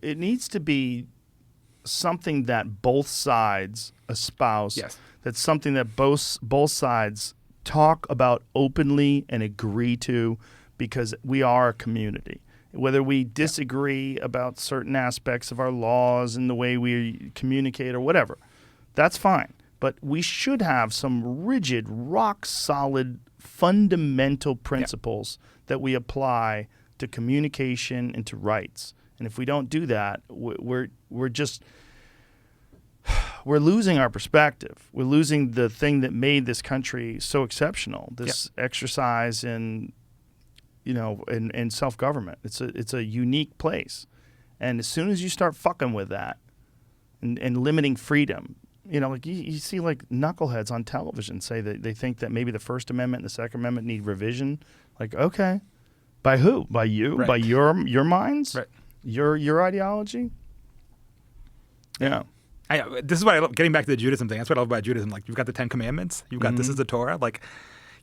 It needs to be something that both sides espouse. Yes. That's something that both sides talk about openly and agree to, because we are a community. Whether we disagree about certain aspects of our laws and the way we communicate or whatever, that's fine. But we should have some rigid, rock-solid, fundamental principles that we apply to communication and to rights. And if we don't do that, we're losing our perspective. We're losing the thing that made this country so exceptional. This exercise in self-government. It's a unique place. And as soon as you start fucking with that and limiting freedom, like you see like knuckleheads on television say that they think that maybe the First Amendment and the Second Amendment need revision. Like, okay. By who? By you? Right. By your minds? Right. Your ideology? Yeah. This is what I love. Getting back to the Judaism thing, that's what I love about Judaism. Like, you've got the Ten Commandments. You've got this is the Torah. Like,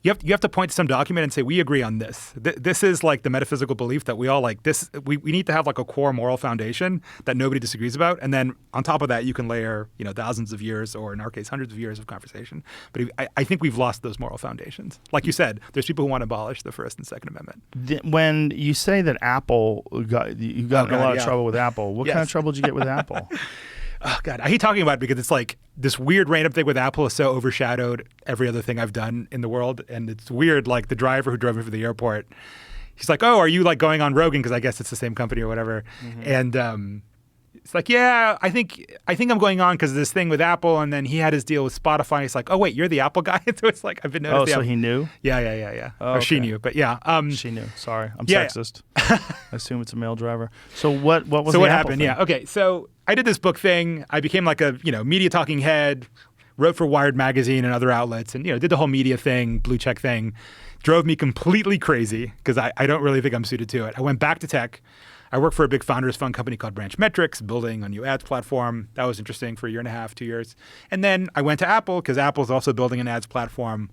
you have to point to some document and say, we agree on this. This is like the metaphysical belief that we all like. This we need to have like a core moral foundation that nobody disagrees about. And then on top of that, you can layer, thousands of years, or in our case, hundreds of years of conversation. But I think we've lost those moral foundations. Like you said, there's people who want to abolish the First and Second Amendment. When you say that Apple got in a lot of trouble with Apple, what kind of trouble did you get with Apple? Oh, God, I hate talking about it because it's like this weird random thing with Apple is so overshadowed every other thing I've done in the world. And it's weird, like the driver who drove me from the airport, he's like, oh, are you like going on Rogan? Because I guess it's the same company or whatever. Mm-hmm. And it's like, yeah, I think I'm going on because of this thing with Apple. And then he had his deal with Spotify. He's like, oh, wait, you're the Apple guy? So it's like, I've been noticing. Oh, so he knew? Yeah. Oh, or she knew, but yeah. She knew. Sorry, I'm sexist. I assume it's a male driver. So what was so the what Apple happened? thing? Yeah. Okay. So I did this book thing. I became like a media talking head. Wrote for Wired magazine and other outlets, and did the whole media thing, blue check thing. Drove me completely crazy because I don't really think I'm suited to it. I went back to tech. I worked for a big founders fund company called Branch Metrics, building a new ads platform. That was interesting for a year and a half, 2 years. And then I went to Apple because Apple's also building an ads platform.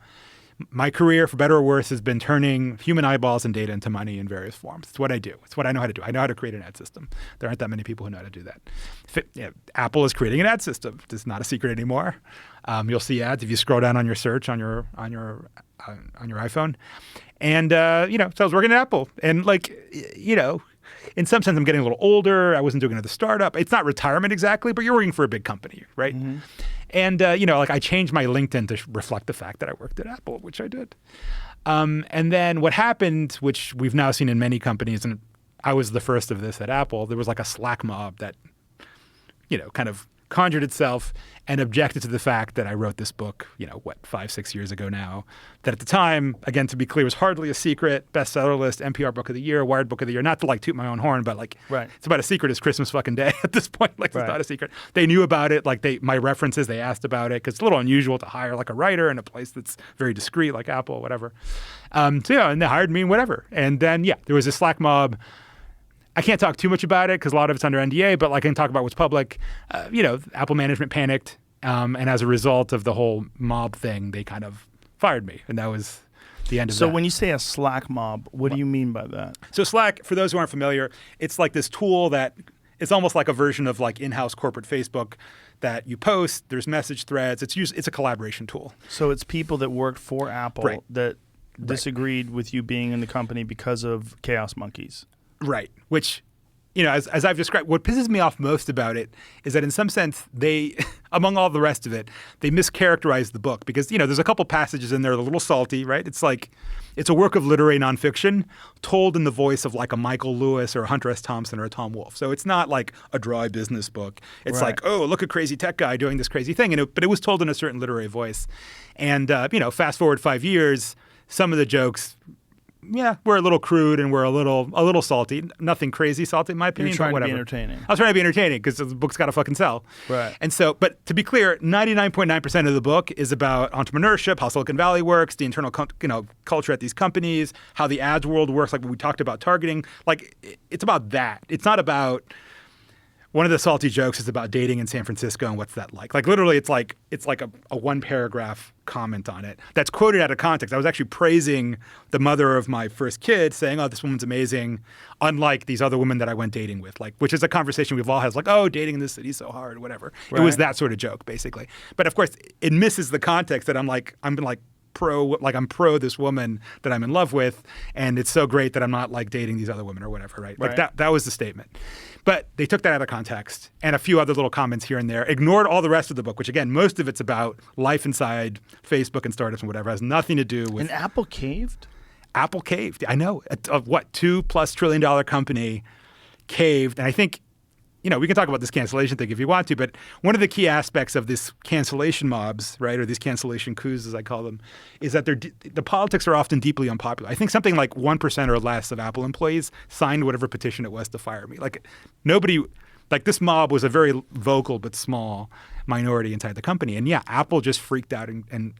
My career, for better or worse, has been turning human eyeballs and data into money in various forms. It's what I do. It's what I know how to do. I know how to create an ad system. There aren't that many people who know how to do that. Apple is creating an ad system. It's not a secret anymore. You'll see ads if you scroll down on your search on your iPhone. And so I was working at Apple, and in some sense, I'm getting a little older. I wasn't doing another startup. It's not retirement exactly, but you're working for a big company, right? Mm-hmm. And, I changed my LinkedIn to reflect the fact that I worked at Apple, which I did. And then what happened, which we've now seen in many companies, and I was the first of this at Apple, there was like a Slack mob that, kind of conjured itself and objected to the fact that I wrote this book, 5-6 years ago now, that at the time, again, to be clear, was hardly a secret, bestseller list, NPR Book of the Year, Wired Book of the Year, not to like toot my own horn, but It's about as secret as Christmas fucking Day at this point. It's not a secret. They knew about it, my references, they asked about it, because it's a little unusual to hire like a writer in a place that's very discreet, like Apple, whatever. And they hired me and whatever. And then, there was a Slack mob I can't talk too much about it because a lot of it's under NDA, but I can talk about what's public. Apple management panicked, and as a result of the whole mob thing, they kind of fired me, and that was the end of that. So when you say a Slack mob, what do you mean by that? So Slack, for those who aren't familiar, it's like this tool that it's almost like a version of like in-house corporate Facebook that you post. There's message threads. It's a collaboration tool. So it's people that worked for Apple Right. that disagreed with you being in the company because of Chaos Monkeys. Right. Which, as I've described, what pisses me off most about it is that in some sense they, among all the rest of it, they mischaracterized the book because, there's a couple passages in there that are a little salty, right? It's like, it's a work of literary nonfiction told in the voice of like a Michael Lewis or a Hunter S. Thompson or a Tom Wolfe. So it's not like a dry business book. It's Right. like, oh, look, a crazy tech guy doing this crazy thing. But it was told in a certain literary voice. And, fast forward 5 years, some of the jokes, we're a little crude and we're a little salty. Nothing crazy salty in my opinion. You're trying but to be whatever. entertaining. I was trying to be entertaining because the book's got to fucking sell. Right. And so, but to be clear, 99.9% of the book is about entrepreneurship, how Silicon Valley works, the internal culture at these companies, how the ads world works, like we talked about targeting. Like it's about that. It's not about. One of the salty jokes is about dating in San Francisco and what's that like? Like literally, it's like a one paragraph comment on it that's quoted out of context. I was actually praising the mother of my first kid, saying, "Oh, this woman's amazing," unlike these other women that I went dating with. Like, which is a conversation we've all had. It's like, "Oh, dating in this city is so hard," whatever. It was Right. that sort of joke, basically. But of course, it misses the context that I'm pro this woman that I'm in love with, and it's so great that I'm not like dating these other women or whatever, right? Like Right. that was the statement. But they took that out of context and a few other little comments here and there, ignored all the rest of the book, which again, most of it's about life inside Facebook and startups and whatever. It has nothing to do with And Apple caved? Apple caved. I know. Of what, $2+ trillion company caved. And I think, we can talk about this cancellation thing if you want to, but one of the key aspects of this cancellation mobs, right, or these cancellation coups, as I call them, is that the politics are often deeply unpopular. I think something like 1% or less of Apple employees signed whatever petition it was to fire me. Like nobody, like this mob was a very vocal but small minority inside the company. And yeah, Apple just freaked out and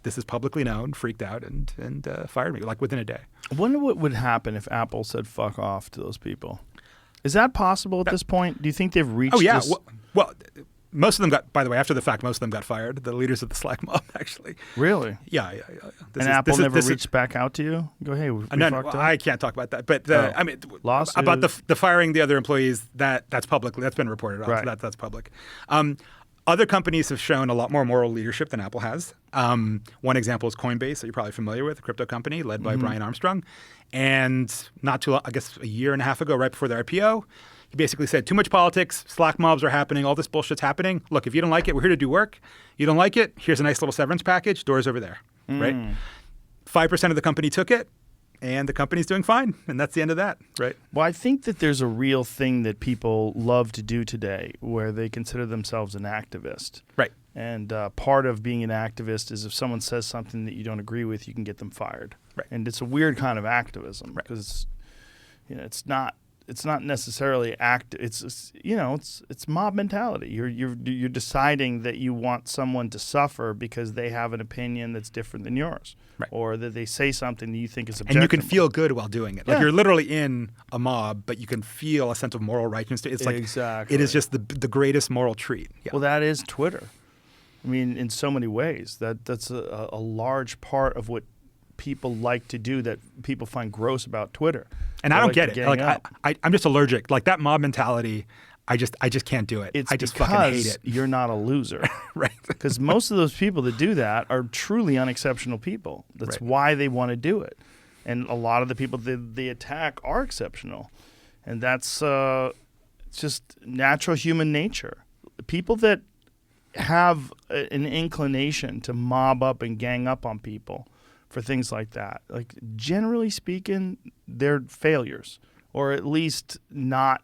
this is publicly known, freaked out and fired me like within a day. I wonder what would happen if Apple said fuck off to those people. Is that possible at this point? Do you think they've reached Oh, yeah. this? Well, most of them got, by the way, after the fact, most of them got fired. The leaders of the Slack mob, actually. Really? Yeah. And Apple never reached back out to you? Go, hey, we No, fucked up? I can't talk about that. But Oh. I mean, Lawsuit. about the firing the other employees, that's public. That's been reported on. Right. So that's public. Other companies have shown a lot more moral leadership than Apple has. One example is Coinbase, that you're probably familiar with, a crypto company led by Brian Armstrong. And not too long, I guess a year and a half ago, right before their IPO, he basically said, too much politics, Slack mobs are happening, all this bullshit's happening. Look, if you don't like it, we're here to do work. You don't like it, here's a nice little severance package, doors over there, right? 5% of the company took it, and the company's doing fine. And that's the end of that, right? Well, I think that there's a real thing that people love to do today where they consider themselves an activist. Right. And part of being an activist is if someone says something that you don't agree with, you can get them fired. Right. And it's a weird kind of activism because it's not necessarily it's mob mentality. You're deciding that you want someone to suffer because they have an opinion that's different than yours, Right. or that they say something that you think is And objectionable. you can feel good while doing it. Like Yeah. you're literally in a mob, but you can feel a sense of moral righteousness. It's like Exactly. it is just the greatest moral treat. Yeah. Well, that is Twitter. I mean, in so many ways, that's a large part of what people like to do that people find gross about Twitter. And They I don't like get to it. gang Like up. I'm just allergic. Like that mob mentality, I just can't do it. It's I just because fucking hate it. you're not a loser. Right. Because most of those people that do that are truly unexceptional people. That's Right. why they want to do it. And a lot of the people that they attack are exceptional. And that's it's just natural human nature. People that have an inclination to mob up and gang up on people for things like that, like generally speaking, they're failures, or at least not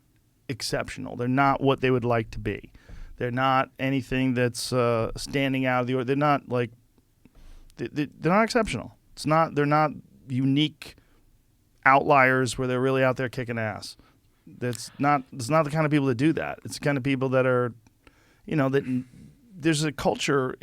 exceptional. They're not what they would like to be. They're not anything that's standing out of the order. They're not like they're not exceptional. They're not unique outliers where they're really out there kicking ass. It's not the kind of people that do that. It's the kind of people that are, that there's a culture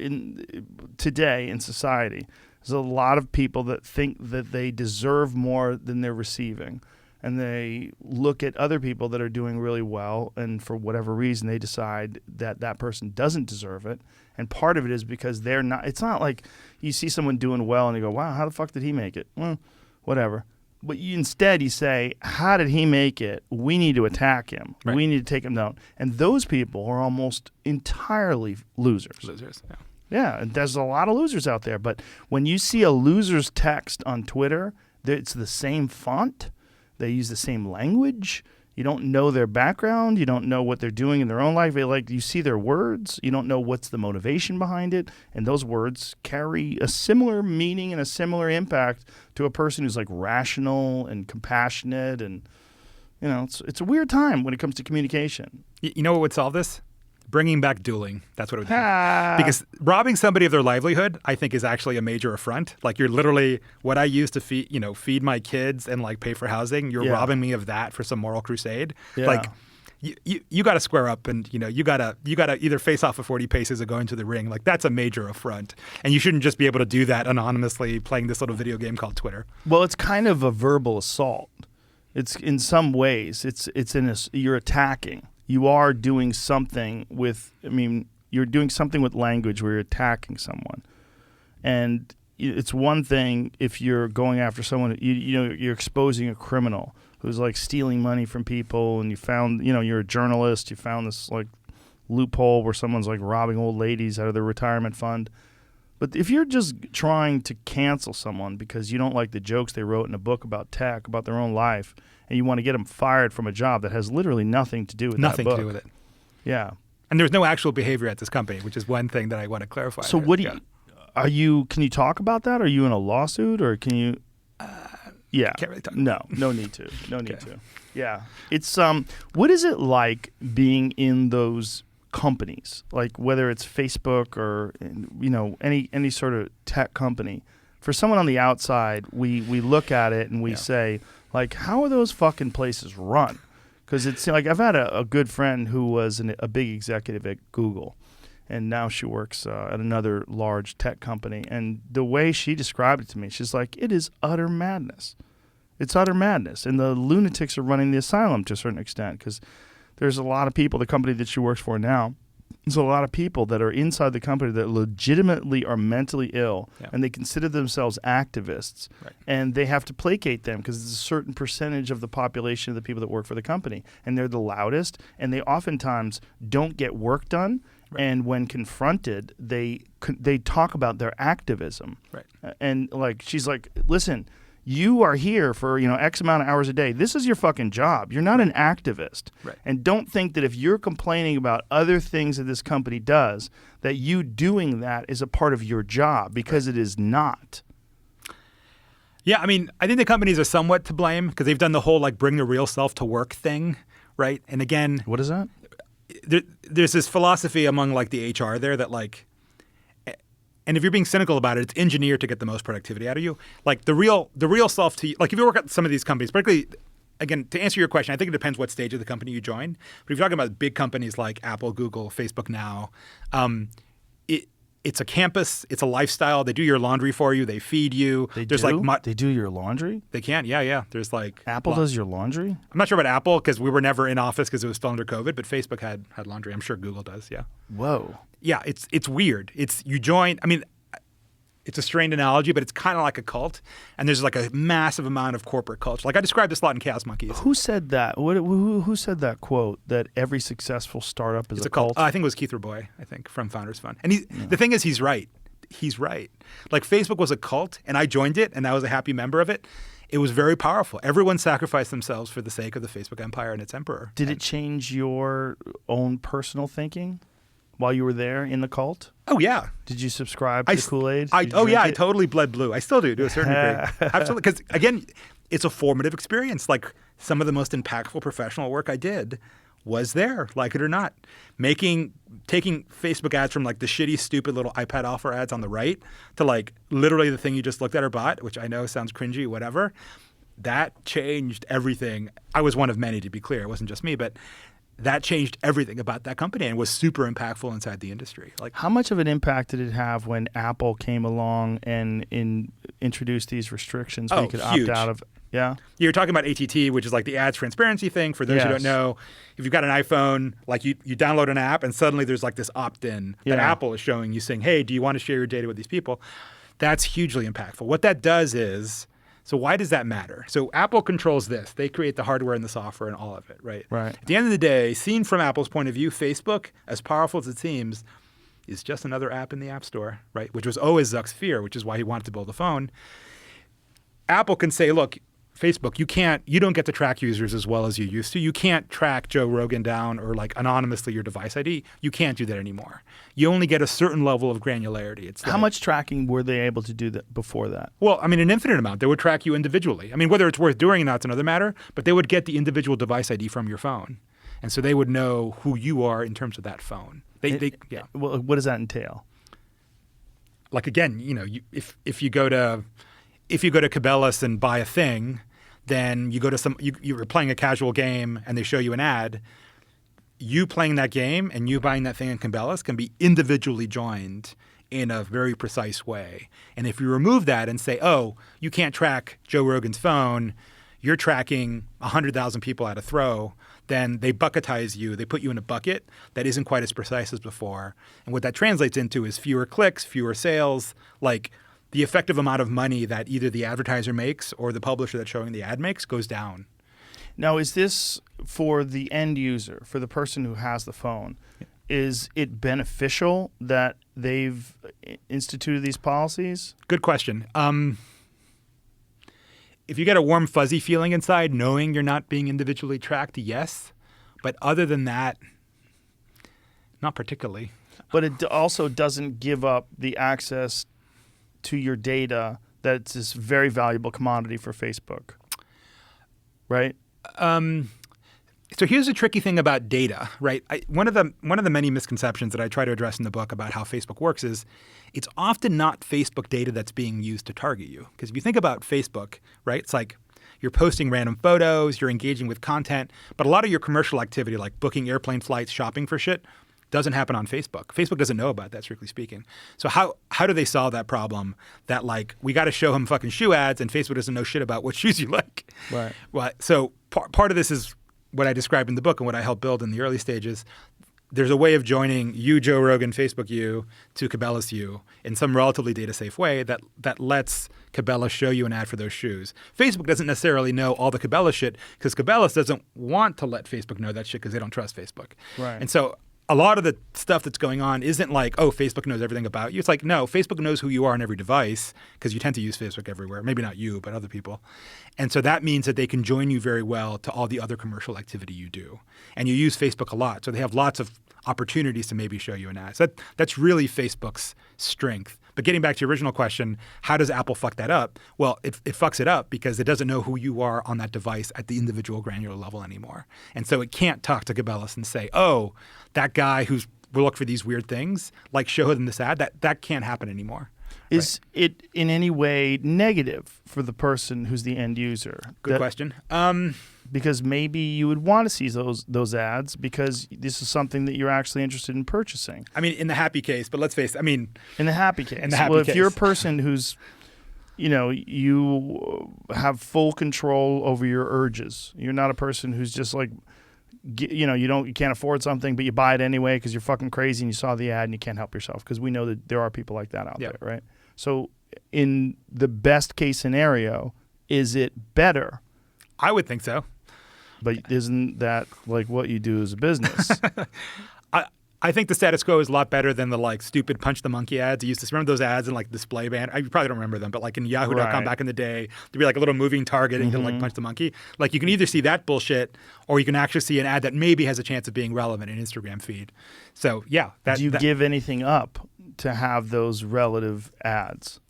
today in society. There's a lot of people that think that they deserve more than they're receiving. and they look at other people that are doing really well, and for whatever reason they decide that that person doesn't deserve it. And part of it is because they're not. It's not like you see someone doing well and you go, "Wow, how the fuck did he make it?" Well, whatever. But instead you say, "How did he make it? We need to attack him. Right. We need to take him down." And those people are almost entirely losers. Losers. Yeah. Yeah, and there's a lot of losers out there. But when you see a loser's text on Twitter, it's the same font. They use the same language. You don't know their background. You don't know what they're doing in their own life. You see their words. You don't know what's the motivation behind it. And those words carry a similar meaning and a similar impact to a person who's like rational and compassionate. And, you know, it's a weird time when it comes to communication. You know what would solve this? Bringing back dueling. That's what it would do. Because robbing somebody of their livelihood, I think, is actually a major affront. Like, you're literally what I use to feed my kids and like pay for housing. You're robbing me of that for some moral crusade. Yeah. Like, you got to square up, and you gotta either face off for 40 paces or go into the ring. Like, that's a major affront, and you shouldn't just be able to do that anonymously playing this little video game called Twitter. Well, it's kind of a verbal assault. It's in some ways. You're attacking. You are doing something you're doing something with language where you're attacking someone. And it's one thing if you're going after someone, you're exposing a criminal who's like stealing money from people, and you found, you're a journalist, you found this like loophole where someone's like robbing old ladies out of their retirement fund. But if you're just trying to cancel someone because you don't like the jokes they wrote in a book about tech, about their own life, and you want to get them fired from a job that has literally nothing to do with that book. Nothing to do with it. Yeah. And there's no actual behavior at this company, which is one thing that I want to clarify. So here. what can you talk about that? Are you in a lawsuit, or can you? Yeah. Can't really talk. No need to. No need to. Yeah. It's what is it like being in those companies, like whether it's Facebook or any sort of tech company? For someone on the outside, we look at it and we say, like, how are those fucking places run? Because it's like I've had a good friend who was a big executive at Google, and now she works at another large tech company. And the way she described it to me, she's like, it is utter madness. It's utter madness. And the lunatics are running the asylum to a certain extent, because there's a lot of people, the company that she works for now, there's a lot of people that are inside the company that legitimately are mentally ill, and they consider themselves activists, and they have to placate them because it's a certain percentage of the population of the people that work for the company, and they're the loudest, and they oftentimes don't get work done, and when confronted, they talk about their activism, and like she's like, listen, you are here for X amount of hours a day. This is your fucking job. You're not an activist. And don't think that if you're complaining about other things that this company does, that you doing that is a part of your job, because it is not. Yeah, I mean, I think the companies are somewhat to blame because they've done the whole like bring the real self to work thing, right? And again, what is that? There's this philosophy among like the HR there that like, and if you're being cynical about it, it's engineered to get the most productivity out of you. Like the real self to, like if you work at some of these companies, particularly, again, to answer your question, I think it depends what stage of the company you join. But if you're talking about big companies like Apple, Google, Facebook now, it's a campus, it's a lifestyle. They do your laundry for you. They feed you. They do your laundry? They can, yeah. There's like Apple does your laundry? I'm not sure about Apple because we were never in office because it was still under COVID. But Facebook had laundry. I'm sure Google does. Yeah. Whoa. Yeah, it's weird. You join. I mean, it's a strained analogy, but it's kind of like a cult. And there's like a massive amount of corporate culture. Like I described this a lot in Chaos Monkeys. Who said that? Who said that quote that every successful startup is a cult? I think it was Keith Raboy, from Founders Fund. And the thing is, he's right. He's right. Like Facebook was a cult, and I joined it, and I was a happy member of it. It was very powerful. Everyone sacrificed themselves for the sake of the Facebook empire and its emperor. Did it change your own personal thinking while you were there in the cult? Oh, yeah. Did you subscribe to the Kool-Aid? I totally bled blue. I still do, to a certain degree. Absolutely. Because, again, it's a formative experience. Like, some of the most impactful professional work I did was there, like it or not. Taking Facebook ads from, like, the shitty, stupid little iPad offer ads on the right to, like, literally the thing you just looked at or bought, which I know sounds cringy, whatever. That changed everything. I was one of many, to be clear. It wasn't just me, but that changed everything about that company and was super impactful inside the industry. Like, how much of an impact did it have when Apple came along and introduced these restrictions where you could huge. opt out of? Yeah. You're talking about ATT, which is like the ads transparency thing. For those who don't Yes. know, if you've got an iPhone, like you download an app and suddenly there's like this opt-in that Yeah. Apple is showing you saying, hey, do you want to share your data with these people? That's hugely impactful. What that does is, so why does that matter? So Apple controls this. They create the hardware and the software and all of it, right? Right. At the end of the day, seen from Apple's point of view, Facebook, as powerful as it seems, is just another app in the App Store, right? Which was always Zuck's fear, which is why he wanted to build a phone. Apple can say, look, Facebook, you don't get to track users as well as you used to. You can't track Joe Rogan down or like anonymously your device ID. You can't do that anymore. You only get a certain level of granularity. It's How like- much tracking were they able to do that before that? Well, I mean, an infinite amount. They would track you individually. I mean, whether it's worth doing or not, it's another matter, but they would get the individual device ID from your phone. And so they would know who you are in terms of that phone. Yeah. Well, what does that entail? Like, again, if you go to Cabela's and buy a thing, then you go to you're playing a casual game and they show you an ad. You playing that game and you buying that thing in Cabela's can be individually joined in a very precise way. And if you remove that and say, oh, you can't track Joe Rogan's phone, you're tracking 100,000 people at a throw, then they bucketize you. They put you in a bucket that isn't quite as precise as before. And what that translates into is fewer clicks, fewer sales, like the effective amount of money that either the advertiser makes or the publisher that's showing the ad makes goes down. Now, is this for the end user, for the person who has the phone? Is it beneficial that they've instituted these policies? Good question. If you get a warm, fuzzy feeling inside knowing you're not being individually tracked, yes. But other than that, not particularly. But it also doesn't give up the access to your data that's this very valuable commodity for Facebook, right? So here's the tricky thing about data, right? One of the many misconceptions that I try to address in the book about how Facebook works is it's often not Facebook data that's being used to target you. Because if you think about Facebook, right, it's like you're posting random photos, you're engaging with content, but a lot of your commercial activity like booking airplane flights, shopping for shit, doesn't happen on Facebook. Facebook doesn't know about that, strictly speaking. So how do they solve that problem that like we got to show him fucking shoe ads and Facebook doesn't know shit about what shoes you like? Right. Well, so part of this is what I described in the book and what I helped build in the early stages. There's a way of joining you, Joe Rogan, Facebook you, to Cabela's you in some relatively data safe way that lets Cabela's show you an ad for those shoes. Facebook doesn't necessarily know all the Cabela's shit because Cabela's doesn't want to let Facebook know that shit because they don't trust Facebook. Right. And so a lot of the stuff that's going on isn't like, oh, Facebook knows everything about you. It's like, no, Facebook knows who you are on every device because you tend to use Facebook everywhere. Maybe not you, but other people. And so that means that they can join you very well to all the other commercial activity you do. And you use Facebook a lot. So they have lots of opportunities to maybe show you an ad. So that's really Facebook's strength. But getting back to your original question, how does Apple fuck that up? Well, it fucks it up because it doesn't know who you are on that device at the individual granular level anymore. And so it can't talk to Cabela's and say, oh, that guy who's will look for these weird things, like show them this ad. That can't happen anymore. Is it in any way negative for the person who's the end user? Good question. Because maybe you would want to see those ads because this is something that you're actually interested in purchasing. I mean, in the happy case, but let's face it. I mean, in the happy case. In the happy well, if case. you're a person who's, you have full control over your urges. You're not a person who's just like, you can't afford something, but you buy it anyway because you're fucking crazy and you saw the ad and you can't help yourself because we know that there are people like that out there, right? So in the best case scenario, is it better? I would think so. But isn't that like what you do as a business? I think the status quo is a lot better than the like stupid punch the monkey ads. You used to remember those ads in like display band. You probably don't remember them, but like in Yahoo.com Right. back in the day, there'd be like a little moving target and you could like punch the monkey. Like you can either see that bullshit or you can actually see an ad that maybe has a chance of being relevant in Instagram feed. So yeah. Do you give anything up to have those relative ads?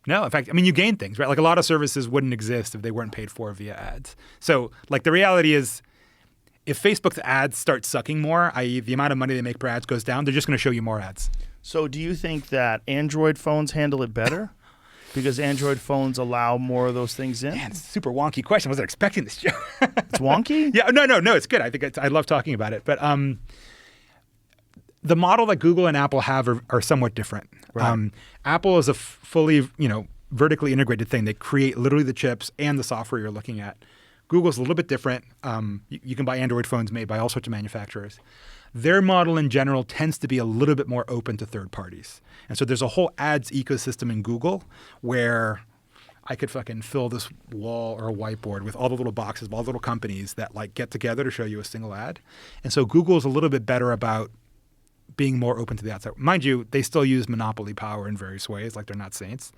No, in fact, I mean, you gain things, right? Like a lot of services wouldn't exist if they weren't paid for via ads. So like the reality is if Facebook's ads start sucking more, i.e. the amount of money they make per ads goes down, they're just going to show you more ads. So do you think that Android phones handle it better? Because Android phones allow more of those things in? Man, it's a super wonky question. I wasn't expecting this, Joe. It's wonky? Yeah, no, it's good. I think I love talking about it. But the model that Google and Apple have are somewhat different. Right. Apple is a fully, vertically integrated thing. They create literally the chips and the software you're looking at. Google's a little bit different. You can buy Android phones made by all sorts of manufacturers. Their model in general tends to be a little bit more open to third parties. And so there's a whole ads ecosystem in Google where I could fucking fill this wall or a whiteboard with all the little boxes of all the little companies that like get together to show you a single ad. And so Google's a little bit better about being more open to the outside. Mind you, they still use monopoly power in various ways, like they're not saints.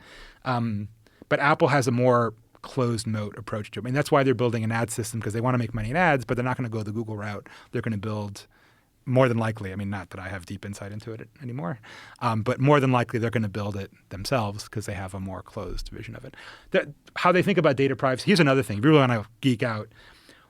But Apple has a more closed moat approach to it. I mean, that's why they're building an ad system, because they want to make money in ads, but they're not going to go the Google route. They're going to build, more than likely, I mean, not that I have deep insight into it anymore, but more than likely they're going to build it themselves because they have a more closed vision of it. How they think about data privacy, here's another thing. If you really want to geek out,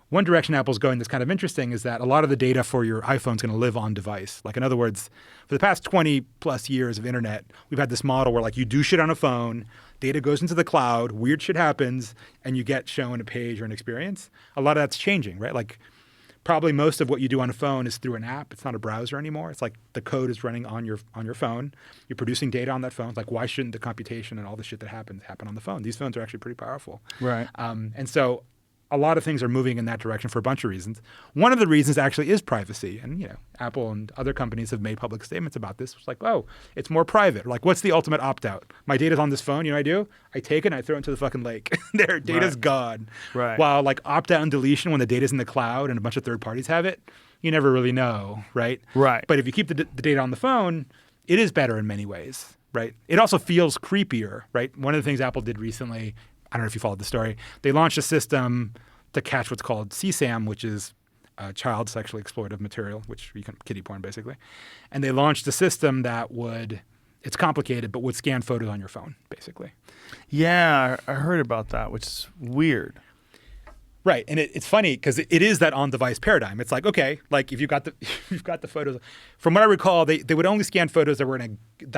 one direction Apple's going that's kind of interesting is that a lot of the data for your iPhone is going to live on device. Like, in other words, for the past 20 plus years of internet, we've had this model where like you do shit on a phone, data goes into the cloud, weird shit happens, and you get shown a page or an experience. A lot of that's changing, right? Like probably most of what you do on a phone is through an app. It's not a browser anymore. It's like the code is running on your phone. You're producing data on that phone. It's like, why shouldn't the computation and all the shit that happens happen on the phone? These phones are actually pretty powerful. Right. And so a lot of things are moving in that direction for a bunch of reasons. One of the reasons actually is privacy. And, you know, Apple and other companies have made public statements about this. It's like, oh, it's more private. Like, what's the ultimate opt-out? My data's on this phone. You know what I do? I take it and I throw it into the fucking lake. Their data's gone. Right. While like opt-out and deletion, when the data's in the cloud and a bunch of third parties have it, you never really know, right? Right. But if you keep the data on the phone, it is better in many ways, right? It also feels creepier, right? One of the things Apple did recently, I don't know if you followed the story, they launched a system to catch what's called CSAM, which is child sexually exploitive material, which you can kiddie porn basically. And they launched a system that it's complicated, but would scan photos on your phone, basically. Yeah, I heard about that, which is weird. Right, and it's funny because it is that on-device paradigm. It's like, okay, like if you've got the photos. From what I recall, they would only scan photos that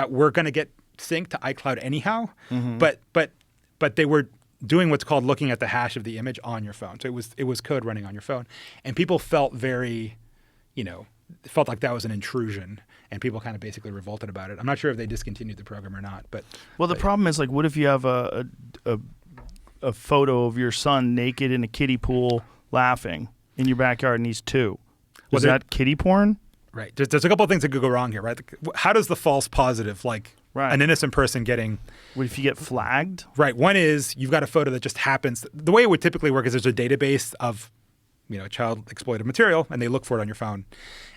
were gonna get synced to iCloud anyhow. Mm-hmm. But they were doing what's called looking at the hash of the image on your phone. So it was code running on your phone, and people felt very, felt like that was an intrusion, and people kind of basically revolted about it. I'm not sure if they discontinued the program or not, but the problem is, like, what if you have a photo of your son naked in a kiddie pool laughing in your backyard and he's 2? Was that kiddie porn? Right. There's a couple of things that could go wrong here, right? How does the false positive, like an innocent person getting... What if you get flagged? Right. One is you've got a photo that just happens. The way it would typically work is there's a database of child exploitive material, and they look for it on your phone.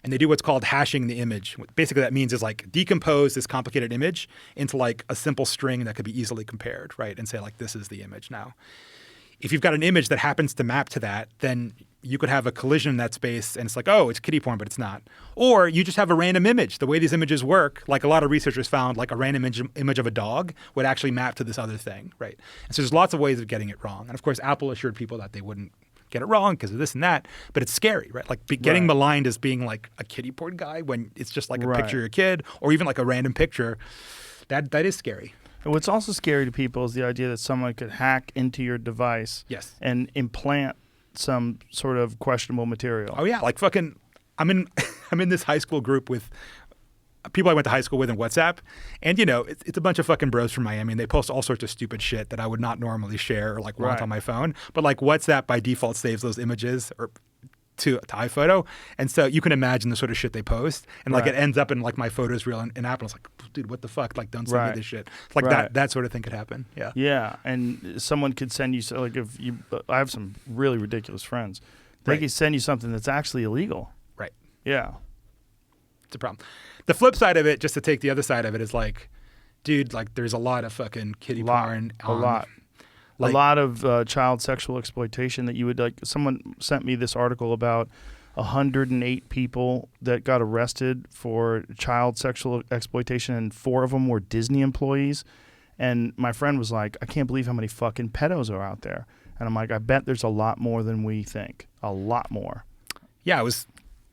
And they do what's called hashing the image. What basically that means is like decompose this complicated image into like a simple string that could be easily compared, right? And say like, this is the image now. If you've got an image that happens to map to that, then you could have a collision in that space, and it's like, oh, it's kiddie porn, but it's not. Or you just have a random image. The way these images work, like a lot of researchers found, like a random image of a dog would actually map to this other thing, right? And so there's lots of ways of getting it wrong. And of course, Apple assured people that they wouldn't get it wrong because of this and that, but it's scary, right? Like getting maligned as being like a kiddie porn guy when it's just like a picture of your kid, or even like a random picture. That is scary. And what's also scary to people is the idea that someone could hack into your device and implant some sort of questionable material. Oh yeah, like fucking, I'm in this high school group with people I went to high school with in WhatsApp, and it's a bunch of fucking bros from Miami, and they post all sorts of stupid shit that I would not normally share or like want on my phone. But like WhatsApp by default saves those images or to iPhoto, and so you can imagine the sort of shit they post, and like it ends up in like my photos reel in Apple. It's like, dude, what the fuck? Like, don't send me this shit. It's like that sort of thing could happen. Yeah. Yeah, and someone could send you like I have some really ridiculous friends. They could send you something that's actually illegal. Right. Yeah. It's a problem. The flip side of it, just to take the other side of it, is like, dude, like there's a lot of fucking kiddie porn. A lot of child sexual exploitation that you would like. Someone sent me this article about 108 people that got arrested for child sexual exploitation, and 4 of them were Disney employees. And my friend was like, I can't believe how many fucking pedos are out there. And I'm like, I bet there's a lot more than we think. A lot more. Yeah, it was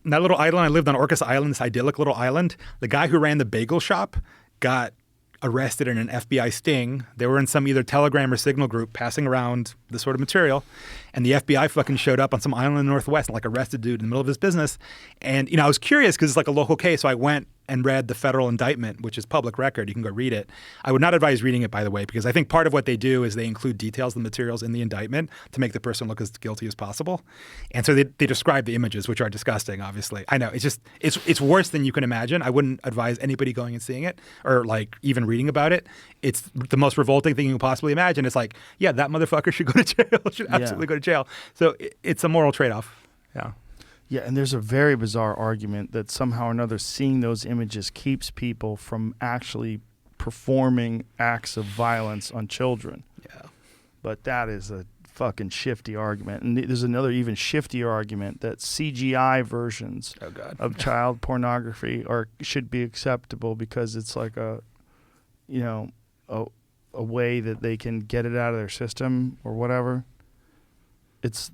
that little island. I lived on Orcas Island, this idyllic little island. The guy who ran the bagel shop got arrested in an FBI sting. They were in some either Telegram or Signal group passing around this sort of material, and the FBI fucking showed up on some island in the Northwest and like arrested dude in the middle of his business. And I was curious because it's like a local case, so I went and read the federal indictment, which is public record, you can go read it. I would not advise reading it, by the way, because I think part of what they do is they include details and materials in the indictment to make the person look as guilty as possible. And so they describe the images, which are disgusting, obviously. I know, it's worse than you can imagine. I wouldn't advise anybody going and seeing it or like even reading about it. It's the most revolting thing you can possibly imagine. It's like, yeah, that motherfucker should go to jail, should absolutely go to jail. So it's a moral trade-off. Yeah. Yeah, and there's a very bizarre argument that somehow or another seeing those images keeps people from actually performing acts of violence on children. Yeah. But that is a fucking shifty argument. And there's another even shiftier argument that CGI versions of child pornography should be acceptable because it's like a way that they can get it out of their system or whatever. It's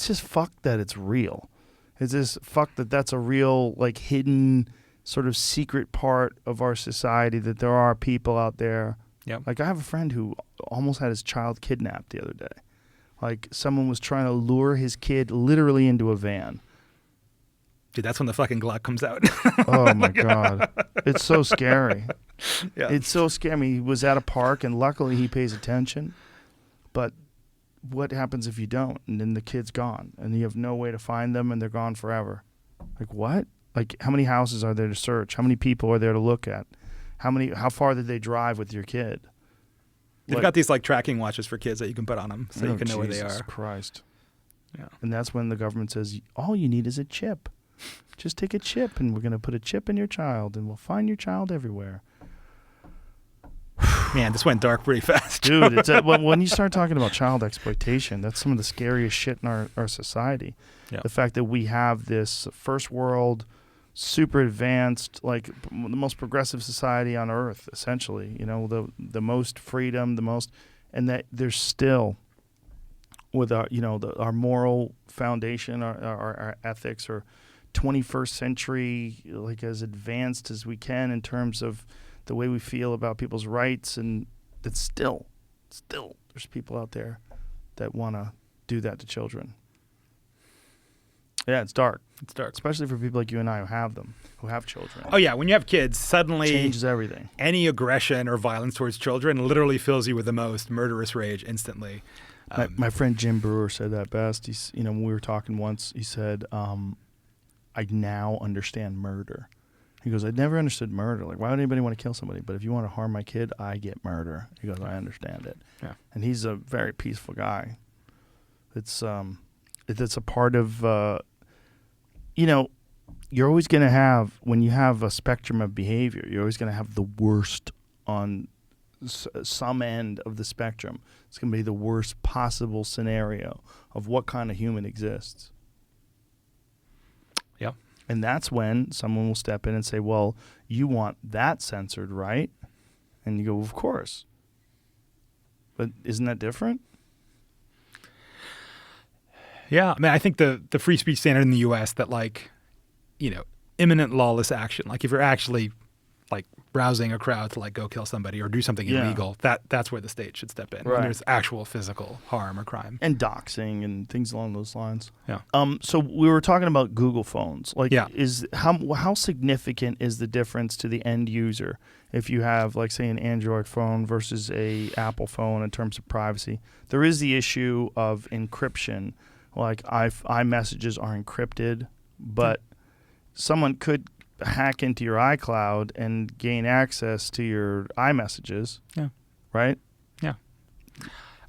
just fucked that it's real. It's just fucked that that's a real, like, hidden sort of secret part of our society, that there are people out there. Yep. Like, I have a friend who almost had his child kidnapped the other day. Like, someone was trying to lure his kid literally into a van. Dude, that's when the fucking Glock comes out. Oh, my God. It's so scary. Yeah. It's so scary. I mean, he was at a park, and luckily he pays attention. But what happens if you don't? And then the kid's gone, and you have no way to find them, and they're gone forever. Like, what? Like, how many houses are there to search? How many people are there to look at? How far did they drive with your kid? They've got these like tracking watches for kids that you can put on them so you can know where they Jesus are. Christ. Yeah. And that's when the government says, all you need is a chip. Just take a chip, and we're going to put a chip in your child, and we'll find your child everywhere. Man, this went dark pretty fast. Dude, when you start talking about child exploitation, that's some of the scariest shit in our society. Yeah. The fact that we have this first world, super advanced, like the most progressive society on earth, essentially, the most freedom, and that there's still, with our moral foundation, our ethics, or 21st century, like as advanced as we can in terms of the way we feel about people's rights, and that still there's people out there that want to do that to children. Yeah, it's dark. It's dark. Especially for people like you and I who have children. Oh, yeah. When you have kids, suddenly Changes everything. Any aggression or violence towards children literally fills you with the most murderous rage instantly. My friend Jim Brewer said that best. He's, when we were talking once, he said, I now understand murder. He goes, I never understood murder. Like, why would anybody want to kill somebody? But if you want to harm my kid, I get murder. He goes, I understand it. Yeah. And he's a very peaceful guy. It's a part of, you're always going to have, when you have a spectrum of behavior, you're always going to have the worst on some end of the spectrum. It's going to be the worst possible scenario of what kind of human exists. Yeah. And that's when someone will step in and say, well, you want that censored, right? And you go, of course. But isn't that different? Yeah. I mean, I think the free speech standard in the U.S. that, like, imminent lawless action, like if you're actually like rousing a crowd to like go kill somebody or do something illegal, that's where the state should step in. Right. When there's actual physical harm or crime. And doxing and things along those lines. Yeah. So we were talking about Google phones. Like, Yeah. is how significant is the difference to the end user if you have, like, say, an Android phone versus a Apple phone in terms of privacy? There is the issue of encryption. Like, iMessages are encrypted, but someone could hack into your iCloud and gain access to your iMessages. Yeah. Right? Yeah.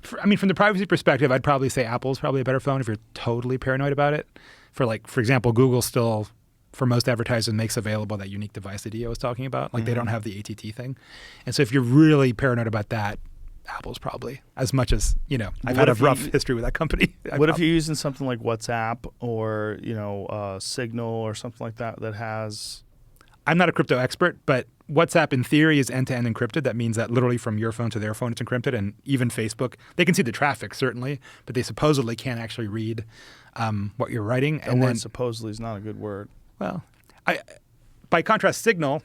From the privacy perspective, I'd probably say Apple's probably a better phone if you're totally paranoid about it. For example, Google still, for most advertisers, makes available that unique device ID I was talking about. Like, they don't have the ATT thing. And so if you're really paranoid about that, Apple's probably, as much as, I've had a rough history with that company. What if you're using something like WhatsApp or, Signal or something like that has... I'm not a crypto expert, but WhatsApp in theory is end-to-end encrypted. That means that literally from your phone to their phone, it's encrypted. And even Facebook, they can see the traffic, certainly, but they supposedly can't actually read what you're writing. And then supposedly is not a good word. Well, by contrast, Signal,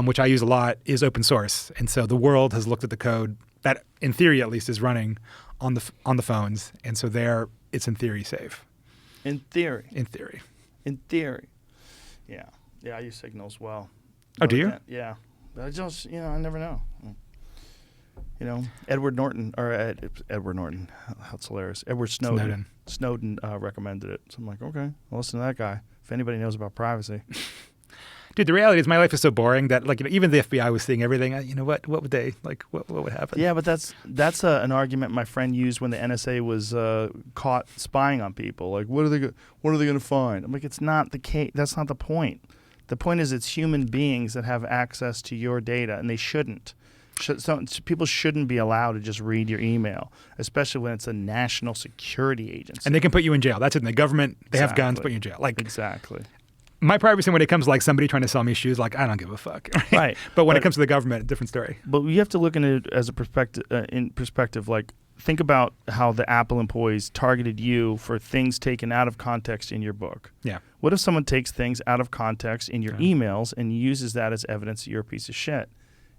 which I use a lot, is open source. And so the world has looked at the code that, in theory at least, is running on the phones. And so there, it's in theory safe. In theory. In theory. In theory. Yeah. Yeah, I use Signal as well. Oh, do you? Yeah. But I just, I never know. Edward Norton, that's hilarious. Edward Snowden recommended it. So I'm like, okay, I'll listen to that guy. If anybody knows about privacy. Dude, the reality is my life is so boring that even the FBI was seeing everything. What would they what would happen? Yeah, but that's an argument my friend used when the NSA was caught spying on people. Like, what are they going to find? I'm like, it's not the case. That's not the point. The point is it's human beings that have access to your data, and they shouldn't. People shouldn't be allowed to just read your email, especially when it's a national security agency. And they can put you in jail. That's it. In the government, they have guns, put you in jail. Exactly. My privacy when it comes to somebody trying to sell me shoes, I don't give a fuck. Right. But when it comes to the government, a different story. But you have to look at it as a perspective. Like, think about how the Apple employees targeted you for things taken out of context in your book. Yeah. What if someone takes things out of context in your emails and uses that as evidence that you're a piece of shit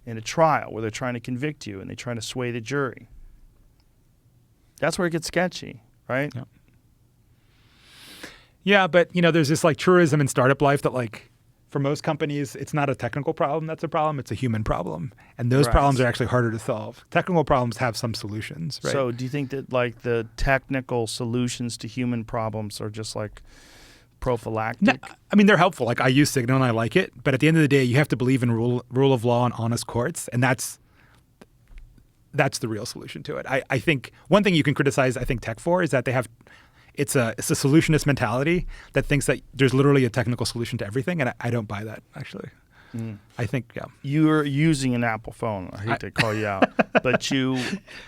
in a trial where they're trying to convict you and they're trying to sway the jury? That's where it gets sketchy, right? Yeah. Yeah, but there's this truism in startup life that for most companies, it's not a technical problem that's a problem, it's a human problem. And those problems are actually harder to solve. Technical problems have some solutions, right? So do you think that the technical solutions to human problems are just prophylactic? No, I mean, they're helpful. I use Signal and I like it, but at the end of the day, you have to believe in rule of law and honest courts, and that's the real solution to it. I think one thing you can criticize, tech for is that they have it's a solutionist mentality that thinks that there's literally a technical solution to everything, and I don't buy that, actually. I think, yeah. You're using an Apple phone. I hate to call you out, but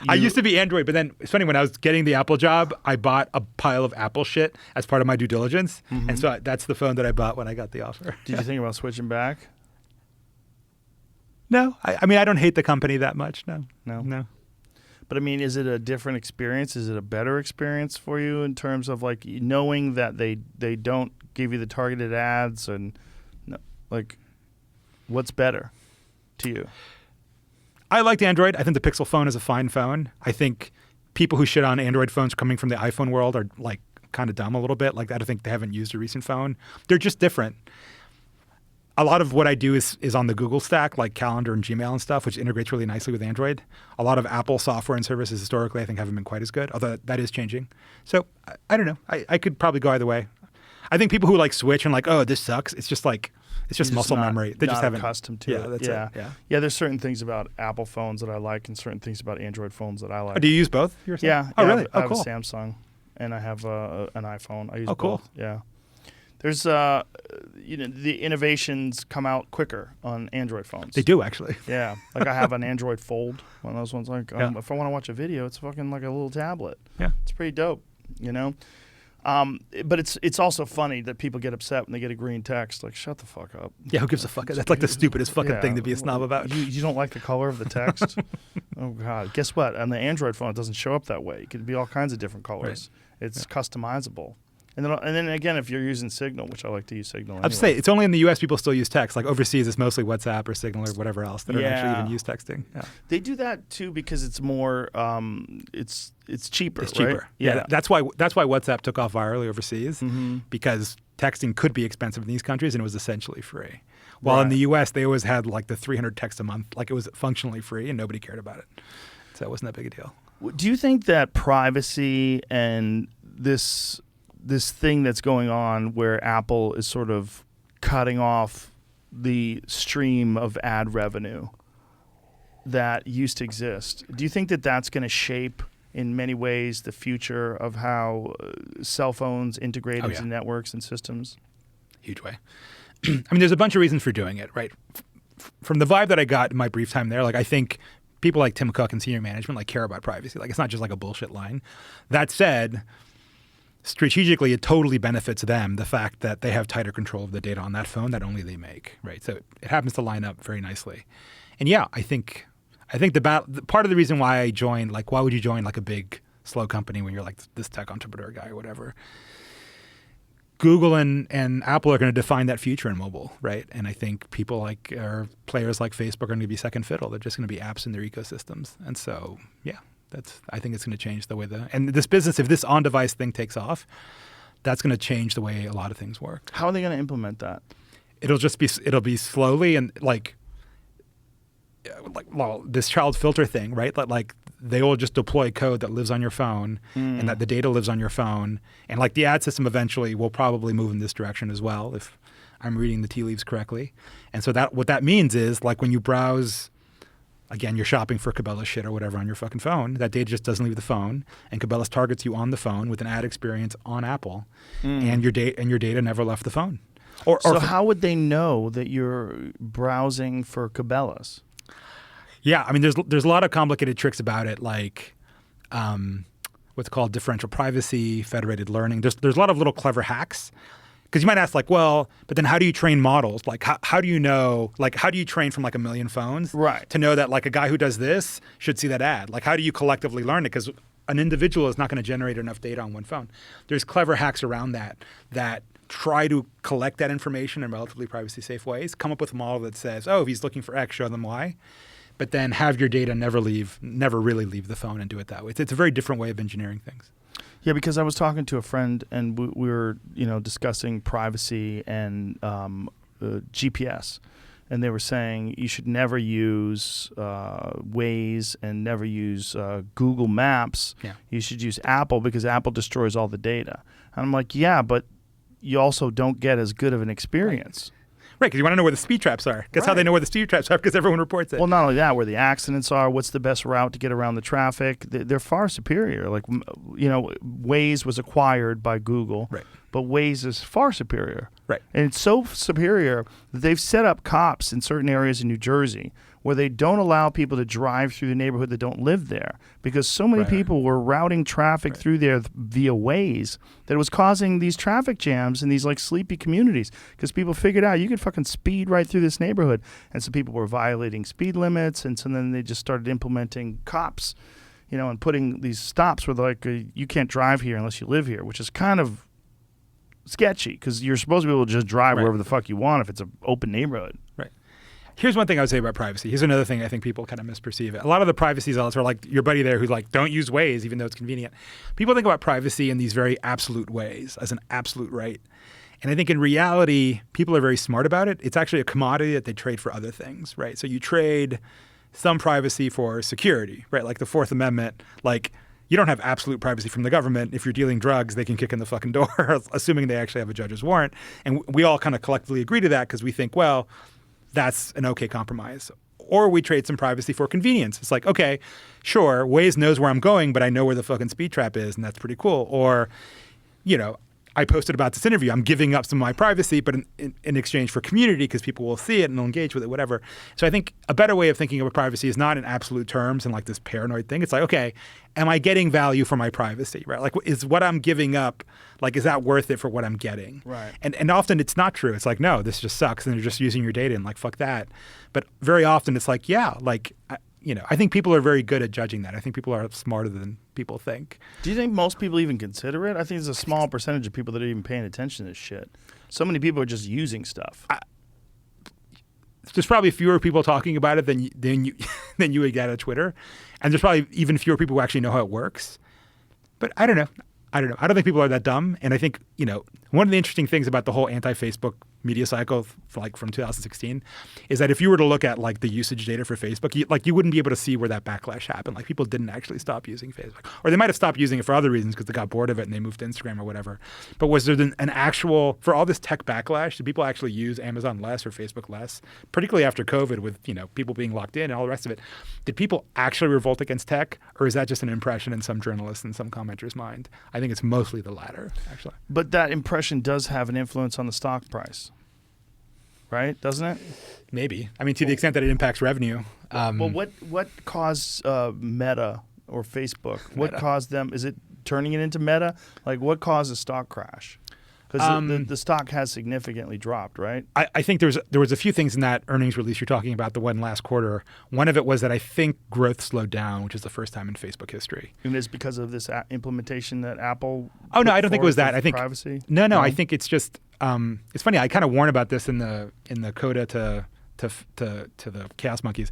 I used to be Android, but then it's funny, when I was getting the Apple job, I bought a pile of Apple shit as part of my due diligence, and so that's the phone that I bought when I got the offer. Did you think about switching back? No. I mean, I don't hate the company that much, no. No. But I mean, is it a different experience? Is it a better experience for you in terms of knowing that they don't give you the targeted ads and what's better to you? I liked Android. I think the Pixel phone is a fine phone. I think people who shit on Android phones coming from the iPhone world are kind of dumb a little bit. I don't think they haven't used a recent phone. They're just different. A lot of what I do is on the Google stack, like Calendar and Gmail and stuff, which integrates really nicely with Android. A lot of Apple software and services historically, I think, haven't been quite as good, although that is changing. So I don't know. I could probably go either way. I think people who switch and oh, this sucks, it's just it's just muscle memory. They just haven't accustomed to it. That's it. Yeah. There's certain things about Apple phones that I like, and certain things about Android phones that I like. Oh, do you use both? Yeah. Oh, really? I have cool. a Samsung, and I have an iPhone. I use cool. both. Yeah. There's the innovations come out quicker on Android phones. They do, actually. Yeah. I have an Android Fold, one of those ones. If I want to watch a video, it's fucking like a little tablet. Yeah. It's pretty dope, But it's also funny that people get upset when they get a green text. Shut the fuck up. Yeah, who gives a fuck? That's the stupidest fucking thing to be a snob about. You don't like the color of the text? Oh, God. Guess what? On the Android phone, it doesn't show up that way. It could be all kinds of different colors. Right. It's customizable. And then again, if you're using Signal, which I like to use Signal anyway. I'd say it's only in the U.S. people still use text. Overseas, it's mostly WhatsApp or Signal or whatever else that don't actually even use texting. Yeah. They do that too because it's more, it's cheaper. It's cheaper. Right? Yeah. That's why WhatsApp took off virally overseas, because texting could be expensive in these countries and it was essentially free. While in the U.S. they always had the 300 texts a month, it was functionally free and nobody cared about it. So it wasn't that big a deal. Do you think that privacy and this thing that's going on where Apple is sort of cutting off the stream of ad revenue that used to exist, do you think that that's going to shape in many ways the future of how cell phones integrate into networks and systems? Huge way. I mean, there's a bunch of reasons for doing it, right? From the vibe that I got in my brief time there, I think people like Tim Cook and senior management care about privacy. It's not just a bullshit line. That said, strategically, it totally benefits them, the fact that they have tighter control of the data on that phone that only they make, right? So it happens to line up very nicely. And yeah, I think part of the reason why I joined, why would you join a big, slow company when you're this tech entrepreneur guy or whatever? Google and Apple are going to define that future in mobile, right? And I think people or players like Facebook are going to be second fiddle. They're just going to be apps in their ecosystems. And so, yeah. I think it's going to change the way and this business, if this on-device thing takes off, that's going to change the way a lot of things work. How are they going to implement that? it'll be slowly and like well, this child filter thing, right? Like they will just deploy code that lives on your phone and that the data lives on your phone. And like the ad system eventually will probably move in this direction as well, if I'm reading the tea leaves correctly. And so what that means is like when you browse, again, you're shopping for Cabela's shit or whatever on your fucking phone, that data just doesn't leave the phone. And Cabela's targets you on the phone with an ad experience on Apple and your data never left the phone. So how would they know that you're browsing for Cabela's? Yeah, I mean, there's a lot of complicated tricks about it, like what's called differential privacy, federated learning. There's a lot of little clever hacks. Because you might ask, like, well, but then how do you train models? Like, how do you know, like, how do you train from like a million phones to know that like a guy who does this should see that ad? Like, how do you collectively learn it? Because an individual is not going to generate enough data on one phone. There's clever hacks around that try to collect that information in relatively privacy safe ways, come up with a model that says, oh, if he's looking for X, show them Y. But then have your data never really leave the phone and do it that way. It's a very different way of engineering things. Yeah, because I was talking to a friend and we were, discussing privacy and GPS, and they were saying you should never use Waze and never use Google Maps. Yeah. You should use Apple because Apple destroys all the data. And I'm like, yeah, but you also don't get as good of an experience. Right, because you want to know where the speed traps are. That's how they know where the speed traps are, because everyone reports it. Well, not only that, where the accidents are, what's the best route to get around the traffic. They're far superior. Like, Waze was acquired by Google, but Waze is far superior. Right. And it's so superior that they've set up cops in certain areas in New Jersey where they don't allow people to drive through the neighborhood that don't live there because so many people were routing traffic through there via Waze that it was causing these traffic jams in these like sleepy communities because people figured out you could fucking speed right through this neighborhood. And so people were violating speed limits, and so then they just started implementing cops, and putting these stops where they're like, you can't drive here unless you live here, which is kind of sketchy because you're supposed to be able to just drive wherever the fuck you want if it's an open neighborhood. Right. Here's one thing I would say about privacy. Here's another thing I think people kind of misperceive it. A lot of the privacy zealots are like your buddy there who's like, don't use Waze even though it's convenient. People think about privacy in these very absolute ways, as an absolute right. And I think in reality, people are very smart about it. It's actually a commodity that they trade for other things, right? So you trade some privacy for security, right? Like the Fourth Amendment, like you don't have absolute privacy from the government. If you're dealing drugs, they can kick in the fucking door, assuming they actually have a judge's warrant. And we all kind of collectively agree to that because we think, well, that's an okay compromise. Or we trade some privacy for convenience. It's like, okay, sure, Waze knows where I'm going, but I know where the fucking speed trap is, and that's pretty cool. Or, I posted about this interview. I'm giving up some of my privacy, but in exchange for community because people will see it and they'll engage with it, whatever. So I think a better way of thinking about privacy is not in absolute terms and like this paranoid thing. It's like, okay, am I getting value for my privacy, right? Like, is what I'm giving up, like, is that worth it for what I'm getting? Right. And often it's not true. It's like, no, this just sucks, and they're just using your data and like, fuck that. But very often it's like, yeah, like, I think people are very good at judging that. I think people are smarter than people think. Do you think most people even consider it? I think there's a small percentage of people that are even paying attention to this shit. So many people are just using stuff. There's probably fewer people talking about it than you would get at Twitter, and there's probably even fewer people who actually know how it works. But I don't know. I don't think people are that dumb. And I think, one of the interesting things about the whole anti-Facebook media cycle, from 2016, is that if you were to look at like the usage data for Facebook, you wouldn't be able to see where that backlash happened. Like people didn't actually stop using Facebook, or they might have stopped using it for other reasons because they got bored of it and they moved to Instagram or whatever. But was there an actual, for all this tech backlash, did people actually use Amazon less or Facebook less, particularly after COVID with people being locked in and all the rest of it? Did people actually revolt against tech, or is that just an impression in some journalist and some commenter's mind? I think it's mostly the latter, actually. But that impression does have an influence on the stock price, right? Doesn't it? Maybe. I mean, to the extent that it impacts revenue. Well, what caused Meta or Facebook? What caused them? Is it turning it into Meta? Like, what caused the stock crash? Because the stock has significantly dropped, right? I think there was a few things in that earnings release you're talking about, the one last quarter. One of it was that I think growth slowed down, which is the first time in Facebook history. And it's because of this implementation that Apple. Oh no, I don't think it was that. I think privacy. No, I think it's just. It's funny. I kind of warn about this in the coda to the Chaos Monkeys.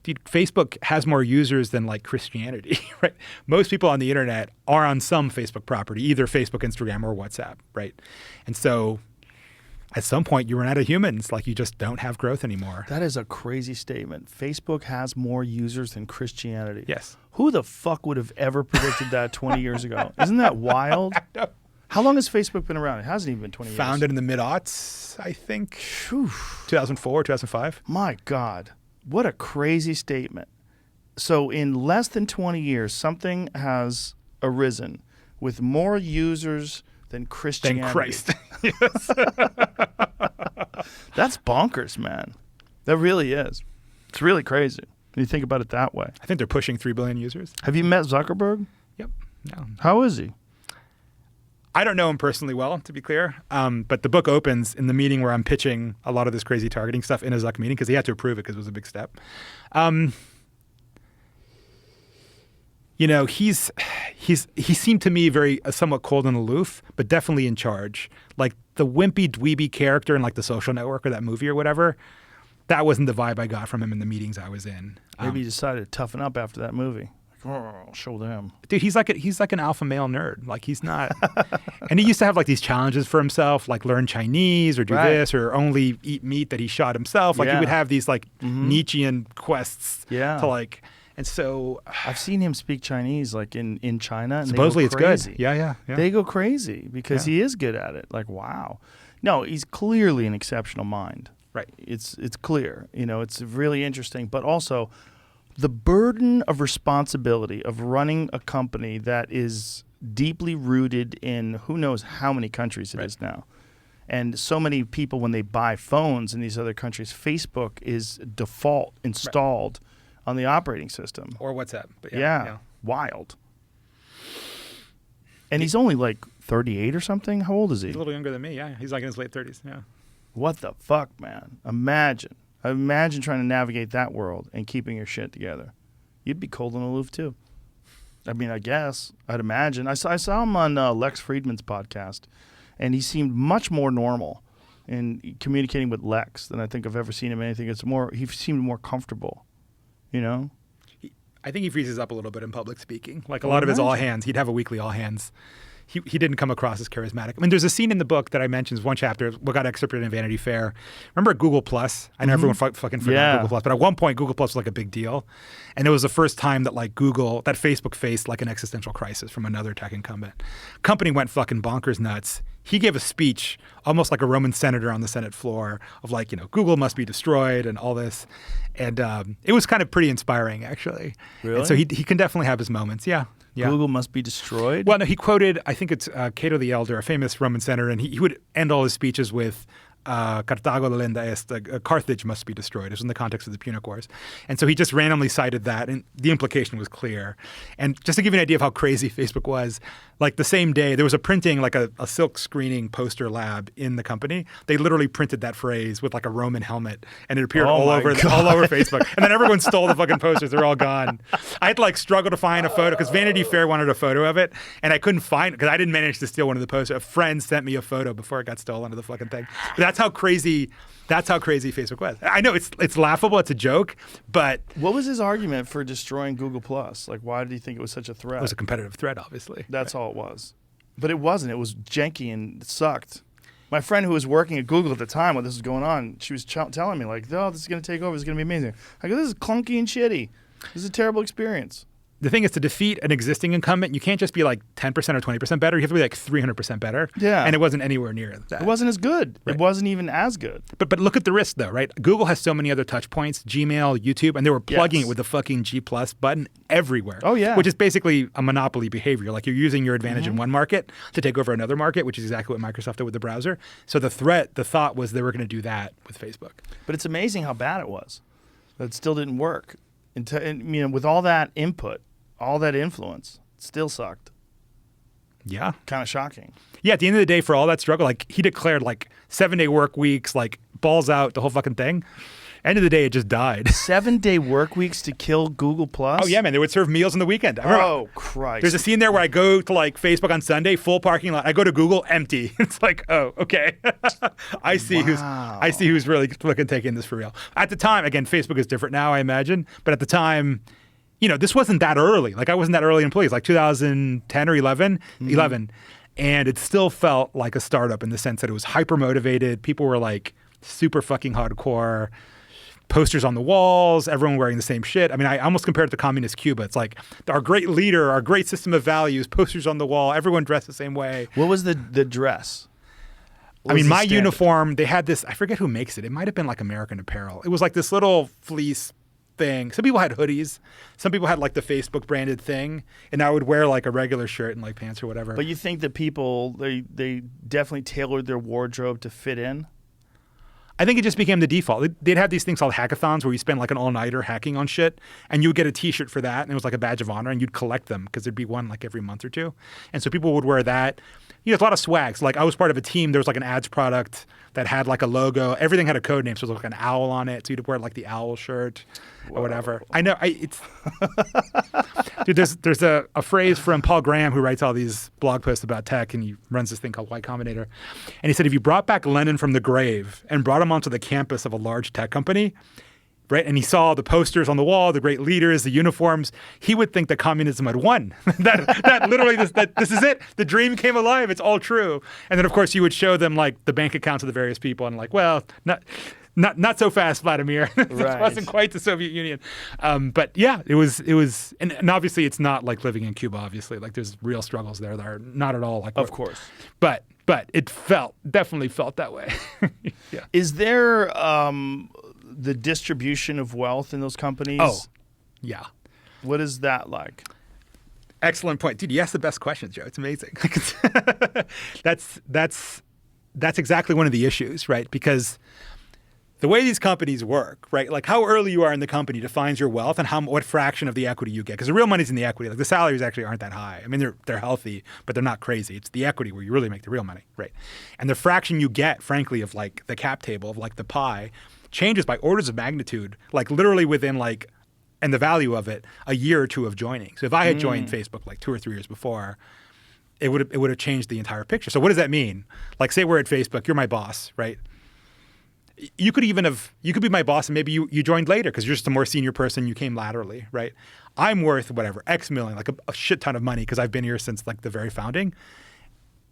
Dude, Facebook has more users than like Christianity, right? Most people on the internet are on some Facebook property, either Facebook, Instagram, or WhatsApp, right? And so at some point you run out of humans. Like you just don't have growth anymore. That is a crazy statement. Facebook has more users than Christianity. Yes. Who the fuck would have ever predicted that 20 years ago? Isn't that wild? How long has Facebook been around? It hasn't even been 20 years. Founded in the mid-aughts, I think. 2004, 2005. My God. What a crazy statement. So in less than 20 years, something has arisen with more users than Christianity. Than Christ. That's bonkers, man. That really is. It's really crazy when you think about it that way. I think they're pushing 3 billion users. Have you met Zuckerberg? Yep. No. How is he? I don't know him personally well, to be clear. But the book opens in the meeting where I'm pitching a lot of this crazy targeting stuff in a Zuck meeting because he had to approve it because it was a big step. He seemed to me very somewhat cold and aloof, but definitely in charge. Like the wimpy dweeby character in like The Social Network or that movie or whatever, that wasn't the vibe I got from him in the meetings I was in. Maybe he decided to toughen up after that movie. Like, I'll show them. Dude, he's like an alpha male nerd. Like he's not. And he used to have like these challenges for himself, like learn Chinese or do this or only eat meat that he shot himself. Like he would have these like Nietzschean quests to like. And so I've seen him speak Chinese like in China. And supposedly they go it's crazy. good. Yeah. They go crazy because he is good at it. Like, wow. No, he's clearly an exceptional mind. Right. It's clear. It's really interesting. But also the burden of responsibility of running a company that is deeply rooted in who knows how many countries it is now. And so many people, when they buy phones in these other countries, Facebook is default installed on the operating system. Or WhatsApp. But yeah. Wild. And he's only like 38 or something? How old is he? He's a little younger than me, yeah. He's like in his late 30s, yeah. What the fuck, man? Imagine trying to navigate that world and keeping your shit together. You'd be cold and aloof too. I mean, I guess. I'd imagine. I saw him on Lex Friedman's podcast, and he seemed much more normal in communicating with Lex than I think I've ever seen him in anything. He seemed more comfortable, I think he freezes up a little bit in public speaking. Like a lot of his all hands, he'd have a weekly all hands. He didn't come across as charismatic. I mean, there's a scene in the book that I mentioned, one chapter, what got excerpted in Vanity Fair. Remember Google Plus? I know everyone fucking forgot Google Plus, but at one point Google Plus was like a big deal. And it was the first time that like that Facebook faced like an existential crisis from another tech incumbent. Company went fucking bonkers nuts. He gave a speech almost like a Roman senator on the Senate floor of like, Google must be destroyed and all this. And it was kind of pretty inspiring, actually. Really? And so he can definitely have his moments. Yeah. Google must be destroyed? Well, no, he quoted, I think it's Cato the Elder, a famous Roman senator, and he would end all his speeches with Carthago delenda est, Carthage must be destroyed. It was in the context of the Punic Wars. And so he just randomly cited that, and the implication was clear. And just to give you an idea of how crazy Facebook was, like the same day, there was a printing, like a silk screening poster lab in the company. They literally printed that phrase with like a Roman helmet, and it appeared all over Facebook. And then everyone stole the fucking posters. They're all gone. I had to like struggle to find a photo because Vanity Fair wanted a photo of it, and I couldn't find it because I didn't manage to steal one of the posters. A friend sent me a photo before it got stolen of the fucking thing. But that's how crazy Facebook was. I know it's laughable, it's a joke, but what was his argument for destroying Google Plus? Like, why did he think it was such a threat? It was a competitive threat, obviously. That's all it was. But it wasn't. It was janky and it sucked. My friend who was working at Google at the time when this was going on, she was telling me like, "Oh, this is going to take over. This is going to be amazing." I go, "This is clunky and shitty. This is a terrible experience." The thing is, to defeat an existing incumbent, you can't just be like 10% or 20% better. You have to be like 300% better. Yeah. And it wasn't anywhere near that. It wasn't as good. Right. It wasn't even as good. But look at the risk, though, right? Google has so many other touch points, Gmail, YouTube, and they were plugging it with the fucking G+ button everywhere. Oh, yeah. Which is basically a monopoly behavior. Like you're using your advantage in one market to take over another market, which is exactly what Microsoft did with the browser. So the thought was they were going to do that with Facebook. But it's amazing how bad it was. That it still didn't work. And with all that input, all that influence, it still sucked. Yeah. Kind of shocking. Yeah, at the end of the day, for all that struggle, like he declared like 7-day work weeks, like balls out, the whole fucking thing. End of the day, it just died. 7-day work weeks to kill Google Plus? Oh, yeah, man. They would serve meals on the weekend. Oh, Christ. There's a scene there where I go to like Facebook on Sunday, full parking lot. I go to Google, empty. It's like, oh, okay. I see who's really fucking taking this for real. At the time, again, Facebook is different now, I imagine. But at the time, this wasn't that early. Like I wasn't that early in employees, like 2010 or 11. And it still felt like a startup in the sense that it was hyper motivated. People were like super fucking hardcore. Posters on the walls, everyone wearing the same shit. I mean, I almost compare it to communist Cuba. It's like our great leader, our great system of values, posters on the wall, everyone dressed the same way. What was the dress? I mean, my uniform, they had this, I forget who makes it. It might have been like American Apparel. It was like this little fleece thing. Some people had hoodies. Some people had like the Facebook branded thing. And I would wear like a regular shirt and like pants or whatever. But you think that people, they definitely tailored their wardrobe to fit in? I think it just became the default. They'd have these things called hackathons where you spend like an all-nighter hacking on shit, and you would get a T-shirt for that, and it was like a badge of honor, and you'd collect them because there'd be one like every month or two. And so people would wear that. You know, there's a lot of swags. Like I was part of a team. There was like an ads product that had like a logo. Everything had a code name, so there was like an owl on it. So you'd wear like the owl shirt or whatever. I know. It's dude. There's a phrase from Paul Graham who writes all these blog posts about tech, and he runs this thing called Y Combinator. And he said if you brought back Lenin from the grave and brought him onto the campus of a large tech company, right, and he saw the posters on the wall, the great leaders, the uniforms, he would think that communism had won. that literally, this is it. The dream came alive. It's all true. And then, of course, you would show them like the bank accounts of the various people, and like, well, not so fast, Vladimir. This wasn't quite the Soviet Union. But yeah, it was, and obviously, it's not like living in Cuba. Obviously, like there's real struggles there that are not at all like. Of course. But it definitely felt that way. Yeah. Is there the distribution of wealth in those companies? Oh, yeah. What is that like? Excellent point, dude. You asked the best questions, Joe. It's amazing. That's exactly one of the issues, right? Because the way these companies work, right? Like how early you are in the company defines your wealth and what fraction of the equity you get. Because the real money's in the equity. Like the salaries actually aren't that high. I mean, they're healthy, but they're not crazy. It's the equity where you really make the real money, right? And the fraction you get, frankly, of like the cap table of like the pie changes by orders of magnitude, like literally within like, and the value of it, a year or two of joining. So if I had joined Facebook like 2 or 3 years before, it would have changed the entire picture. So what does that mean? Like say we're at Facebook, you're my boss, right? You could be my boss and maybe you joined later because you're just a more senior person, you came laterally, right? I'm worth whatever, X million, like a shit ton of money because I've been here since like the very founding.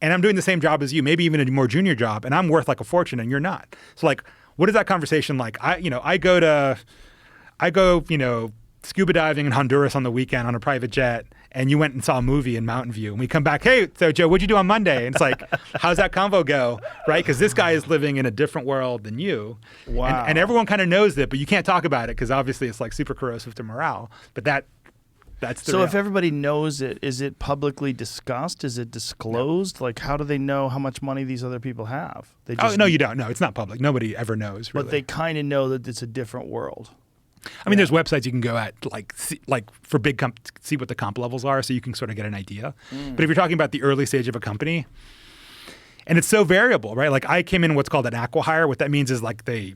And I'm doing the same job as you, maybe even a more junior job, and I'm worth like a fortune and you're not. So like, what is that conversation like? I go, scuba diving in Honduras on the weekend on a private jet, and you went and saw a movie in Mountain View, and we come back, hey, so Joe, what'd you do on Monday? And it's like, how's that convo go, right? Because this guy is living in a different world than you. Wow. And everyone kind of knows it, but you can't talk about it because obviously it's like super corrosive to morale. But that's the So real. if everybody knows it, is it publicly discussed? Is it disclosed? Like, how do they know how much money these other people have? They Oh, no, you don't. No, it's not public. Nobody ever knows, really. But they kind of know that it's a different world. I mean, there's websites you can go at, like for big see what the comp levels are, so you can sort of get an idea. But if you're talking about the early stage of a company, and it's so variable, right? Like I came in what's called an acqui-hire. What that means is like they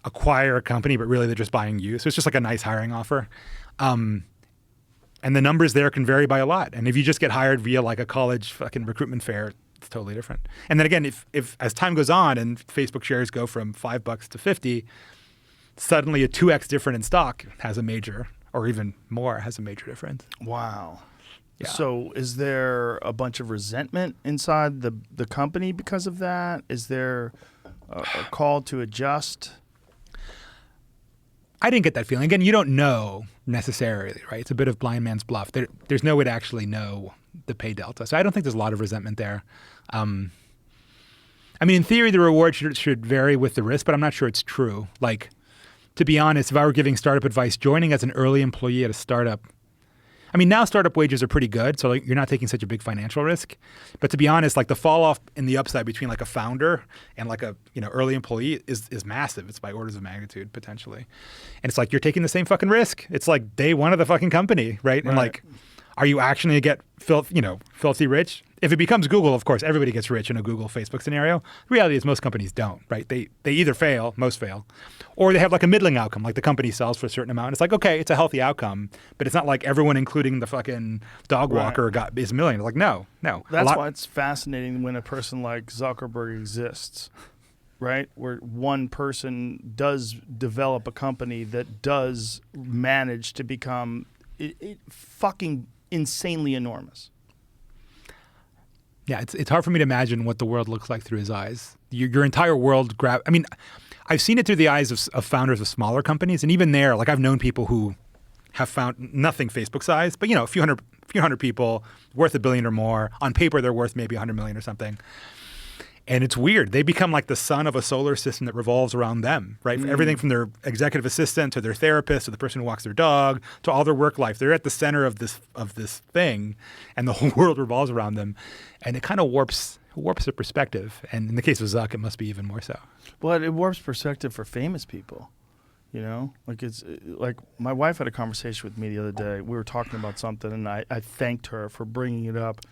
acquire a company, but really they're just buying you. So it's just like a nice hiring offer. And the numbers there can vary by a lot. And if you just get hired via like a college fucking recruitment fair, it's totally different. And then again, if as time goes on and Facebook shares go from $5 to 50, suddenly a 2x difference in stock has a major, or even more, has a major difference. Wow. Yeah. So is there a bunch of resentment inside the company because of that? Is there a call to adjust? I didn't get that feeling. Again, you don't know necessarily, right? It's a bit of blind man's bluff. There's no way to actually know the pay delta. So I don't think there's a lot of resentment there. I mean, in theory, the reward should vary with the risk, but I'm not sure it's true. Like, to be honest, if I were giving startup advice, joining as an early employee at a startup, I mean, now startup wages are pretty good, so like, you're not taking such a big financial risk. But to be honest, like the fall off in the upside between like a founder and like a early employee is massive. It's by orders of magnitude potentially, and it's like you're taking the same fucking risk. It's like day one of the fucking company, right? And like, are you actually gonna get filthy rich? If it becomes Google, of course, everybody gets rich in a Google Facebook scenario. The reality is most companies don't, right? They either fail, most fail, or they have like a middling outcome, like the company sells for a certain amount. It's like, okay, it's a healthy outcome, but it's not like everyone, including the fucking dog walker, is a million. It's like, no. That's why it's fascinating when a person like Zuckerberg exists, right? Where one person does develop a company that does manage to become fucking insanely enormous. Yeah, it's hard for me to imagine what the world looks like through his eyes. Your entire world I mean, I've seen it through the eyes of founders of smaller companies, and even there, like I've known people who have found nothing Facebook size, but a few hundred people worth $1 billion or more. On paper, they're worth maybe 100 million or something. And it's weird. They become like the sun of a solar system that revolves around them, right? Everything from their executive assistant to their therapist to the person who walks their dog to all their work life. They're at the center of this thing, and the whole world revolves around them. And it kind of warps their perspective. And in the case of Zuck, it must be even more so. But it warps perspective for famous people. Like it's like my wife had a conversation with me the other day. We were talking about something, and I thanked her for bringing it up.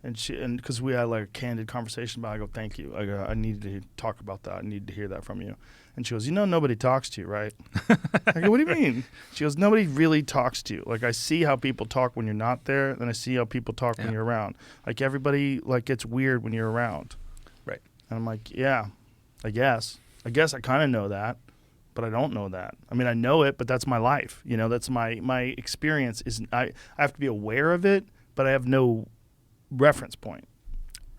And because we had like a candid conversation about it, I go, thank you. I needed to talk about that. I needed to hear that from you. And she goes, nobody talks to you, right? I go, what do you mean? She goes, nobody really talks to you. Like I see how people talk when you're not there, then I see how people talk when you're around. Like everybody like gets weird when you're around. Right. And I'm like, yeah, I guess I kind of know that, but I don't know that. I mean, I know it, but that's my life. That's my experience. I have to be aware of it, but I have no reference point.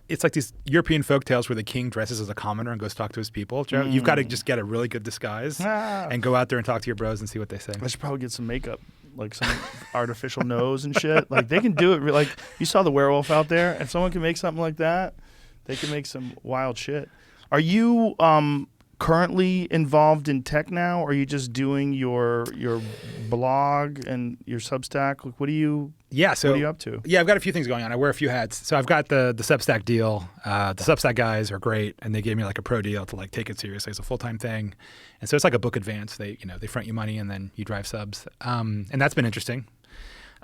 It's like these European folk tales where the king dresses as a commoner and goes talk to his people. Joe, you've got to just get a really good disguise and go out there and talk to your bros and see what they say. I should probably get some makeup, like some artificial nose and shit. Like they can do it. Like you saw the werewolf out there. If someone can make something like that, they can make some wild shit. Are you currently involved in tech now? Or are you just doing your blog and your Substack? Like, what are you up to? Yeah, I've got a few things going on. I wear a few hats. So I've got the Substack deal. The Substack guys are great, and they gave me like a pro deal to like take it seriously as a full-time thing. And so it's like a book advance. They front you money and then you drive subs. And that's been interesting.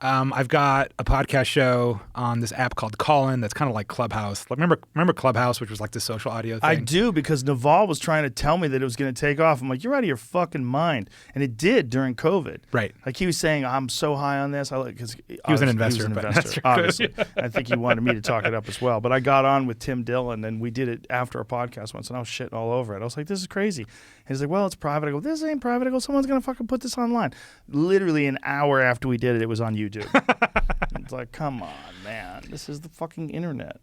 I've got a podcast show on this app called Callin that's kind of like Clubhouse. Like, remember Clubhouse, which was like the social audio thing? I do, because Naval was trying to tell me that it was going to take off. I'm like, you're out of your fucking mind. And it did during COVID. Right. Like he was saying, I'm so high on this. Because he was an investor, obviously. I think he wanted me to talk it up as well. But I got on with Tim Dillon, and we did it after a podcast once, and I was shitting all over it. I was like, this is crazy. And he's like, well, it's private. I go, this ain't private. I go, someone's going to fucking put this online. Literally an hour after we did it, it was on YouTube. It's like, come on, man. This is the fucking internet.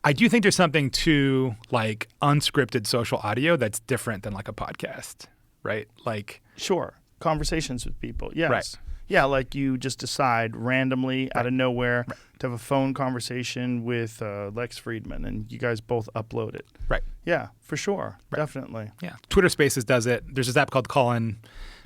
I do think there's something to like unscripted social audio that's different than like a podcast, right? Like, sure. Conversations with people. Yes. Right. Yeah, like you just decide randomly out of nowhere to have a phone conversation with Lex Friedman, and you guys both upload it. Right. Yeah, for sure. Right. Definitely. Yeah. Twitter Spaces does it. There's this app called Callin,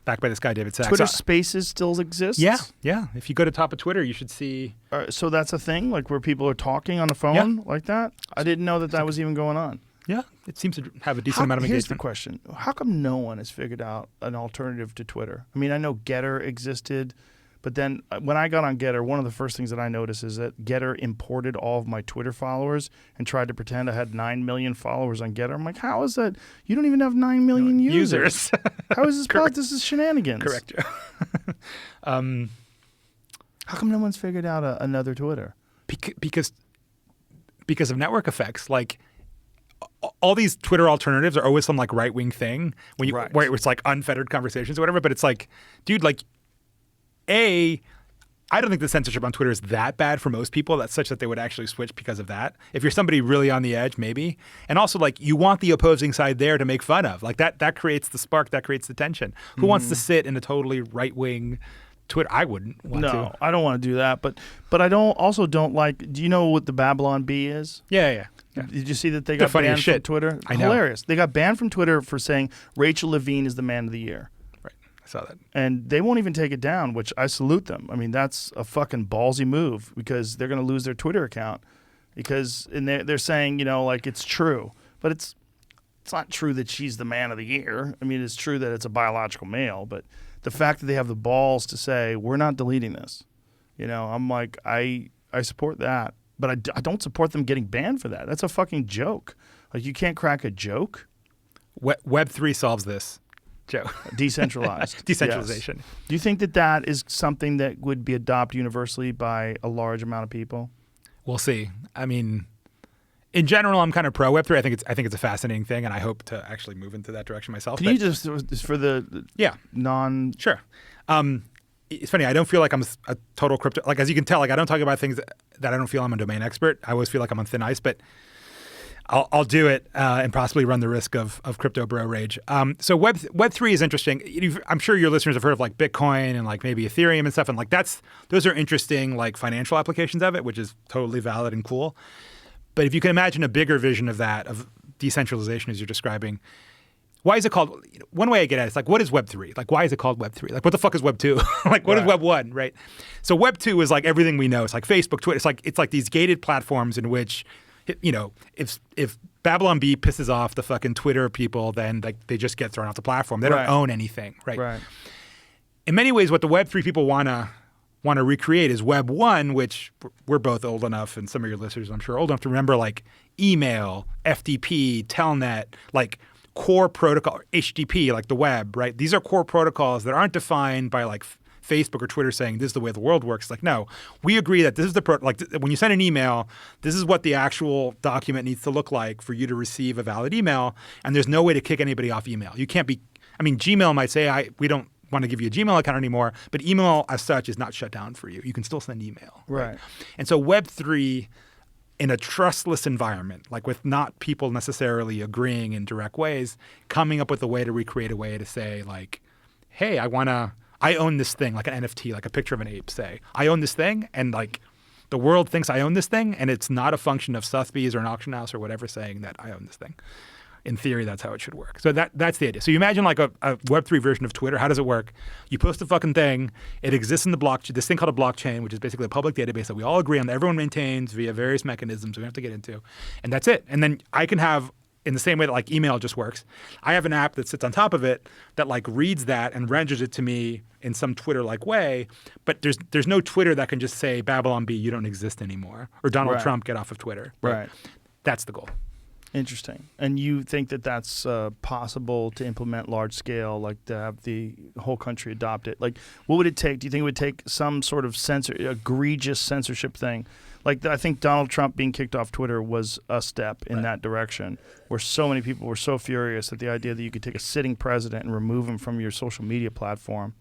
backed by this guy, David Sachs. Twitter Spaces still exists? Yeah. If you go to top of Twitter, you should see. So that's a thing, like where people are talking on the phone like that? I didn't know that was even going on. Yeah, it seems to have a decent amount of engagement. Here's the question. How come no one has figured out an alternative to Twitter? I mean, I know Getter existed, but then when I got on Getter, one of the first things that I noticed is that Getter imported all of my Twitter followers and tried to pretend I had 9 million followers on Getter. I'm like, how is that? You don't even have 9 million users. How is this possible? This is shenanigans. Correct. How come no one's figured out another Twitter? Because of network effects. Like, all these Twitter alternatives are always some like right-wing thing where it's like unfettered conversations or whatever. But it's like, dude, like, I don't think the censorship on Twitter is that bad for most people. That's such that they would actually switch because of that. If you're somebody really on the edge, maybe. And also, like, you want the opposing side there to make fun of. Like, that creates the spark, that creates the tension. Who wants to sit in a totally right-wing Twitter? I wouldn't want to. No, I don't want to do that. But I don't like. Do you know what the Babylon Bee is? Yeah. Did you see that they got banned from Twitter? I know. Hilarious. They got banned from Twitter for saying Rachel Levine is the man of the year. Right. I saw that. And they won't even take it down, which I salute them. I mean, that's a fucking ballsy move because they're going to lose their Twitter account because they're saying, like it's true. But it's not true that she's the man of the year. I mean, it's true that it's a biological male, but the fact that they have the balls to say, we're not deleting this, I'm like, I support that. But I don't support them getting banned for that. That's a fucking joke. Like, you can't crack a joke. Web3 solves this, Joe. Decentralized. Decentralization. Yes. Do you think that is something that would be adopted universally by a large amount of people? We'll see. I mean, in general, I'm kind of pro Web3. I think it's a fascinating thing, and I hope to actually move into that direction myself. Can you just, for the non... Sure. It's funny. I don't feel like I'm a total crypto. Like, as you can tell, like, I don't talk about things that I don't feel I'm a domain expert. I always feel like I'm on thin ice, but I'll do it and possibly run the risk of crypto bro rage. So Web3 is interesting. I'm sure your listeners have heard of like Bitcoin and like maybe Ethereum and stuff, and like those are interesting like financial applications of it, which is totally valid and cool. But if you can imagine a bigger vision of that, of decentralization as you're describing, why is it called? One way I get at it is like, what is Web3? Like, why is it called Web3? Like, what the fuck is Web2? Like, what is Web1? Right? So Web2 is like everything we know. It's like Facebook, Twitter. It's like these gated platforms in which, if Babylon Bee pisses off the fucking Twitter people, then like they just get thrown off the platform. They don't own anything, right? In many ways, what the Web3 people want to recreate is Web1, which we're both old enough, and some of your listeners, I'm sure, old enough to remember, like email, FTP, Telnet, like core protocol, HTTP, like the web, right? These are core protocols that aren't defined by like Facebook or Twitter saying this is the way the world works. Like, no, we agree that this is when you send an email, this is what the actual document needs to look like for you to receive a valid email. And there's no way to kick anybody off email. You can't be, Gmail might say, we don't want to give you a Gmail account anymore, but email as such is not shut down for you. You can still send email. Right? And so Web3 in a trustless environment, like with not people necessarily agreeing in direct ways, coming up with a way to recreate a way to say like, hey, I own this thing, like an NFT, like a picture of an ape, say. I own this thing, and like the world thinks I own this thing, and it's not a function of Sotheby's or an auction house or whatever saying that I own this thing. In theory, that's how it should work. So that's the idea. So you imagine like a Web3 version of Twitter. How does it work? You post a fucking thing. It exists in the blockchain, this thing called a blockchain, which is basically a public database that we all agree on, that everyone maintains via various mechanisms we don't have to get into. And that's it. And then I can have, in the same way that like email just works, I have an app that sits on top of it that like reads that and renders it to me in some Twitter-like way. But there's no Twitter that can just say, Babylon Bee, you don't exist anymore. Or Donald Trump, get off of Twitter. Right. That's the goal. Interesting. And you think that that's possible to implement large scale, like to have the whole country adopt it? Like, what would it take? Do you think it would take some sort of egregious censorship thing? Like, I think Donald Trump being kicked off Twitter was a step in that direction, where so many people were so furious at the idea that you could take a sitting president and remove him from your social media platform,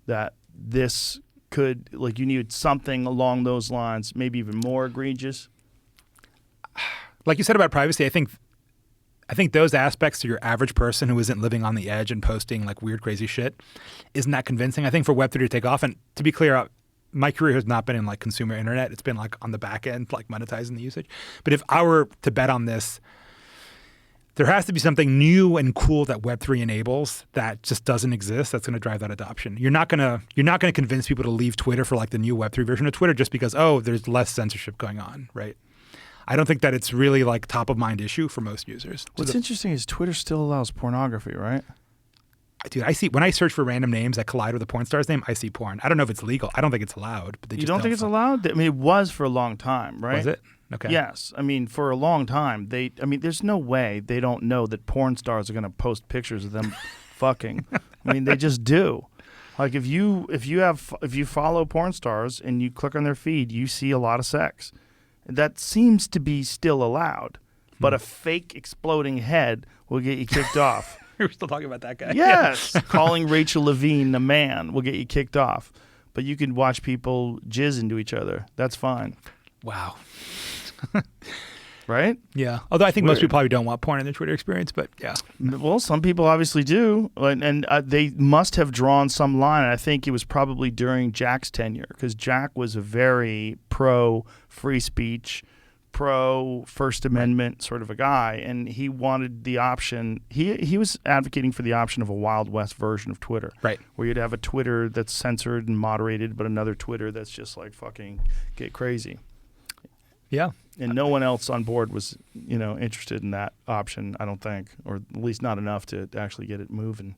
that this could, like, you needed something along those lines, maybe even more egregious. Like you said about privacy, I think those aspects to your average person who isn't living on the edge and posting like weird, crazy shit isn't that convincing. I think for Web3 to take off, and to be clear, my career has not been in like consumer internet. It's been like on the back end, like monetizing the usage. But if I were to bet on this, there has to be something new and cool that Web3 enables that just doesn't exist. That's going to drive that adoption. You're not going to convince people to leave Twitter for like the new Web3 version of Twitter just because, there's less censorship going on, right? I don't think that it's really like top of mind issue for most users. What's interesting is Twitter still allows pornography, right? Dude, I see when I search for random names that collide with a porn star's name, I see porn. I don't know if it's legal. I don't think it's allowed. But you don't think it's allowed? I mean, it was for a long time, right? Was it? Okay. Yes. I mean, for a long time, there's no way they don't know that porn stars are going to post pictures of them fucking. I mean, they just do. Like if you follow porn stars and you click on their feed, you see a lot of sex. That seems to be still allowed, but a fake exploding head will get you kicked off. We're still talking about that guy. Yes. Calling Rachel Levine a man will get you kicked off. But you can watch people jizz into each other. That's fine. Wow. Right? Yeah. Although I think most people probably don't want porn in their Twitter experience, but yeah. Well, some people obviously do. And they must have drawn some line. I think it was probably during Jack's tenure, because Jack was a very pro-free speech, pro-First Amendment sort of a guy. And he wanted the option. He was advocating for the option of a Wild West version of Twitter. Right. Where you'd have a Twitter that's censored and moderated, but another Twitter that's just like fucking get crazy. Yeah. And no one else on board was, interested in that option, I don't think, or at least not enough to actually get it moving.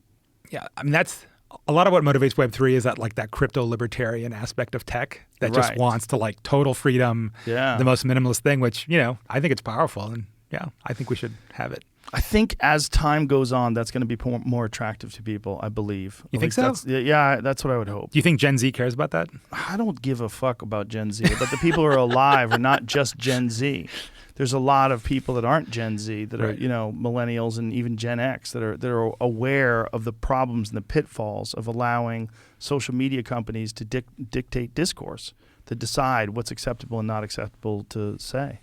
Yeah, I mean, that's a lot of what motivates Web3 is that like that crypto libertarian aspect of tech that just wants to like total freedom, the most minimalist thing, which, I think it's powerful. And yeah, I think we should have it. I think as time goes on, that's going to be more attractive to people, I believe. You think so? Yeah, that's what I would hope. Do you think Gen Z cares about that? I don't give a fuck about Gen Z, but the people who are alive are not just Gen Z. There's a lot of people that aren't Gen Z that are, millennials and even Gen X that are aware of the problems and the pitfalls of allowing social media companies to dictate discourse. that decide what's acceptable and not acceptable to say.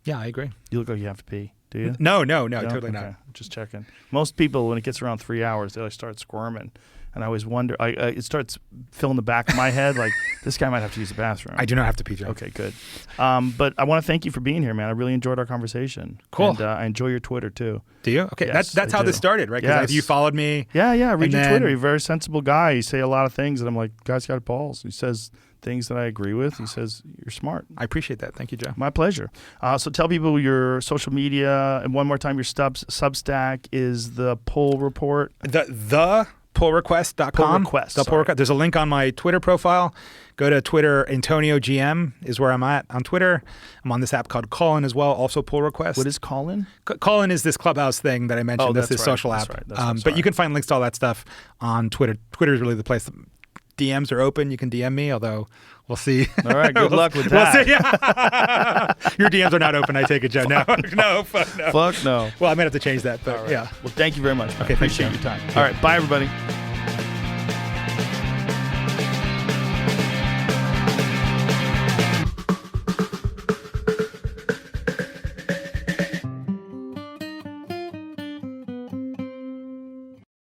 Yeah, I agree. You look like you have to pee. Do you? No, No? totally Okay. not. Just checking. Most people, when it gets around 3 hours, they like start squirming. And I always wonder, it starts filling the back of my head like, this guy might have to use the bathroom. I do not have to pee, Joe. Okay, good. But I want to thank you for being here, man. I really enjoyed our conversation. Cool. And I enjoy your Twitter, too. Do you? Okay, Yes, that's I how do. this started, right? Because Yes. you followed me. Yeah, I read And your then- Twitter. You're a very sensible guy. You say a lot of things, and I'm like, guy's got balls. He says things that I agree with. He says, you're smart. I appreciate that. Thank you, Joe. My pleasure. So tell people your social media, and one more time, your Substack is the Pull Report. The pullrequest.com. Pull request, The pull sorry. request. There's a link on my Twitter profile. Go to Twitter. Antonio GM is where I'm at on Twitter. I'm on this app called Callin as well, also pull request. What is Colin? Callin is this Clubhouse thing that I mentioned. Oh, That's that's this right. social That's app. right. That's right. But Sorry. you can find links to all that stuff on Twitter. Twitter is really the place. DMs are open. You can DM me, although we'll see. All right, good luck with We'll that. see. Yeah. Your DMs are not open, I take it, Joe. No, fuck no. Fuck no. Well, I might have to change that, but All right. yeah. Well, thank you very much. Man. Okay, thanks, Appreciate John. your time. All right, bye, everybody.